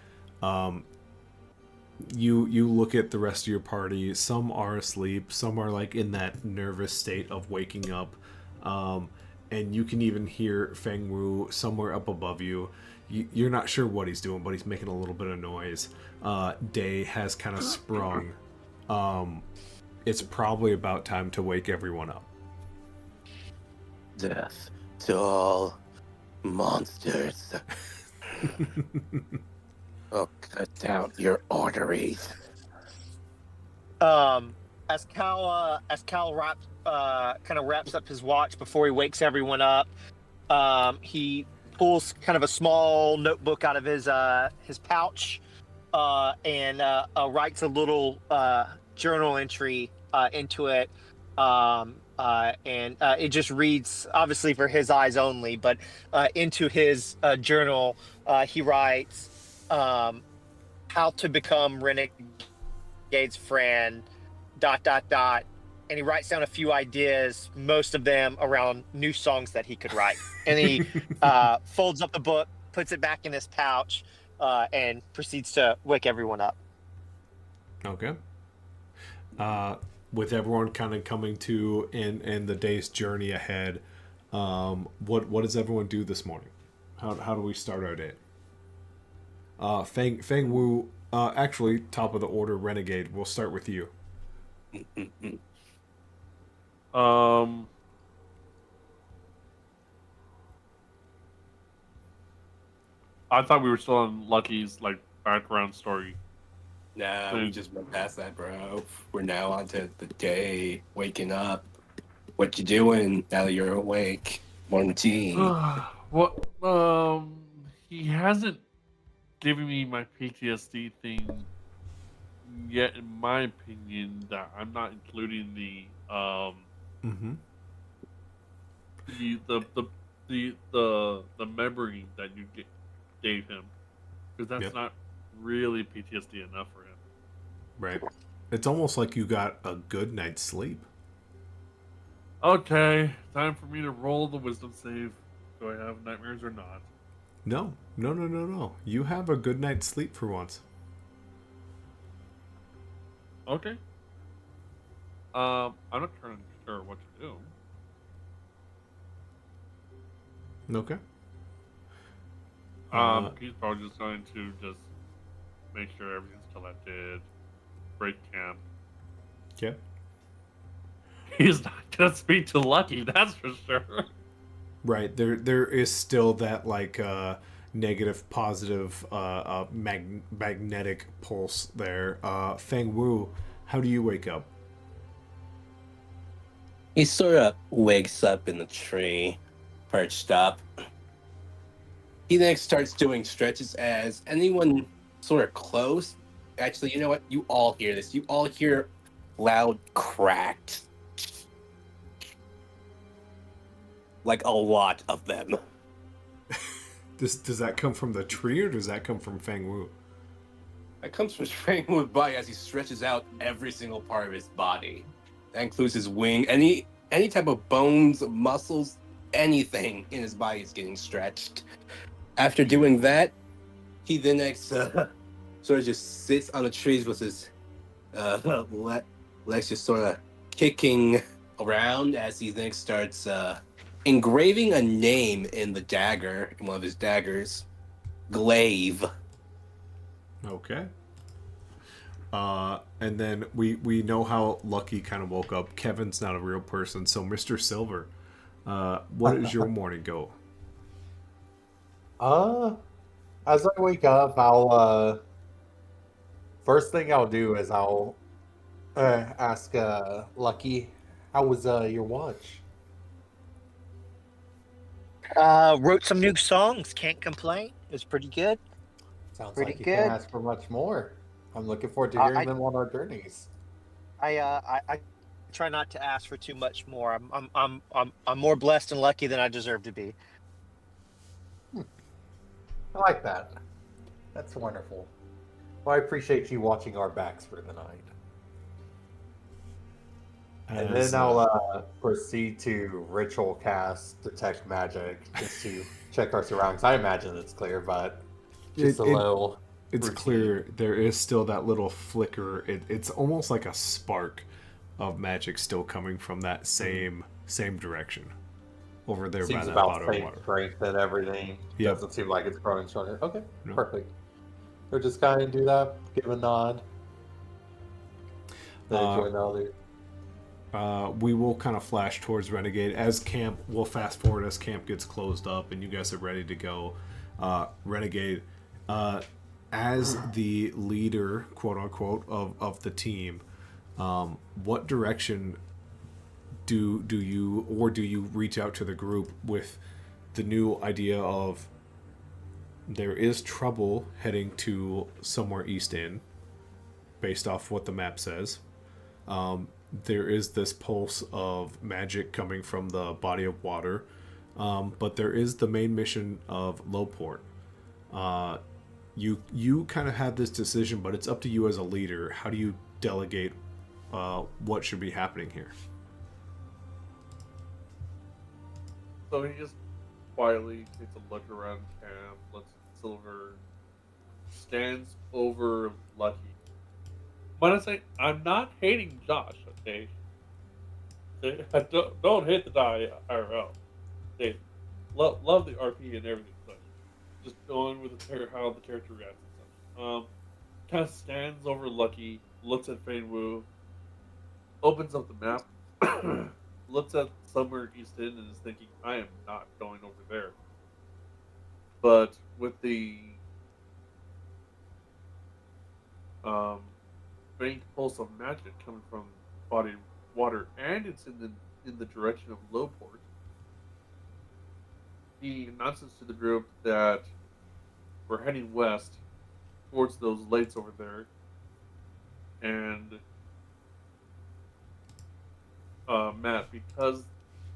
You look at the rest of your party. Some are asleep, some are like in that nervous state of waking up, and you can even hear Feng Wu somewhere up above you. You're not sure what he's doing, but he's making a little bit of noise. Day has kind of sprung. It's probably about time to wake everyone up. Death to all monsters. Oh, cut out your arteries. Um, as Cal wraps kind of wraps up his watch before he wakes everyone up, he pulls kind of a small notebook out of his pouch and writes a little journal entry into it. And it just reads, obviously for his eyes only, but into his journal, he writes, "How to become Renegade's friend, dot, dot, dot." And he writes down a few ideas, most of them around new songs that he could write. And he folds up the book, puts it back in his pouch, and proceeds to wake everyone up. Okay. With everyone kind of coming to in the day's journey ahead, what does everyone do this morning? How do we start our day? Feng Wu, actually top of the order, Renegade. We'll start with you. Um, I thought we were still on Lucky's like background story. Nah, we So, just went past that, bro. We're now on to the day, waking up. What you doing now that you're awake? Morning tea. what? He hasn't given me my PTSD thing yet. In my opinion, that I'm not including Mm-hmm. the memory that gave him, because that's Yep. not really PTSD enough for him. Right. It's almost like you got a good night's sleep. Okay, time for me to roll the wisdom save. Do I have nightmares or not? No, no, no, no, no. You have a good night's sleep for once. Okay. I'm not trying sure what to do. Okay. Uh, He's probably just going to just make sure everything's collected, break camp. okay. He's not gonna speak to Lucky, that's for sure. Right. There is still that like negative positive magnetic pulse there. Feng Wu, how do you wake up? He sort of wakes up in the tree, perched up. He then starts doing stretches as anyone sort of close. Actually, you know what? You all hear this. You all hear loud cracks, like a lot of them. Does that come from the tree or does that come from Feng Wu? That comes from Strang with body as he stretches out every single part of his body. That includes his wing, any type of bones, muscles, anything in his body is getting stretched. After doing that, he then next sort of just sits on the trees with his legs just sort of kicking around as he next starts engraving a name in the dagger, in one of his daggers. Glaive. Okay. And then we know how Lucky kind of woke up. Kevin's not a real person, so Mr. Silver, what is your morning go? Uh, as I wake up, I'll first thing I'll do is I'll ask Lucky, how was your watch? Wrote some new songs. Can't complain. It's pretty good. Sounds Pretty like you can't good. ask for much more. I'm looking forward to Uh, hearing I them on our journeys. I try not to ask for too much more. I'm more blessed and lucky than I deserve to be. I like that. That's wonderful. Well, I appreciate you watching our backs for the night. And As then I'll proceed to ritual cast detect magic just to check our surroundings. I imagine it's clear, but just it, a it little it's routine. clear there is still that little flicker. It's almost like a spark of magic still coming from that Mhm. same direction over there by Seems that about bottle of same water. strength and everything. Yep. Doesn't seem like it's growing stronger. Okay, No. perfect. So just kind of do that, give a nod, then Uh, join the other. we will kind of flash towards Renegade as camp. We'll fast forward as camp gets closed up and you guys are ready to go. Renegade, uh, as the leader, quote unquote, of the team, what direction do you reach out to the group with the new idea of there is trouble heading to somewhere east in, based off what the map says. There is this pulse of magic coming from the body of water, but there is the main mission of Lowport. Uh, you kind of had this decision, but it's up to you as a leader. How do you delegate what should be happening here? So he just quietly takes a look around camp, looks at Silver, stands over Lucky. But I say, I'm not hating Josh, okay? Don't hate the guy IRL. Okay, love the RP and everything, such. Just going with how the character reacts and such. Kind of stands over Lucky, looks at Fane Wu. opens up the map, looks at somewhere east end, and is thinking, "I am not going over there." But with the um, faint pulse of magic coming from the body of water, and it's in the direction of Lowport, he announces to the group that we're heading west towards those lakes over there, and Matt, because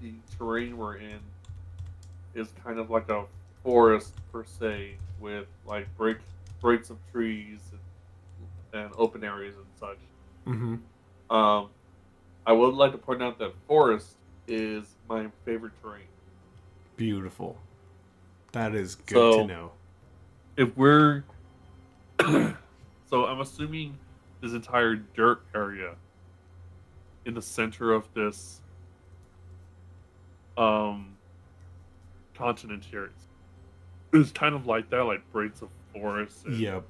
the terrain we're in is kind of like a forest per se, with like breaks of trees and open areas and such. Mm-hmm. Um, I would like to point out that forest is my favorite terrain. Beautiful. That is good to So know. if we're so I'm assuming this entire dirt area in the center of this um continent here is kind of like that, like breaks of forests and Yep.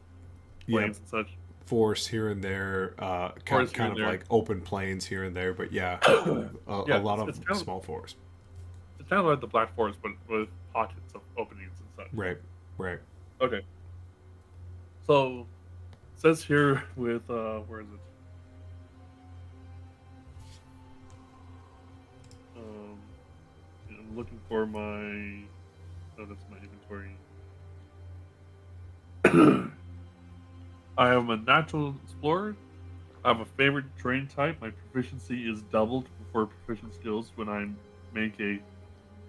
Yep. plains and such. Forest here and there, Forests here kind and of there. like open plains here and there, but yeah, a Yeah, lot of it's kind of small forest. it's kind of like the Black Forest, but with pockets of openings and such. Right. Right. Okay, so it says here with where is it? Um, I'm looking for my. Oh, that's my inventory. I am a natural explorer. I have a favorite terrain type. My proficiency is doubled for proficient skills when I make a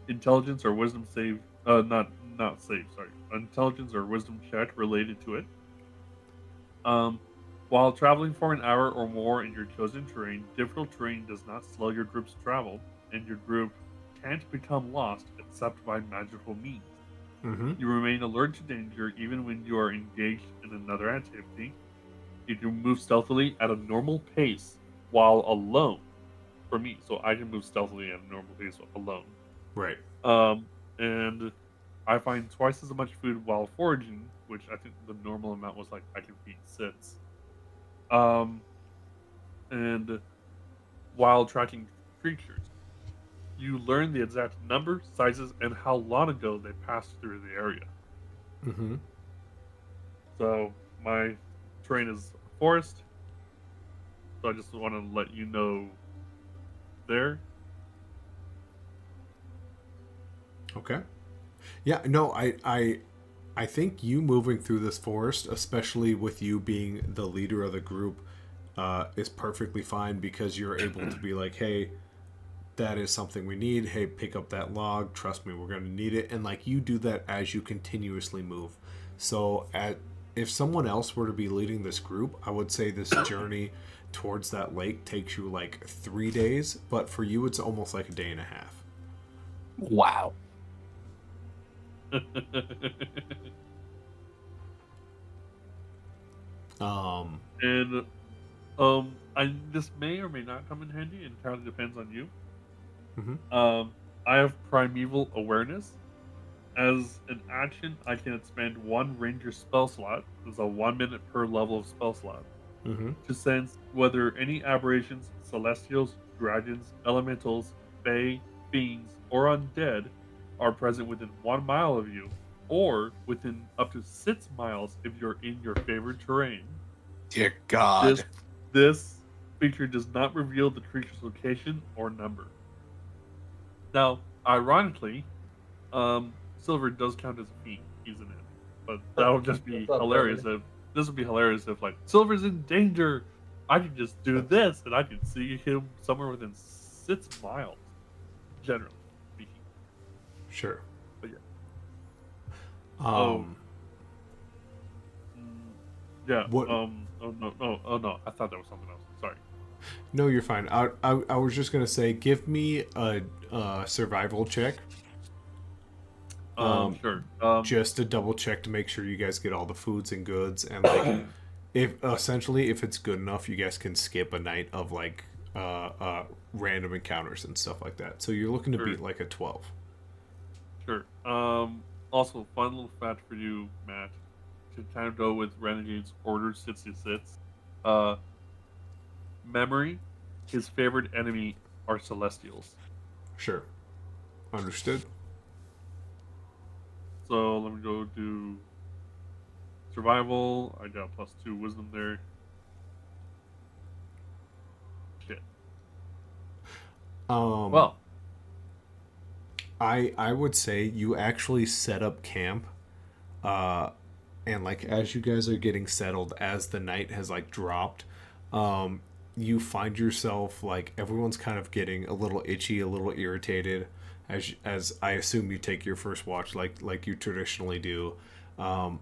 intelligence or wisdom save. Not save. Sorry, intelligence or wisdom check related to it. Um, while traveling for an hour or more in your chosen terrain, difficult terrain does not slow your group's travel, and your group can't become lost except by magical means. Mm-hmm. You remain alert to danger even when you are engaged in another activity. You can move stealthily at a normal pace while alone. For me, so I can move stealthily at a normal pace alone. Right. Um, and I find twice as much food while foraging, which I think the normal amount was like I can feed six. Um, and while tracking creatures, you learn the exact number, sizes, and how long ago they passed through the area. Mm-hmm. So my terrain is a forest, so I just want to let you know there. Okay. Yeah. No, I think you moving through this forest, especially with you being the leader of the group, is perfectly fine because you're able to be like, hey, that is something we need. Hey, pick up that log. Trust me, we're going to need it. And like you do that as you continuously move. So if someone else were to be leading this group, I would say this journey towards that lake takes you like 3 days, but for you, it's almost like a day and a half. Wow. Um, And I this may or may not come in handy. It entirely depends on you. mhm. I have primeval awareness. As an action, I can expend one ranger spell slot. There's a 1 minute per level of spell slot Mm-hmm. to sense whether any aberrations, celestials, dragons, elementals, fae, fiends, or undead are present within 1 mile of you, or within up to 6 miles if you're in your favorite terrain. Dear This God. this feature does not reveal the creature's location or number. Now, ironically, silver does count as a fiend. He's an imp, but that would just What's be up, hilarious brother? if this would be hilarious if like silver's in danger. I could just do this, and I could see him somewhere within 6 miles. Generally speaking, Sure. but yeah. Oh, Um, mm, yeah. what? Oh no, no. Oh no. I thought that was something else. Sorry. No, you're fine. I was just gonna say, give me a survival check. Um, Sure. just to double check to make sure you guys get all the foods and goods, and like, if essentially if it's good enough, you guys can skip a night of like random encounters and stuff like that. So you're looking to Sure. beat like a 12. Sure. Also, fun little fact for you, Matt, to kind of go with Renegade's Order 66. Uh, memory his favorite enemy are Celestials. Sure. Understood. So let me go do survival. I got +2 wisdom there. Shit. Well, I would say you actually set up camp, uh, and like as you guys are getting settled, as the night has like dropped, um, you find yourself like everyone's kind of getting a little itchy, a little irritated, as I assume you take your first watch like you traditionally do. Um,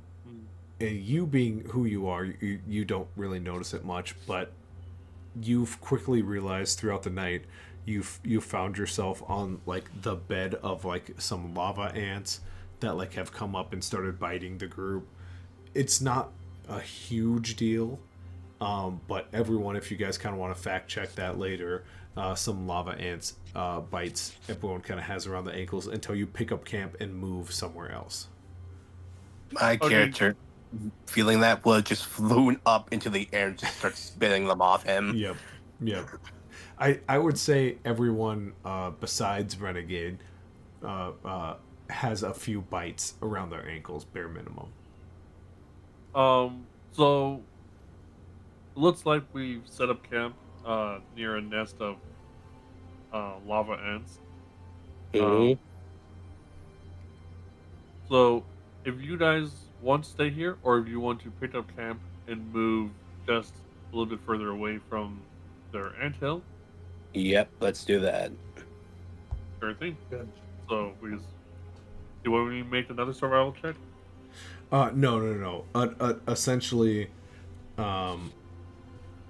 and you being who you are, you don't really notice it much, but you've quickly realized throughout the night you found yourself on like the bed of like some lava ants that like have come up and started biting the group. It's not a huge deal, but everyone, if you guys kind of want to fact check that later, some lava ants bites everyone kind of has around the ankles until you pick up camp and move somewhere else. My okay. character, feeling that blood, just flew up into the air and just starts spitting them off him. Yep, yep. I would say everyone besides Renegade uh, uh, has a few bites around their ankles, bare minimum. So it looks like we've set up camp near a nest of lava ants. Mhm. So if you guys want to stay here, or if you want to pick up camp and move just a little bit further away from their anthill, Yep, let's do that. sure thing. Good. So we just do you want me to make another survival check? No, no, no. Essentially, um,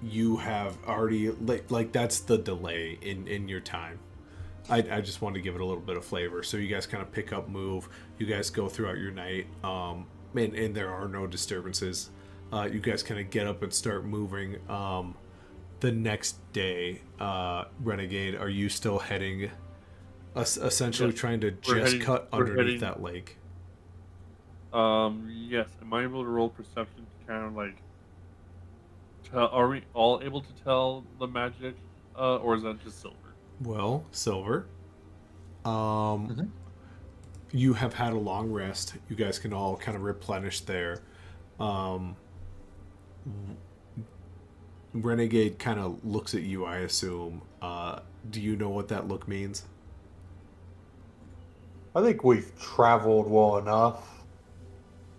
you have already like that's the delay in your time. I just wanted to give it a little bit of flavor. So you guys kind of pick up, move. You guys go throughout your night, and there are no disturbances. You guys kind of get up and start moving. The next day, Renegade, are you still heading? Essentially, Yes. trying to We're just heading- cut we're underneath heading- that lake. Yes. Am I able to roll perception to kind of like tell? Are we all able to tell the magic, or is that just silver? Well, Silver, Mhm. you have had a long rest. You guys can all kind of replenish there. Um, Renegade kind of looks at you, I assume. Do you know what that look means? I think we've traveled well enough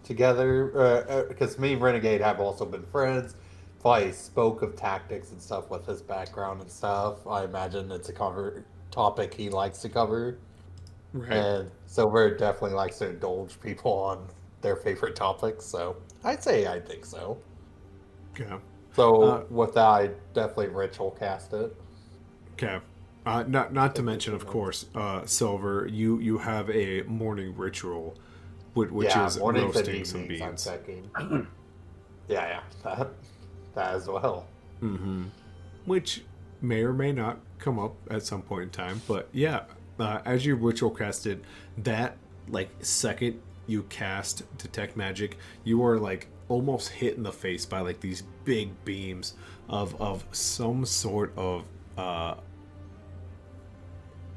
together because me and Renegade have also been friends. If I spoke of tactics and stuff with his background and stuff, I imagine it's a topic he likes to cover. Right. And Silver definitely likes to indulge people on their favorite topics, so I think so. Okay. So with that, I definitely ritual cast it. Okay. Not to If mention, of it's- course, Silver. You have a morning ritual, which Yeah, is mornings and roasting some evenings I'm beans. checking. Yeah, that as well. Mm-hmm. Which may or may not come up at some point in time, but yeah, as you ritual casted, that like second you cast detect magic, you are like almost hit in the face by like these big beams of some sort of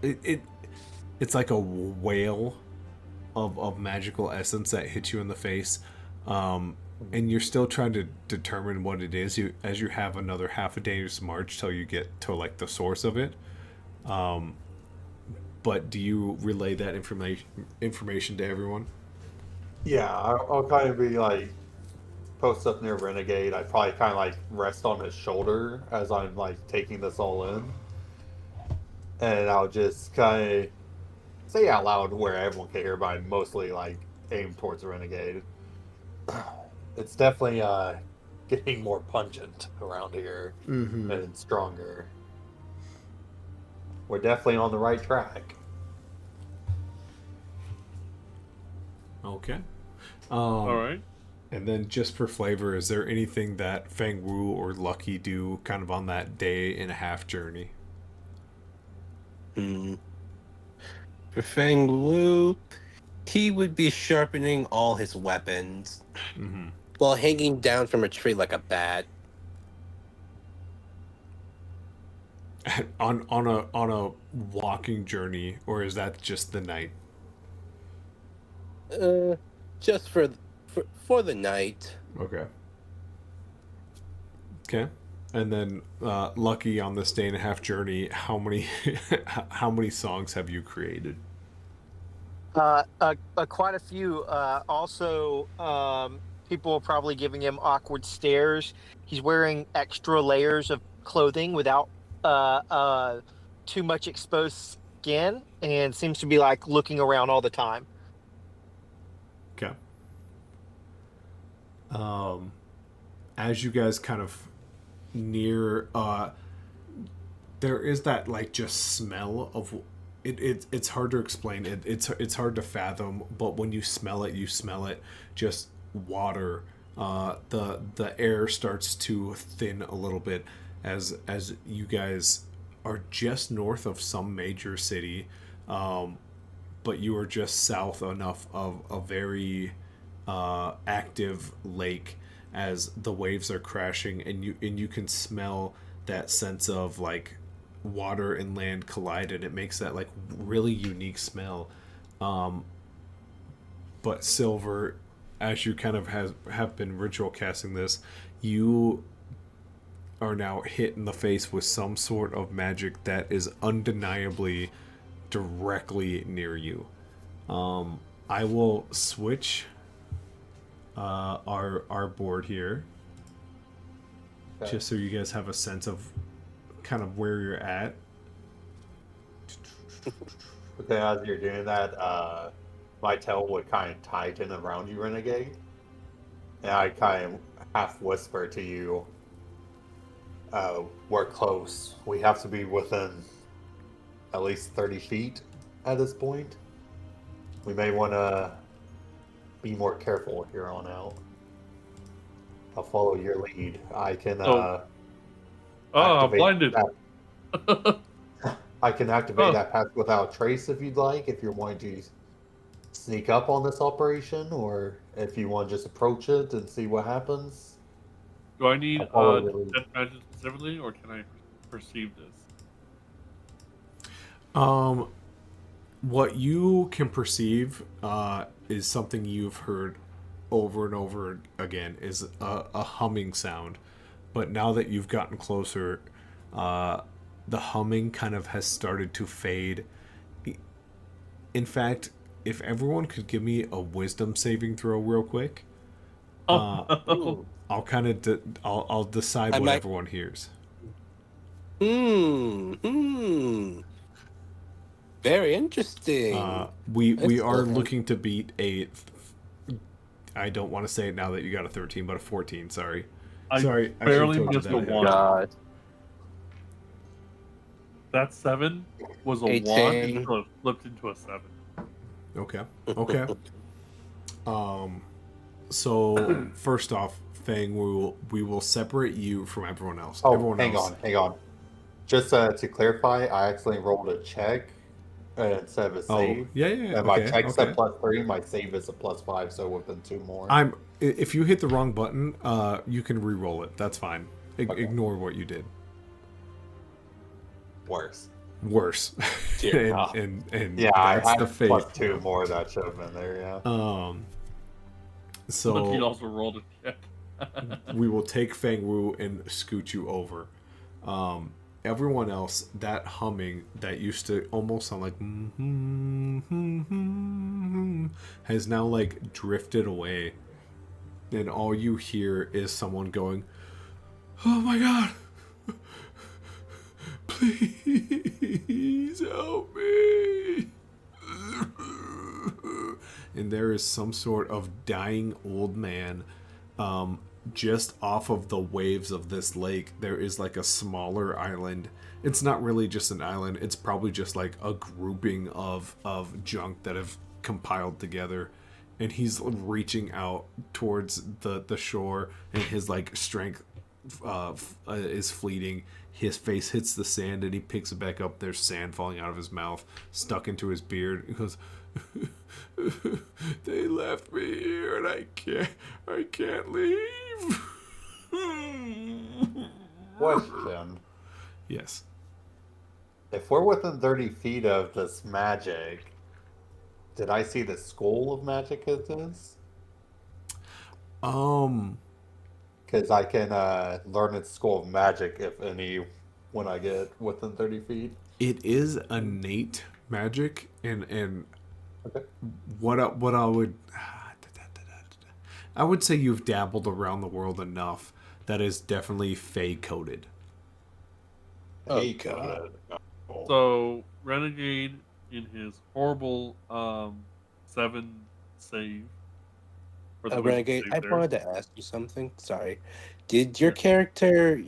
it it's like a whale of magical essence that hits you in the face. And you're still trying to determine what it is. You as you have another half a day's march till you get to like the source of it. But do you relay that information to everyone? Yeah, I'll kind of be like post up near Renegade. I probably kind of like rest on his shoulder as I'm like taking this all in, and I'll just kind of say out loud where everyone can hear, but I mostly like aim towards the Renegade. It's definitely getting more pungent around here Mm-hmm. and stronger. We're definitely on the right track. Okay. All right. And then just for flavor, is there anything that Fang Wu or Lucky do kind of on that day and a half journey? Hmm. For Feng Lu, he would be sharpening all his weapons Mm-hmm. while hanging down from a tree like a bat. on a walking journey, or is that just the night? Uh, just for the night. Okay. Okay. And then, Lucky, on this day and a half journey, how many how many songs have you created? Quite a few. Also, people are probably giving him awkward stares. He's wearing extra layers of clothing without uh, uh, too much exposed skin, and seems to be like looking around all the time. Okay. Um, as you guys kind of near, there is that like just smell of it's hard to explain. It's hard to fathom, but when you smell it, just water. The air starts to thin a little bit as you guys are just north of some major city, but you are just south enough of a very active lake as the waves are crashing, and you can smell that sense of like water and land collide, and it makes that like really unique smell. But Silver, as you kind of have been ritual casting this, you are now hit in the face with some sort of magic that is undeniably directly near you. I will switch our board here, Okay. just so you guys have a sense of kind of where you're at. Okay, as you're doing that, my tail would kind of tighten around you, Renegade. And I kind of half whisper to you, we're close. We have to be within at least 30 feet at this point. We may want to be more careful here on out. I'll follow your lead. I can Oh, activate blinded. that. I can activate Oh, that path without trace if you'd like. If you're wanting to sneak up on this operation, or if you want to just approach it and see what happens. do I need I'll follow your lead. detect magic specifically, or can I perceive this? Um, what you can perceive is something you've heard over and over again, is a humming sound. But now that you've gotten closer, uh, the humming kind of has started to fade. In fact, if everyone could give me a wisdom saving throw real quick, Oh, Hmm. I'll kind of I'll decide I what might. everyone hears. Hmm. Very interesting. We It's are looking to beat a. I don't want to say it now that you got a 13, but a 14. Sorry, I sorry. I should have barely told you missed that a ahead of one. time. God. That 7 was a 1 18. until it flipped into a 7. Okay. Okay. So first off, Fang, we will separate you from everyone else. Oh, Everyone hang else. on, hang on. Just to clarify, I accidentally rolled a check instead of a Oh, save. yeah, yeah. And my Okay, check's a okay. +3, my save is a +5, so within 2 more. If you hit the wrong button, you can re-roll it. That's fine. Okay, Ignore what you did. worse. Worse, Dear and God. and Yeah, I that's the had fate. +2 more that should have been there, yeah. But he So also rolled a check. we will take Fang Wu and scoot you over. Everyone else, that humming that used to almost sound like has now like drifted away, and all you hear is someone going, "Oh my god, please help me!" And there is some sort of dying old man, just off of the waves of this lake. There is like a smaller island. It's not really just an island, it's probably just like a grouping of junk that have compiled together, and he's reaching out towards the shore, and his like strength is fleeting. His face hits the sand, and he picks it back up. There's sand falling out of his mouth, stuck into his beard. He goes, "They left me here, and I can't leave." Question. Yes. If we're within 30 feet of this magic, did I see the school of magic it is? Um, Because I can learn its school of magic, if any, when I get within 30 feet. it is innate magic, and Okay. what I would I would say you've dabbled around the world enough that is definitely fey coded. Oh Hey, god. oh. So Renegade in his horrible 7 save for the wisdom Renegade, save I there. wanted to ask you something. Sorry. Did your Yeah. character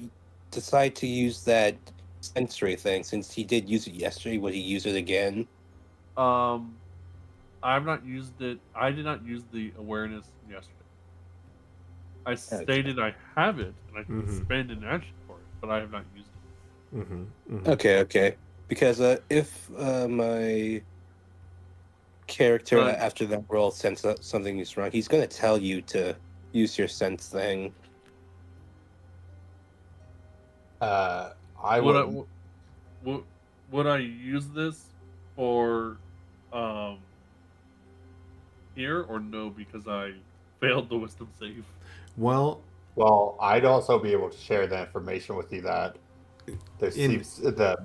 decide to use that sensory thing since he did use it yesterday? Would he use it again? Um, I've not used it. I did not use the awareness yesterday. I Okay. stated I have it and I can Mm-hmm. spend an action for it, but I have not used it. Mm-hmm. Mm-hmm. Okay, okay. Because if my character But after that roll sense that something is wrong, he's gonna tell you to use your sense thing. I would I wouldn't. would, would I use this for um here or no because I failed the wisdom save? Well, Well, I'd also be able to share the information with you that there in seems the.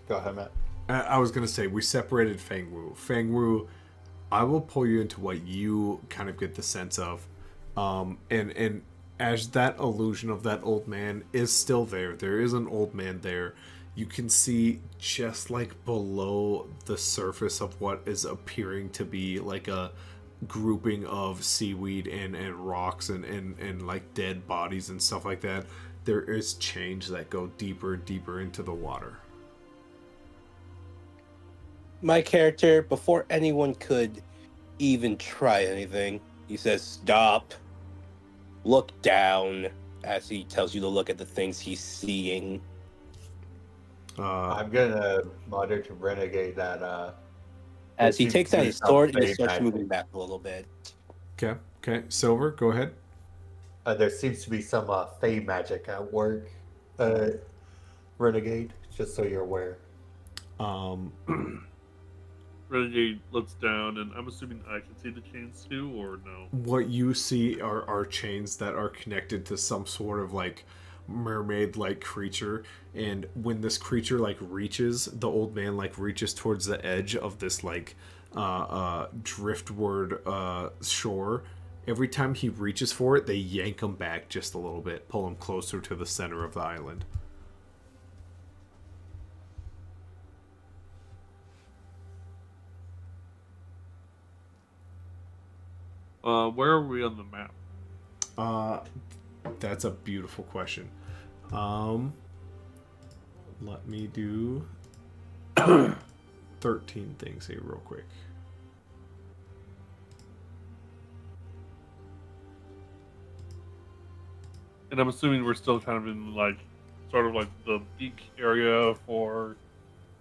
Go ahead, Matt. I was gonna say we separated Feng Wu. Feng Wu, I will pull you into what you kind of get the sense of, and as that illusion of that old man is still there, there is an old man there. You can see just like below the surface of what is appearing to be like a grouping of seaweed and rocks and like dead bodies and stuff like that. There is change that go deeper and deeper into the water. My character, before anyone could even try anything, he says, "Stop. Look down," as he tells you to look at the things he's seeing. I'm gonna mutter to Renegade that there As he seems takes to out be his some sword and just fey starts moving magic. back a little bit. Okay, okay, Silver, go ahead. There seems to be some fey magic at work, uh, Renegade. Just so you're aware. Um, Renegade looks down, and I'm assuming I can see the chains too, or no? what you see are chains that are connected to some sort of like mermaid like creature, and when this creature like reaches, the old man like reaches towards the edge of this like driftward shore. Every time he reaches for it, they yank him back just a little bit, pull him closer to the center of the island. Where are we on the map? uh that's a beautiful question. um Let me do 13 things here real quick. And I'm assuming we're still kind of in like sort of like the peak area for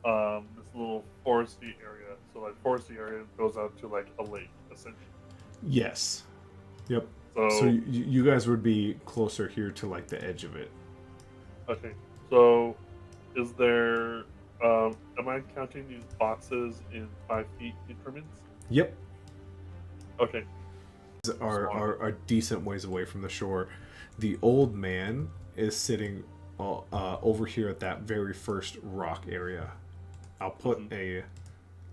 this little foresty area. So like foresty area goes out to like a lake essentially. Yes. Yep. So So you guys would be closer here to like the edge of it. okay. So is there am I counting these boxes in 5 feet increments? Yep. Okay. Are decent ways away from the shore. The old man is sitting over here at that very first rock area. I'll put a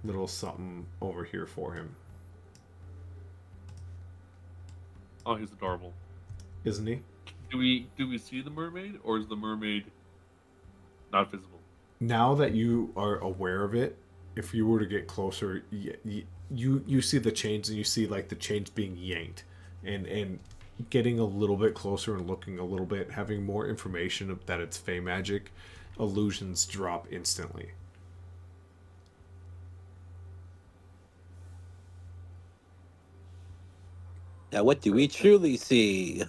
little something over here for him. Oh, he's adorable. Isn't he? Do we see the mermaid, or is the mermaid not visible? Now that you are aware of it, if you were to get closer, you see the chains, and you see like the chains being yanked, and getting a little bit closer and looking a little bit, having more information that it's fey magic, illusions drop instantly. Now, what do we truly see?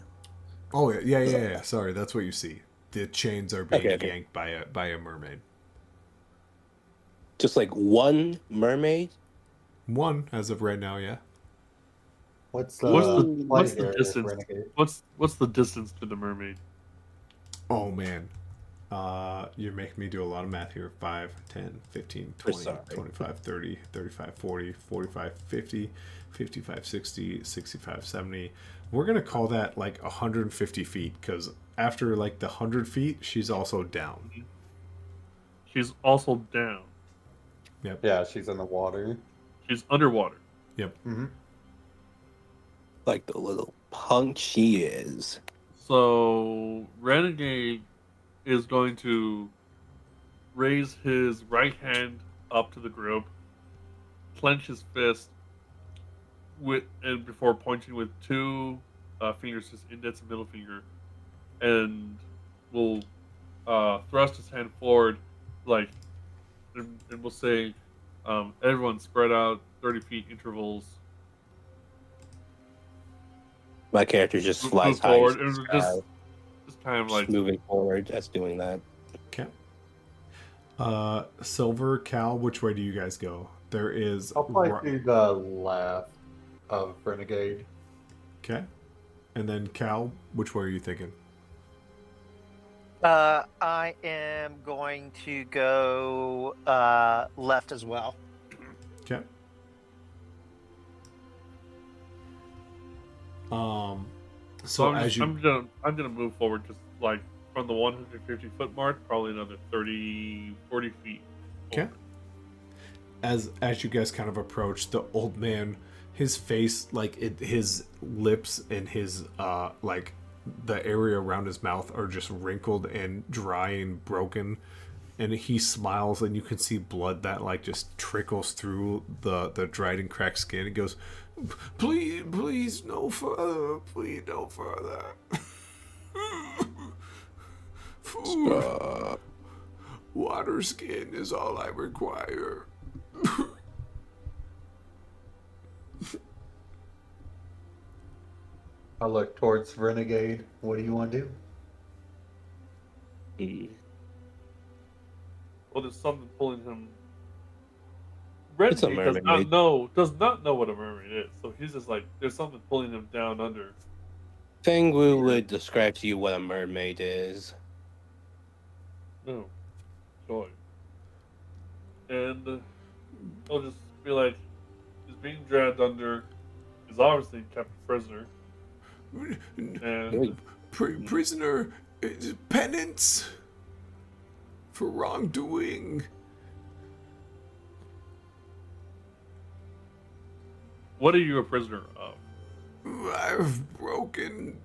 Oh yeah. Sorry, that's what you see. The chains are being Okay, okay. yanked by a mermaid. Just like one mermaid? One as of right now, yeah. What's What's play the here, distance? Renegade? What's the distance to the mermaid? Oh man, You're making me do a lot of math here. 5, 10, 15, We're 20, sorry. 25, 30, 35, 40, 45, 50, 55, 60, 65, 70. We're going to call that like 150 feet because after like the 100 feet, she's also down. She's also down. Yep. Yeah, she's in the water. She's underwater. Yep. Mm-hmm. Like the little punk she is. So Renegade is going to raise his right hand up to the group, clench his fist and before pointing with two fingers, his index and middle finger, and will thrust his hand forward, like, and will say, "Everyone, spread out 30 feet intervals. My character just flies Move high into forward," the and sky, just kind of just like, moving forward. That's doing that. Okay. Silver, Cal, which way do you guys go? There is. I'll probably do the left of Renegade. Okay. And then Cal, which way are you thinking? I am going to go left as well. Okay. So So as you I'm gonna move forward just like from the 150-foot mark, probably another 30, 40 feet. okay, Over. as you guys kind of approach, the old man, his face, his lips and his like the area around his mouth are just wrinkled and dry and broken, and he smiles and you can see blood that like just trickles through the dried and cracked skin. He goes, please no further, please no further. Food, Stop. water skin is all I require. I look towards Renegade. What do you want to do? Well, there's something pulling him. It's a Renegade mermaid. does not know what a mermaid is, so he's just like, there's something pulling him down under. Fengwu would describe to you what a mermaid is. No, joy, and he'll just be like, he's being dragged under. He's obviously kept prisoner, and Prisoner, penance for wrongdoing. what are you a prisoner of? I've broken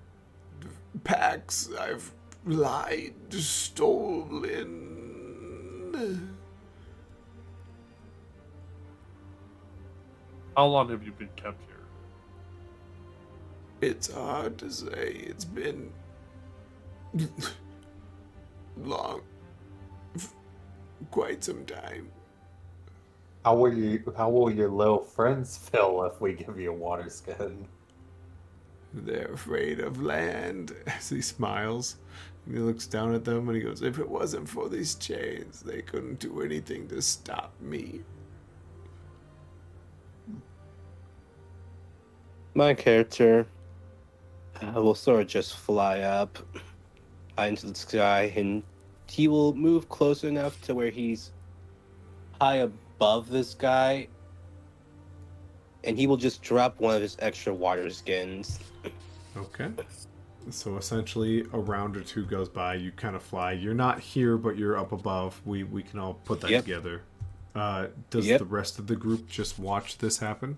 pacts. I've lied, stolen. How long have you been kept here? It's hard to say. It's been long, quite some time. How will your little friends feel if we give you a water skin? They're afraid of land. As he smiles, and he looks down at them and he goes, if it wasn't for these chains, they couldn't do anything to stop me. My character will sort of just fly up high into the sky, and he will move close enough to where he's high above this guy, and he will just drop one of his extra water skins. Okay. So essentially, a round or two goes by. You kind of fly. You're not here, but you're up above. We can all put that Yep. together. Does Yep. the rest of the group just watch this happen?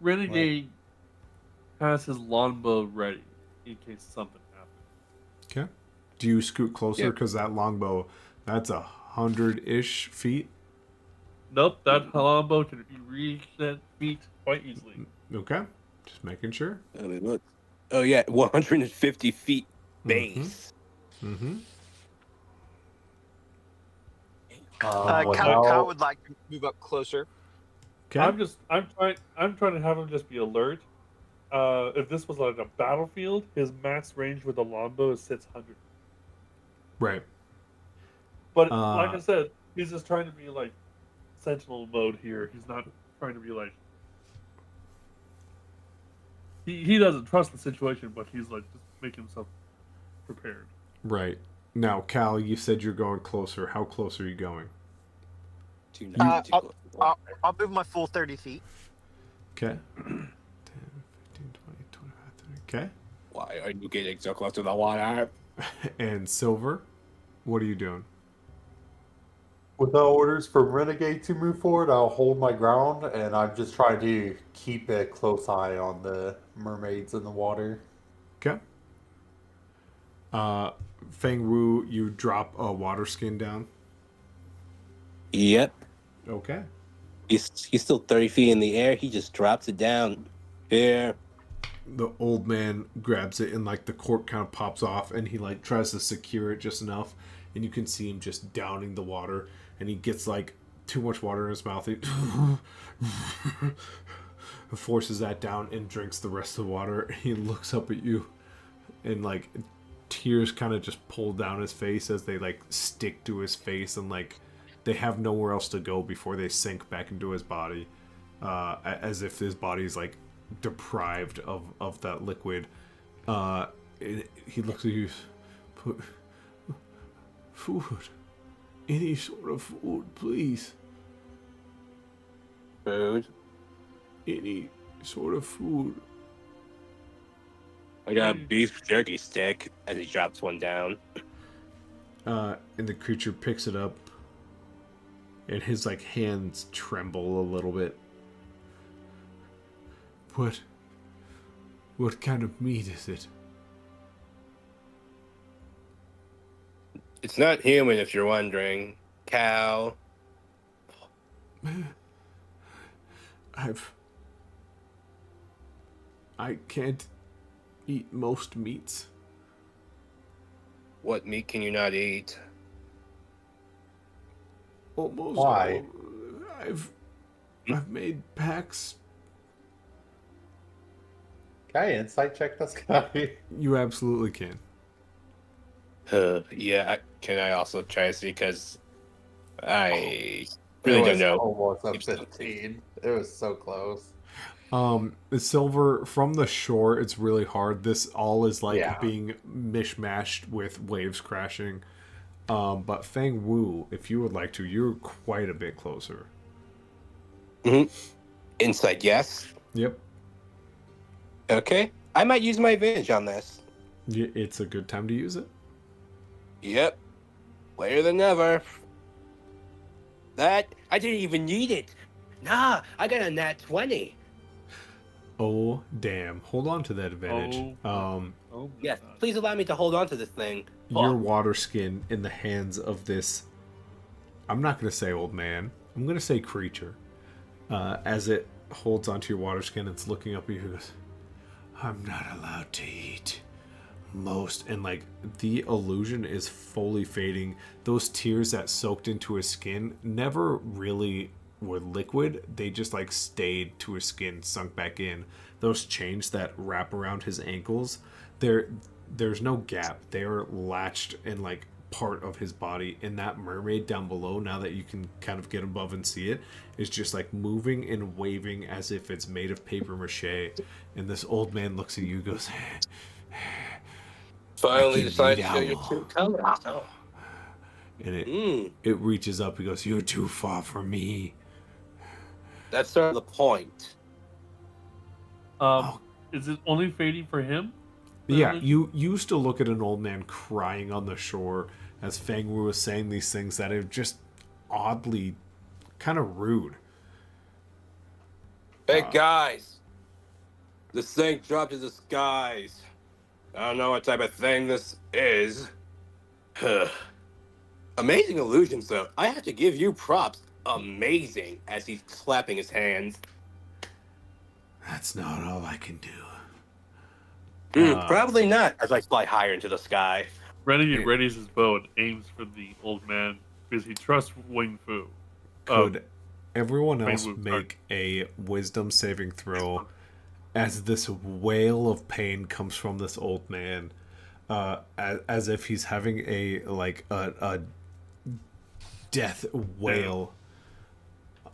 Renegade has his longbow ready in case something happens. Okay. Do you scoot closer? Yep. Because that longbow, that's 100-ish feet. Nope, that longbow can reach that feet quite easily. Okay. Just making sure. Let me look. Oh yeah, 150 feet base. Mm-hmm. Kyle would like to move up closer. Okay. I'm trying to have him just be alert. If this was like a battlefield, his max range with a longbow is 600. Right. But like I said, he's just trying to be like sentinel mode here. He's not trying to be like he doesn't trust the situation, but he's like just making himself prepared. Right. Now, Cal, you said you're going closer. How close are you going? Not Uh, too I'll, close. I'll move my full 30 feet. Okay. 10, 15, 20, 25, 30. Okay. Why are you getting so close to the water? And Silver, what are you doing? Without orders from Renegade to move forward, I'll hold my ground, and I'm just trying to keep a close eye on the mermaids in the water. Okay. Uh, Feng Wu, you drop a water skin down. Yep. Okay. He's still 30 feet in the air. He just drops it down. Here. The old man grabs it and like the cork kind of pops off and he like tries to secure it just enough and you can see him just downing the water and he gets like too much water in his mouth. He forces that down and drinks the rest of the water. He looks up at you and like tears kind of just pull down his face as they like stick to his face and like they have nowhere else to go before they sink back into his body, as if his body's like deprived of that liquid. He looks at you. Put food, any sort of food, please. Food. Any sort of food. I got a beef jerky stick as he drops one down. And the creature picks it up, and his like hands tremble a little bit. What kind of meat is it? It's not human, if you're wondering. Cow. I can't eat most meats. What meat can you not eat? Almost Why? all. I've made packs. Can I insight check this guy? You absolutely can. Yeah, can I also try to see? Because I It really don't was know. almost a 15. It was so close. The silver from the shore, it's really hard. This all is like Yeah. being mishmashed with waves crashing. But Feng Wu, if you would like to, you're quite a bit closer. Mm-hmm. Insight, yes. Yep. Okay. I might use my advantage on this. It's a good time to use it. Yep. Later than never. That, I didn't even need it. Nah, I got a nat 20. Oh, damn. Hold on to that advantage. Oh my Yes, God. please allow me to hold on to this thing. Your Fuck. water skin in the hands of this, I'm not going to say old man, I'm going to say creature. As it holds onto your water skin, it's looking up at you and goes, I'm not allowed to eat most. And like the illusion is fully fading. Those tears that soaked into his skin never really were liquid. They just like stayed to his skin, sunk back in. Those chains that wrap around his ankles, there's no gap. They are latched in like part of his body, and that mermaid down below, now that you can kind of get above and see it, is just like moving and waving as if it's made of paper mache. And this old man looks at you and goes, Finally can decided to eat show your owl. true colors. Oh. and Mm, it reaches up and goes, you're too far from me. that's sort of the point. Oh. Is it only fading for him? Yeah, you used to look at an old man crying on the shore as Feng Wu was saying these things that are just oddly kind of rude. Hey guys, this thing dropped to the skies. I don't know what type of thing this is. Amazing illusions, though. I have to give you props. Amazing, as he's clapping his hands. That's not all I can do. Probably not, as I fly higher into the sky. Renegade readies his bow and aims for the old man because he trusts Wing Fu. Could everyone else Feng Wu, make a wisdom saving throw as this wail of pain comes from this old man, as if he's having a death wail.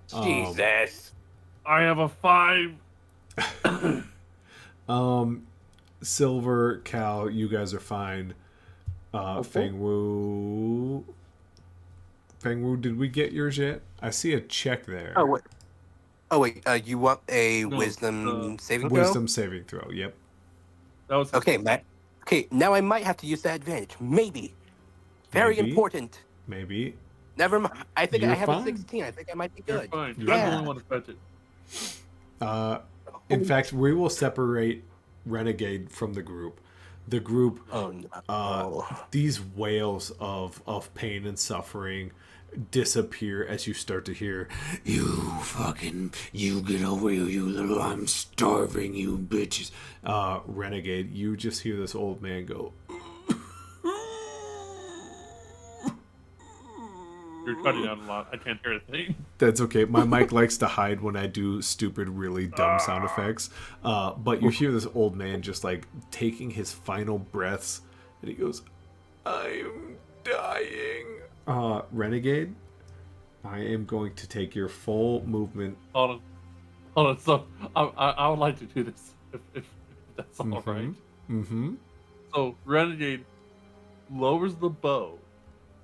Jesus. I have a 5. Silver, Cal, you guys are fine. Feng Wu. Feng Wu, did we get yours yet? I see a check there. Oh wait. Oh wait. You want a No, wisdom saving throw? Wisdom saving throw. Yep. that was Okay, Matt. Okay, now I might have to use that advantage. Maybe. Very Maybe. important. Maybe. Never mind. I think I You're have a fine. 16. I think I might be You're good. fine. You're I'm the Yeah. only one affected. In fact, we will separate Renegade from the group. The group, Oh no. these wails of pain and suffering disappear as you start to hear, you get over here, you little, I'm starving, you bitches. Renegade, you just hear this old man go, You're cutting out a lot. I can't hear a thing. that's okay. My mic likes to hide when I do stupid, really dumb sound effects. But you hear this old man just like taking his final breaths, and he goes, "I'm dying." Renegade, I am going to take your full movement. Hold on. So I would like to do this if that's all right. Mm-hmm. So Renegade lowers the bow,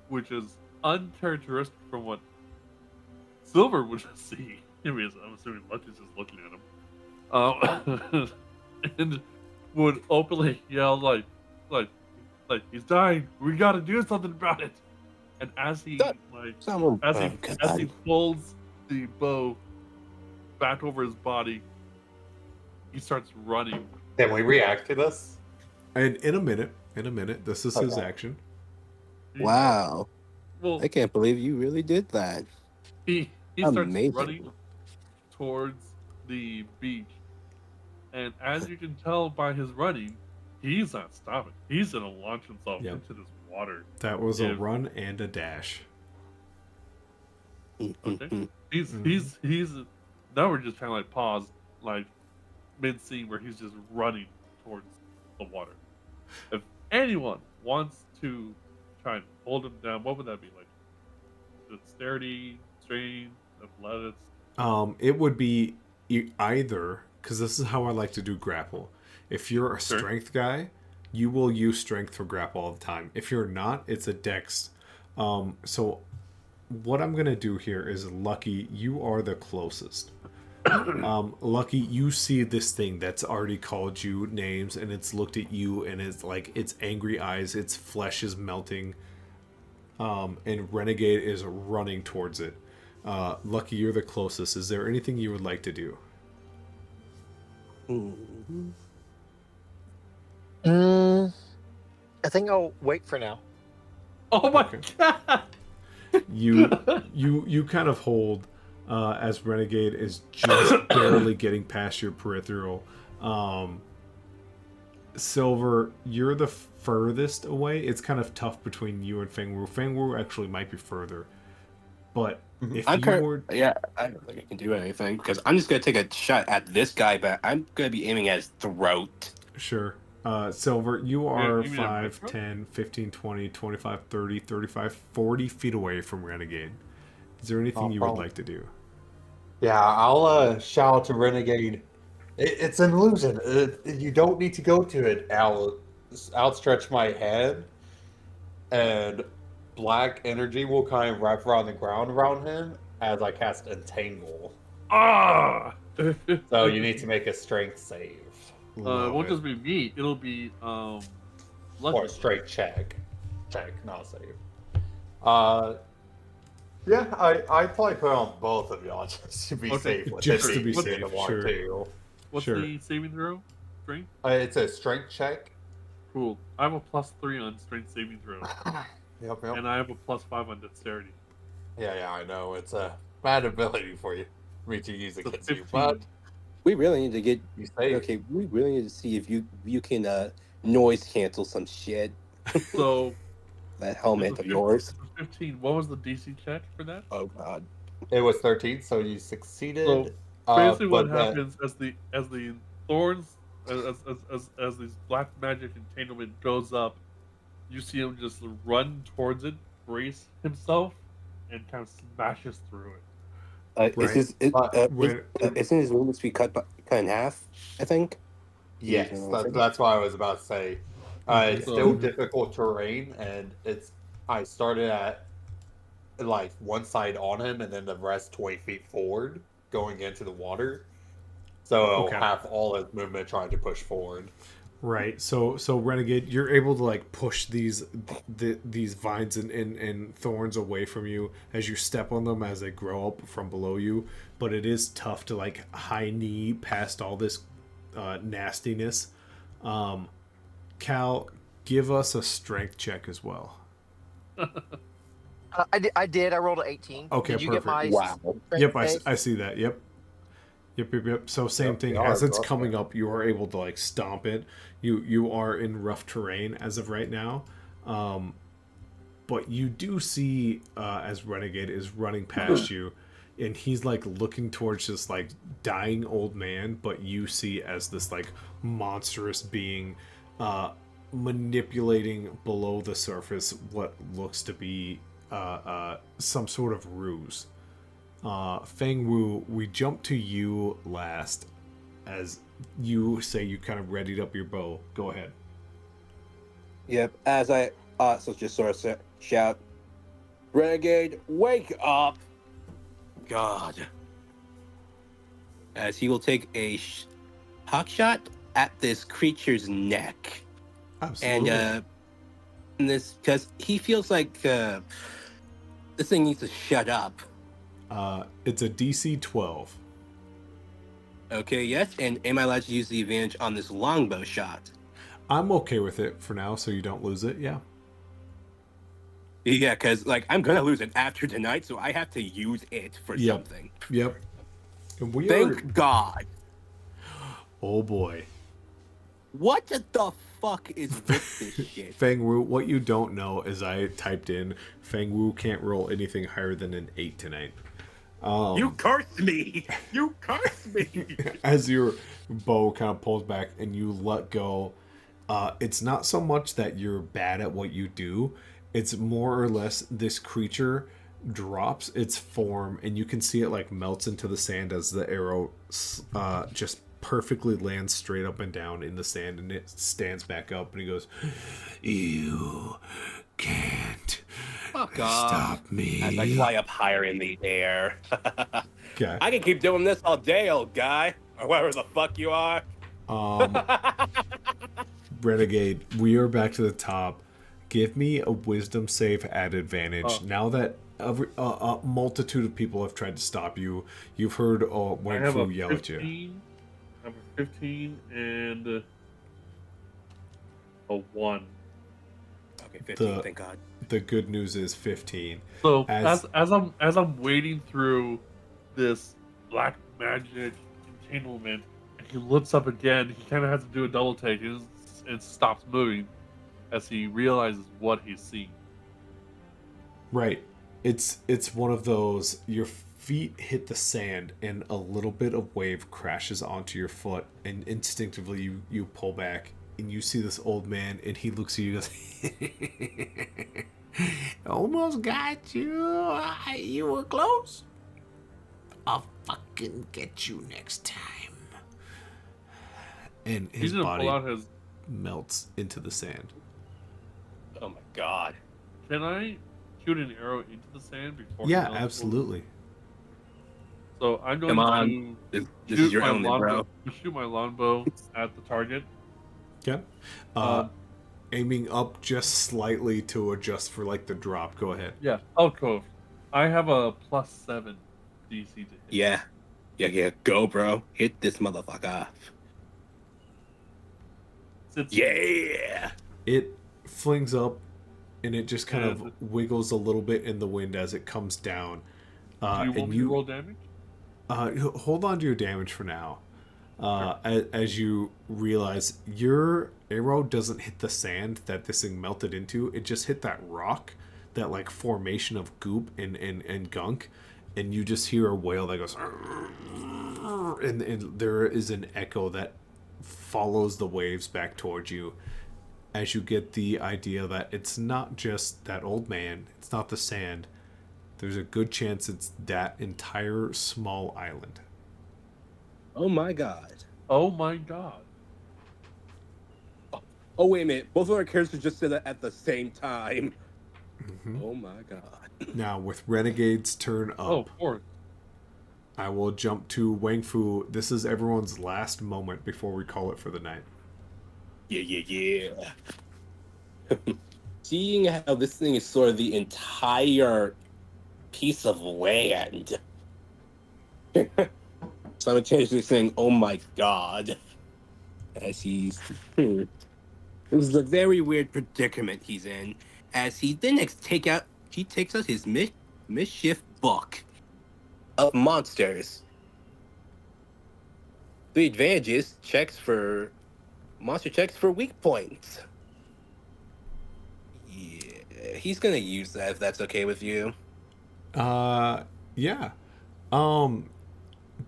which is uncharacteristic from what Silver would see. Anyways, I'm assuming Lucky's just looking at him. And would openly yell like he's dying. We got to do something about it. And as he as he pulls the bow back over his body, he starts running. Can we react to this? And in a minute, this is his Okay. action. Wow. Well, I can't believe you really did that. he starts Amazing. running towards the beach, and as you can tell by his running, he's not stopping. He's gonna launch himself Yep. into this water. That was a Yeah. run and a dash. Okay. He's now we're just kind of like paused, like mid scene where he's just running towards the water. If anyone wants to try and hold him down, what would that be like? Dexterity, strength, athletics. It would be either, because this is how I like to do grapple. If you're a Sure. strength guy, you will use strength for grapple all the time. If you're not, it's a dex. So what I'm gonna do here is, Lucky, you are the closest. Lucky, you see this thing that's already called you names, and it's looked at you, and it's like its angry eyes, its flesh is melting. And Renegade is running towards it. Lucky, you're the closest. Is there anything you would like to do? I think I'll wait for now. Oh my god! You kind of hold as Renegade is just barely getting past your peripheral. Silver, you're the furthest away. It's kind of tough between you and Feng Wu. Feng Wu actually might be further, but if I don't think I can do anything because I'm just gonna take a shot at this guy, but I'm gonna be aiming at his throat. Sure. Silver, you are you mean a 5, micro? 10, 15, 20, 25, 30, 35, 40 feet away from Renegade. Is there anything you would like to do? Yeah, I'll shout to Renegade. It's an illusion. You don't need to go to it. I'll outstretch my hand, and black energy will kind of wrap around the ground around him as I cast Entangle. Ah! So you need to make a strength save. It Love won't it. just be me. It'll be Or Lucky. a straight check. Check, not save. Yeah, I'd probably put on both of y'all just to be Okay, safe. With just it to be being safe, the one, sure. too. What's Sure. the saving throw? Strength? It's a strength check. Cool. I have a +3 on strength saving throw, Yep. and I have a +5 on dexterity. Yeah, I know. It's a bad ability for me to use So against 15. you, but We really need to get you save. okay. We really need to see if you can noise cancel some shit. So That helmet of yours. 15. What was the DC check for that? Oh god. It was 13, so you succeeded. So basically, what but happens as the thorns as these black magic entanglement goes up, you see him just run towards it, brace himself, and kind of smashes through it. Right. Isn't his movements be cut in half? I think. Yes, that's what I was about to say. It's still So difficult terrain, and I started at like one side on him, and then the rest 20 feet forward, going into the water. So I'll Okay. have all his movement trying to push forward. Right. So Renegade, you're able to like push these vines and thorns away from you as you step on them as they grow up from below you. But it is tough to like high knee past all this nastiness. Cal, give us a strength check as well. I did. I rolled an 18. Okay, Did you get perfect. my Wow. Yep, strength save? I see that. Yep. Yep. So same Yep, thing. we are As it's rough coming there. up, you are able to like stomp it. You are in rough terrain as of right now. But you do see as Renegade is running past you, and he's like looking towards this like dying old man, but you see as this like monstrous being manipulating below the surface what looks to be some sort of ruse. Feng Wu, we jump to you last as you say you kind of readied up your bow. Go ahead. Yep. As I also just sort of shout, Renegade, wake up! God. As he will take a hawk shot at this creature's neck. Absolutely. And this, because he feels like this thing needs to shut up. It's a DC 12. Okay, yes. And am I allowed to use the advantage on this longbow shot? I'm okay with it for now, so you don't lose it. Yeah. Yeah, because like I'm gonna lose it after tonight, so I have to use it for Yep. something. Yep. And we are. Thank God. Oh boy. What the fuck is with this shit? Feng Wu, what you don't know is I typed in Feng Wu can't roll anything higher than an 8 tonight. You cursed me! You cursed me! As your bow kind of pulls back and you let go, it's not so much that you're bad at what you do, it's more or less this creature drops its form and you can see it like melts into the sand as the arrow just perfectly lands straight up and down in the sand, and it stands back up and he goes, "You can't Fuck off. stop me." As I fly up higher in the air. Okay. I can keep doing this all day, old guy. Or whatever the fuck you are. Renegade, we are back to the top. Give me a wisdom save at advantage. Oh. Now that a multitude of people have tried to stop you, you've heard I Wang have Fu a yell at you. 15. I have a 15 and a 1. Okay, 15, The- thank God. The good news is 15. So As- as I'm wading through this black magic entanglement, and he looks up again, he kind of has to do a double take and stops moving as he realizes what he's seeing. Right. It's one of those, your feet hit the sand and a little bit of wave crashes onto your foot, and instinctively you pull back and you see this old man and he looks at you and goes, "Almost got you. You were close. I'll fucking get you next time." And his He's gonna body pull out his. melts into the sand. Oh my God. Can I shoot an arrow into the sand before? he Yeah, melts? absolutely. So I'm going Come on. to This shoot is your my element, bro. longbow. Shoot my longbow at the target. Okay. Aiming up just slightly to adjust for like the drop. Go ahead. Yeah, alcove. I have a +7 DC to hit. Yeah. Go, bro. Hit this motherfucker. Sits- Yeah. It flings up and it just kind And- of wiggles a little bit in the wind as it comes down. Do you want And me to roll damage? hold on to your damage for now. As you realize your arrow doesn't hit the sand that this thing melted into, it just hit that rock, that like formation of goop and gunk, and you just hear a wail that goes, and there is an echo that follows the waves back towards you as you get the idea that it's not just that old man, it's not the sand. There's a good chance it's that entire small island. Oh my God. Oh my god. Oh wait a minute! Both of our characters just said that at the same time. Mm-hmm. Oh my god! Now, with Renegade's turn Oh, up, of course. I will jump to Wang Fu. This is everyone's last moment before we call it for the night. Yeah. Seeing how this thing is sort of the entire piece of land, simultaneously saying, "Oh my god," as he's. This is a very weird predicament he's in, as he then he takes out his mischief book of monsters. The advantages checks for monster checks for weak points. Yeah, he's gonna use that if that's okay with you. Uh, yeah. Um,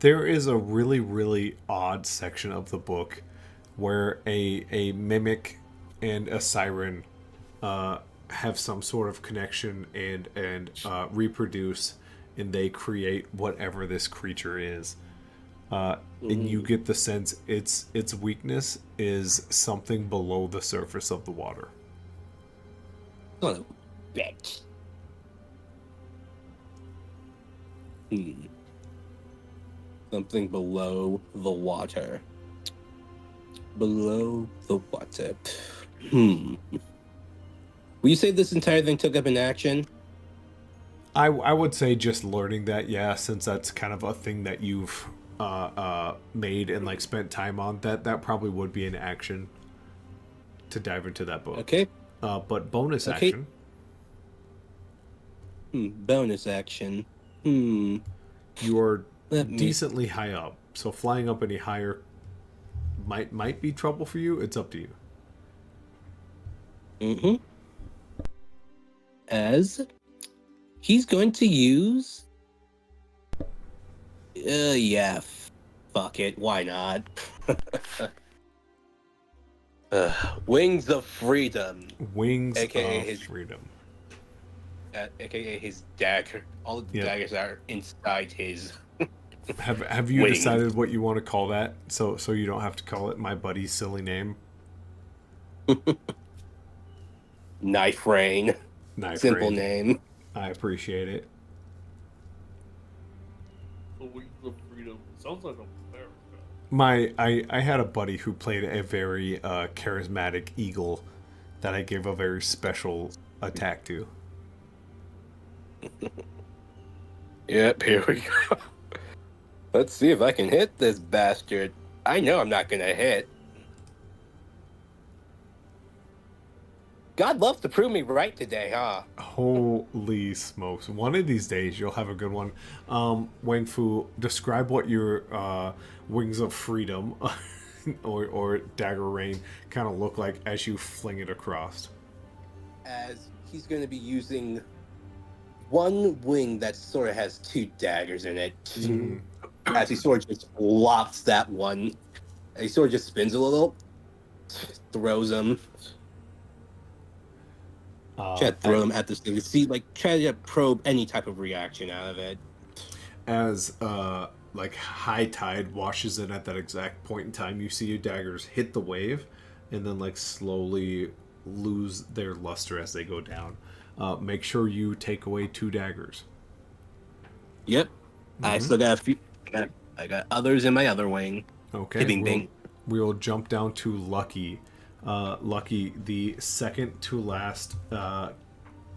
there is a really, really odd section of the book where a mimic and a siren uh, have some sort of connection and reproduce, and they create whatever this creature is. And you Mm, get the sense its weakness is something below the surface of the water. son of a bitch. Hmm. Something below the water. Below the water. Hmm. Will you say this entire thing took up an action? I would say just learning that, yeah, since that's kind of a thing that you've made and like spent time on, that probably would be an action to dive into that book. Okay. But bonus Okay. action, Bonus action. Hmm. you are Let me. decently high up, so flying up any higher might be trouble for you. It's up to you. Mm-hmm. As he's going to use. Yeah. Fuck it. Why not? Wings of Freedom, Wings aka of his, freedom. aka his dagger. All the Yep. daggers are inside his Have you wings. decided what you want to call that? So you don't have to call it my buddy's silly name, Knife Rain. Knife Simple Rain. name. I appreciate it. The Wings of Freedom. Sounds like America. I had a buddy who played a very charismatic eagle that I gave a very special attack to. Yep, here we go. Let's see if I can hit this bastard. I know I'm not gonna hit. God loves to prove me right today, huh? Holy smokes! One of these days you'll have a good one. Wang Fu, describe what your wings of freedom or dagger rain kind of look like as you fling it across. As he's gonna be using one wing that sort of has two daggers in it. Mm-hmm. As he sort of just lofts that one. He sort of just spins a little, throws them. Try to throw them at this thing to see, like, try to probe any type of reaction out of it. As like high tide washes in at that exact point in time, you see your daggers hit the wave and then like slowly lose their luster as they go down. Make sure you take away 2 daggers. Yep. I Mm-hmm. still got a few. I got others in my other wing. Okay, Bing bing. we'll jump down to Lucky. Lucky, the second to last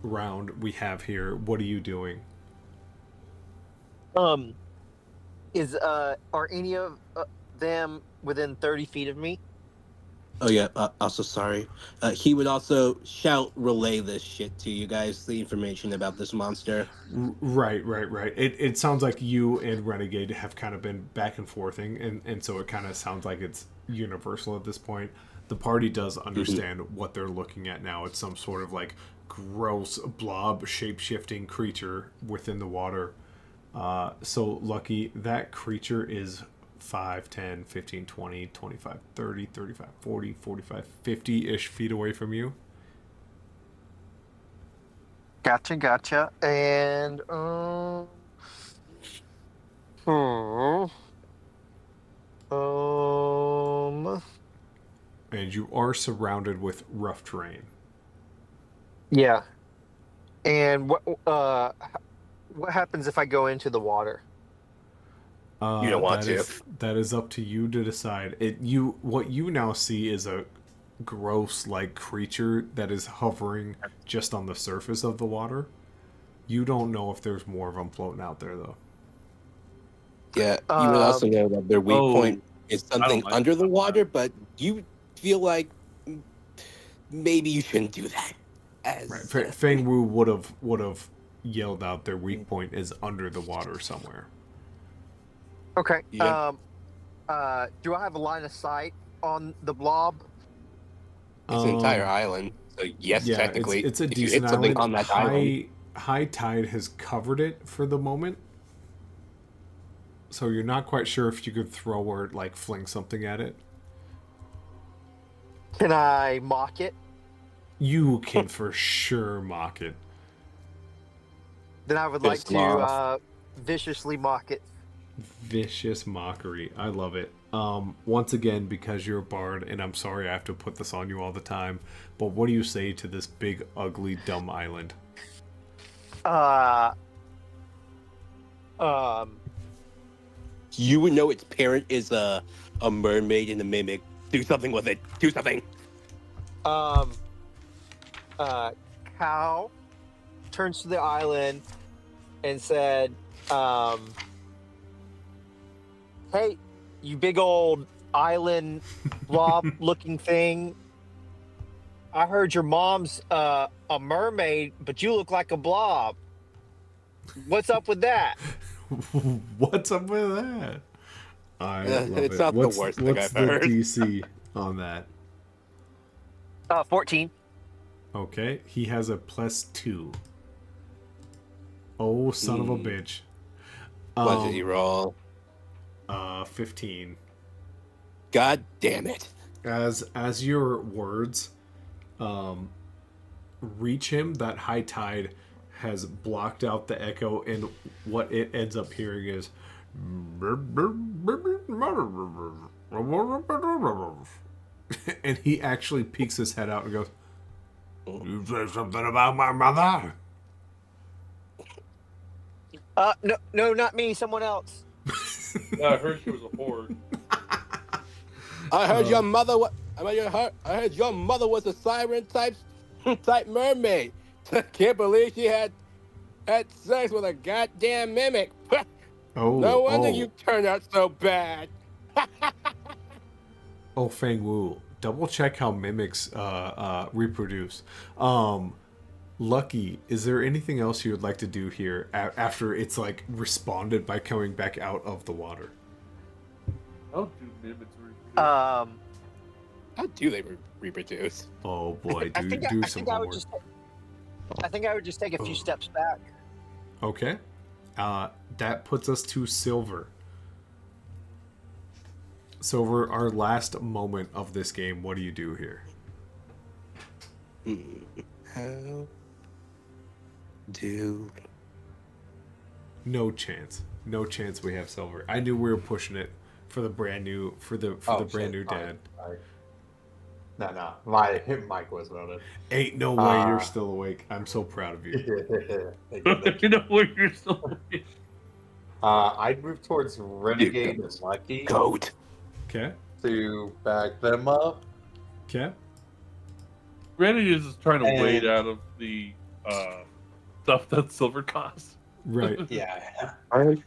round we have here. What are you doing? Um, is are any of them within 30 feet of me? Oh yeah. Also sorry. He would also shout, relay this shit to you guys. The information about this monster. Right. It sounds like you and Renegade have kind of been back and forthing, and so it kind of sounds like it's universal at this point. The party does Mm-hmm. understand what they're looking at now. It's some sort of like gross blob shape shifting creature within the water. So Lucky, that creature is 5, 10, 15, 20, 25, 30, 35, 40, 45, 50-ish feet away from you. Gotcha. And hmm, um, and you are surrounded with rough terrain. Yeah. And what happens if I go into the water? You don't want That to. is up to you to decide. What you now see is a gross like creature that is hovering just on the surface of the water. You don't know if there's more of them floating out there though. Yeah, you would also Um, know that their weak Oh, point is I something don't like under the that. water, but you feel like maybe you shouldn't do that. Right. As Fang Wu would have yelled out their weak point is under the water somewhere. okay. yeah, Do I have a line of sight on the blob? it's an entire Um island. So yes, yeah, technically, it's a if you decent hit something island. on that island, High tide has covered it for the moment. So you're not quite sure if you could throw or like fling something at it. Can I mock it? You can for sure mock it. Then I would like piss them to off. viciously mock it. Vicious mockery. I love it. Once again, because you're a bard, and I'm sorry I have to put this on you all the time, but what do you say to this big, ugly, dumb island? Uh, um, You would know its parent is a mermaid and a mimic. Do something with it. Do something. um, Cow turns to the island and said, "Hey, you big old island blob-looking thing. I heard your mom's a mermaid, but you look like a blob. What's up with that?" What's up with that? I love It's it. not the worst thing What's I've the heard. DC on that? 14. Okay, he has a +2. Oh, son of a bitch. What did he roll? 15. God damn it. As your words reach him, that high tide has blocked out the echo, and what it ends up hearing is and he actually peeks his head out and goes, "You say something about my mother?" No, no, not me. Someone else. Yeah, I heard she was a whore. I heard your mother. I heard your mother was a siren type mermaid. Can't believe she had sex with a goddamn mimic. No Oh, wonder oh, you turned out so bad. oh, Fang Wu. Double check how mimics reproduce. Lucky, is there anything else you would like to do here after it's like responded by coming back out of the water? How do mimics reproduce? How do they reproduce? Oh boy, I do think do I some think I would homework. just. I think I would just take a few steps back. Okay, that puts us to silver. Silver, our last moment of this game. What do you do here? How do No chance. No chance we have silver. I knew we were pushing it for the brand new brand new dad. Sorry. No. My mic was muted. Ain't no way you're still awake. I'm so proud of you. You know where you're still. I'd move towards Renegade and Lucky goat? Okay. to back them up. Okay. Granny is just trying to And- wade out of the stuff that silver costs. Right. Yeah. I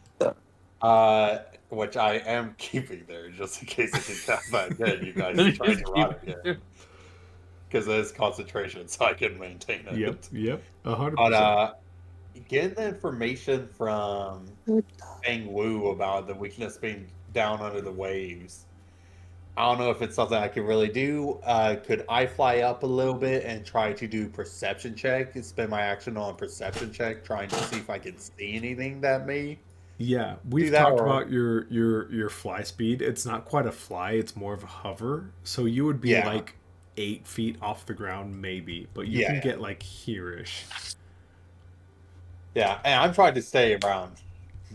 Which I am keeping there just in case it gets that bad. Then you guys try to run it because it is concentration, so I can maintain it. Yep. 100%. But getting the information from Feng Wu about the weakness being down under the waves. I don't know if it's something I can really do. Could I fly up a little bit and try to do perception check and spend my action on perception check, trying to see if I can see anything that may? Yeah, we've that, talked or- about your fly speed. It's not quite a fly; it's more of a hover. So you would be Yeah. like 8 feet off the ground, maybe, but you Yeah, can yeah. get like here-ish. Yeah, and I'm trying to stay around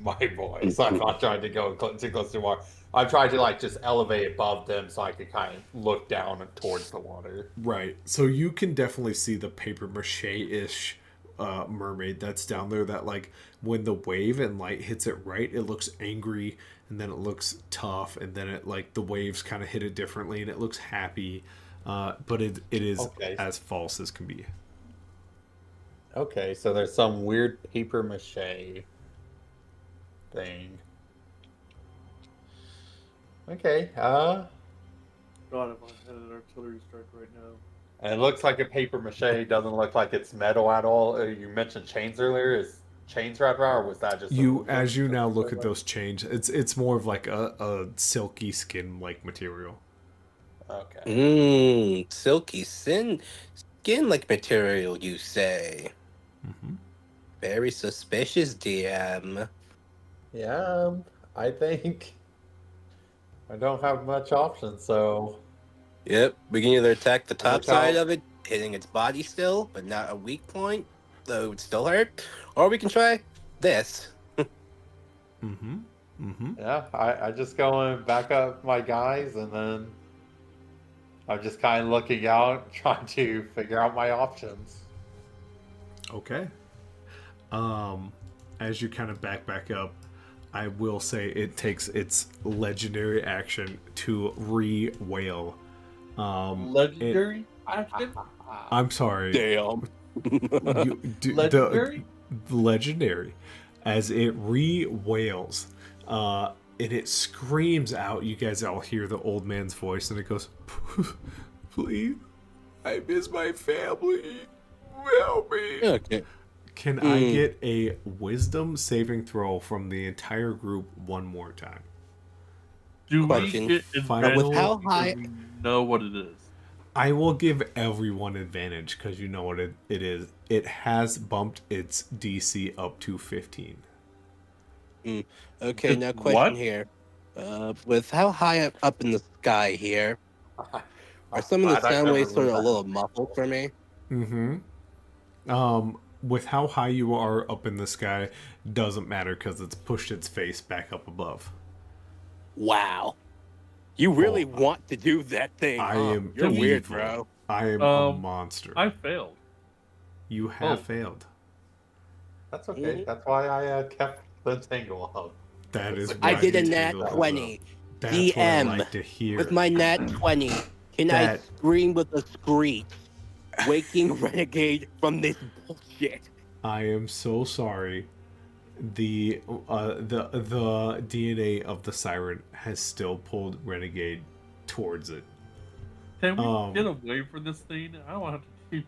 my voice. I'm not trying to go too close to water. I'm trying to like just elevate above them so I can kind of look down towards the water. Right. So you can definitely see the paper mache ish mermaid that's down there. That like when the wave and light hits it right, it looks angry, and then it looks tough, and then it like the waves kind of hit it differently, and it looks happy. But it is Okay. as false as can be. Okay, so there's some weird paper mache thing. Okay, God, if I had an artillery strike right now. and it looks like a paper mache. Doesn't look like it's metal at all. You mentioned chains earlier. Is chains right, or was that just You illusion? as you now look at those chains, it's more of like a silky skin like material. Okay. Silky skin like material, you say? Mm-hmm. Very suspicious, DM. Yeah, I think I don't have much option, so Yep, we can either attack the top look side out. of it, hitting its body still, but not a weak point, though it would still hurt, or we can try this. Mm-hmm. Mm-hmm. Yeah, I just go and back up my guys, and then I'm just kind of looking out, trying to figure out my options. Okay. As you kind of back up, I will say it takes its legendary action to re-whale. Legendary action? I'm sorry. Damn. Legendary? The legendary, as it re-wails, and it screams out. You guys all hear the old man's voice, and it goes, "Please, I miss my family. Help me." Okay. Can I get a wisdom saving throw from the entire group one more time? Do Question. we get Final- With how advantage high- because we know what it is? I will give everyone advantage because you know what it is. It has bumped its DC up to 15. Okay, With now question what? here. With how high up in the sky here, are I'm some of the glad I sound never waves sort of a learned that. little muffled for me? With how high you are up in the sky, doesn't matter because it's pushed its face back up above. Wow. You really Oh, want to do that thing, I huh? am You're weird, evil. bro. I am a monster. I failed. You have Oh. failed. That's okay. That's why I kept the tangle up. That is I why did the a nat tangle goes 20. up. That's what I DM. like to hear. With my nat 20, can I That- scream with a screech, waking Renegade from this bullshit? I am so sorry. The DNA of the siren has still pulled Renegade towards it. Can we get away from this thing? I don't have to keep.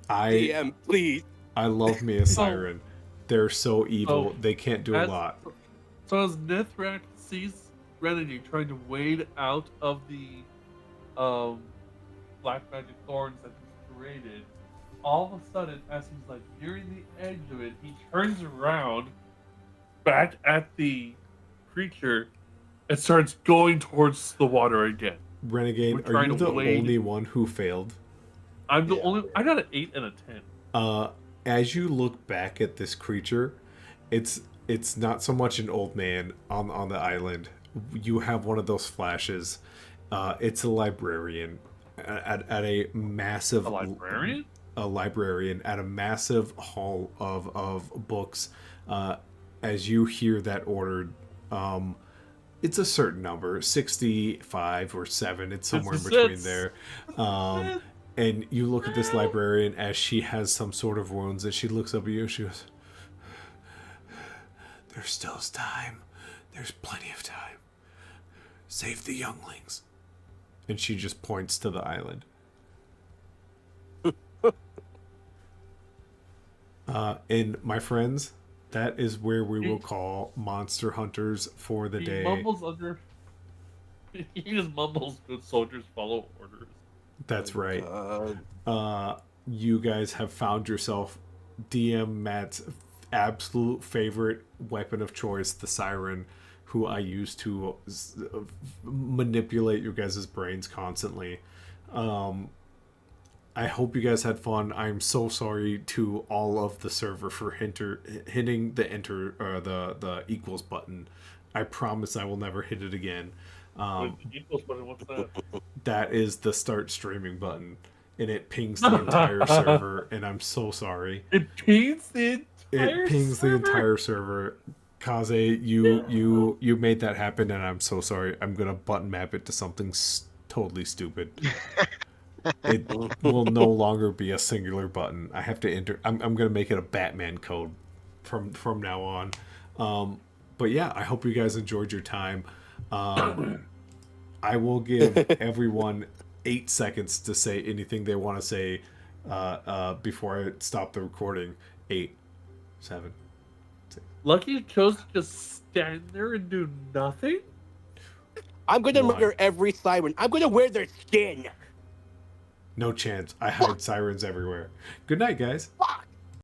DM, please. I love me a siren. They're so evil. Oh, They can't do a lot. So as Nithrak sees Renegade trying to wade out of the black magic thorns that he's created, all of a sudden, as he's like nearing the edge of it, he turns around back at the creature and starts going towards the water again. Renegade, We're are trying you to the wade. only one who failed? I'm the Yeah. only. I got an 8 and a 10. As you look back at this creature, it's not so much an old man on the island. You have one of those flashes. It's a librarian at a massive A librarian? A librarian at a massive hall of books. As you hear that order, it's a certain number, 65 or 7. It's somewhere in between 66. there. And you look at this librarian as she has some sort of wounds, and she looks up at you and she goes, "There's still time. There's plenty of time. Save the younglings." And she just points to the island. And my friends, that is where we will call Monster Hunters for the He day. mumbles under. He just mumbles, "Good soldiers follow orders." That's right. You guys have found yourself DM Matt's absolute favorite weapon of choice, the siren, who I use to manipulate your guys' brains constantly. I hope you guys had fun. I'm so sorry to all of the server for hitting the enter or the equals button. I promise I will never hit it again. Wait, the equals button, what's that? That is the start streaming button, and it pings the entire server. And I'm so sorry. It pings the entire It pings the server? entire server. Kaze, you made that happen, and I'm so sorry. I'm gonna button map it to something totally stupid. It will no longer be a singular button. I have to enter. I'm gonna make it a Batman code from now on. But yeah, I hope you guys enjoyed your time. I will give everyone 8 seconds to say anything they want to say before I stop the recording. 8, 7. Lucky chose to just stand there and do nothing? I'm gonna One. murder every siren. I'm gonna wear their skin. No chance. I hide sirens everywhere. Good night, guys. Fuck.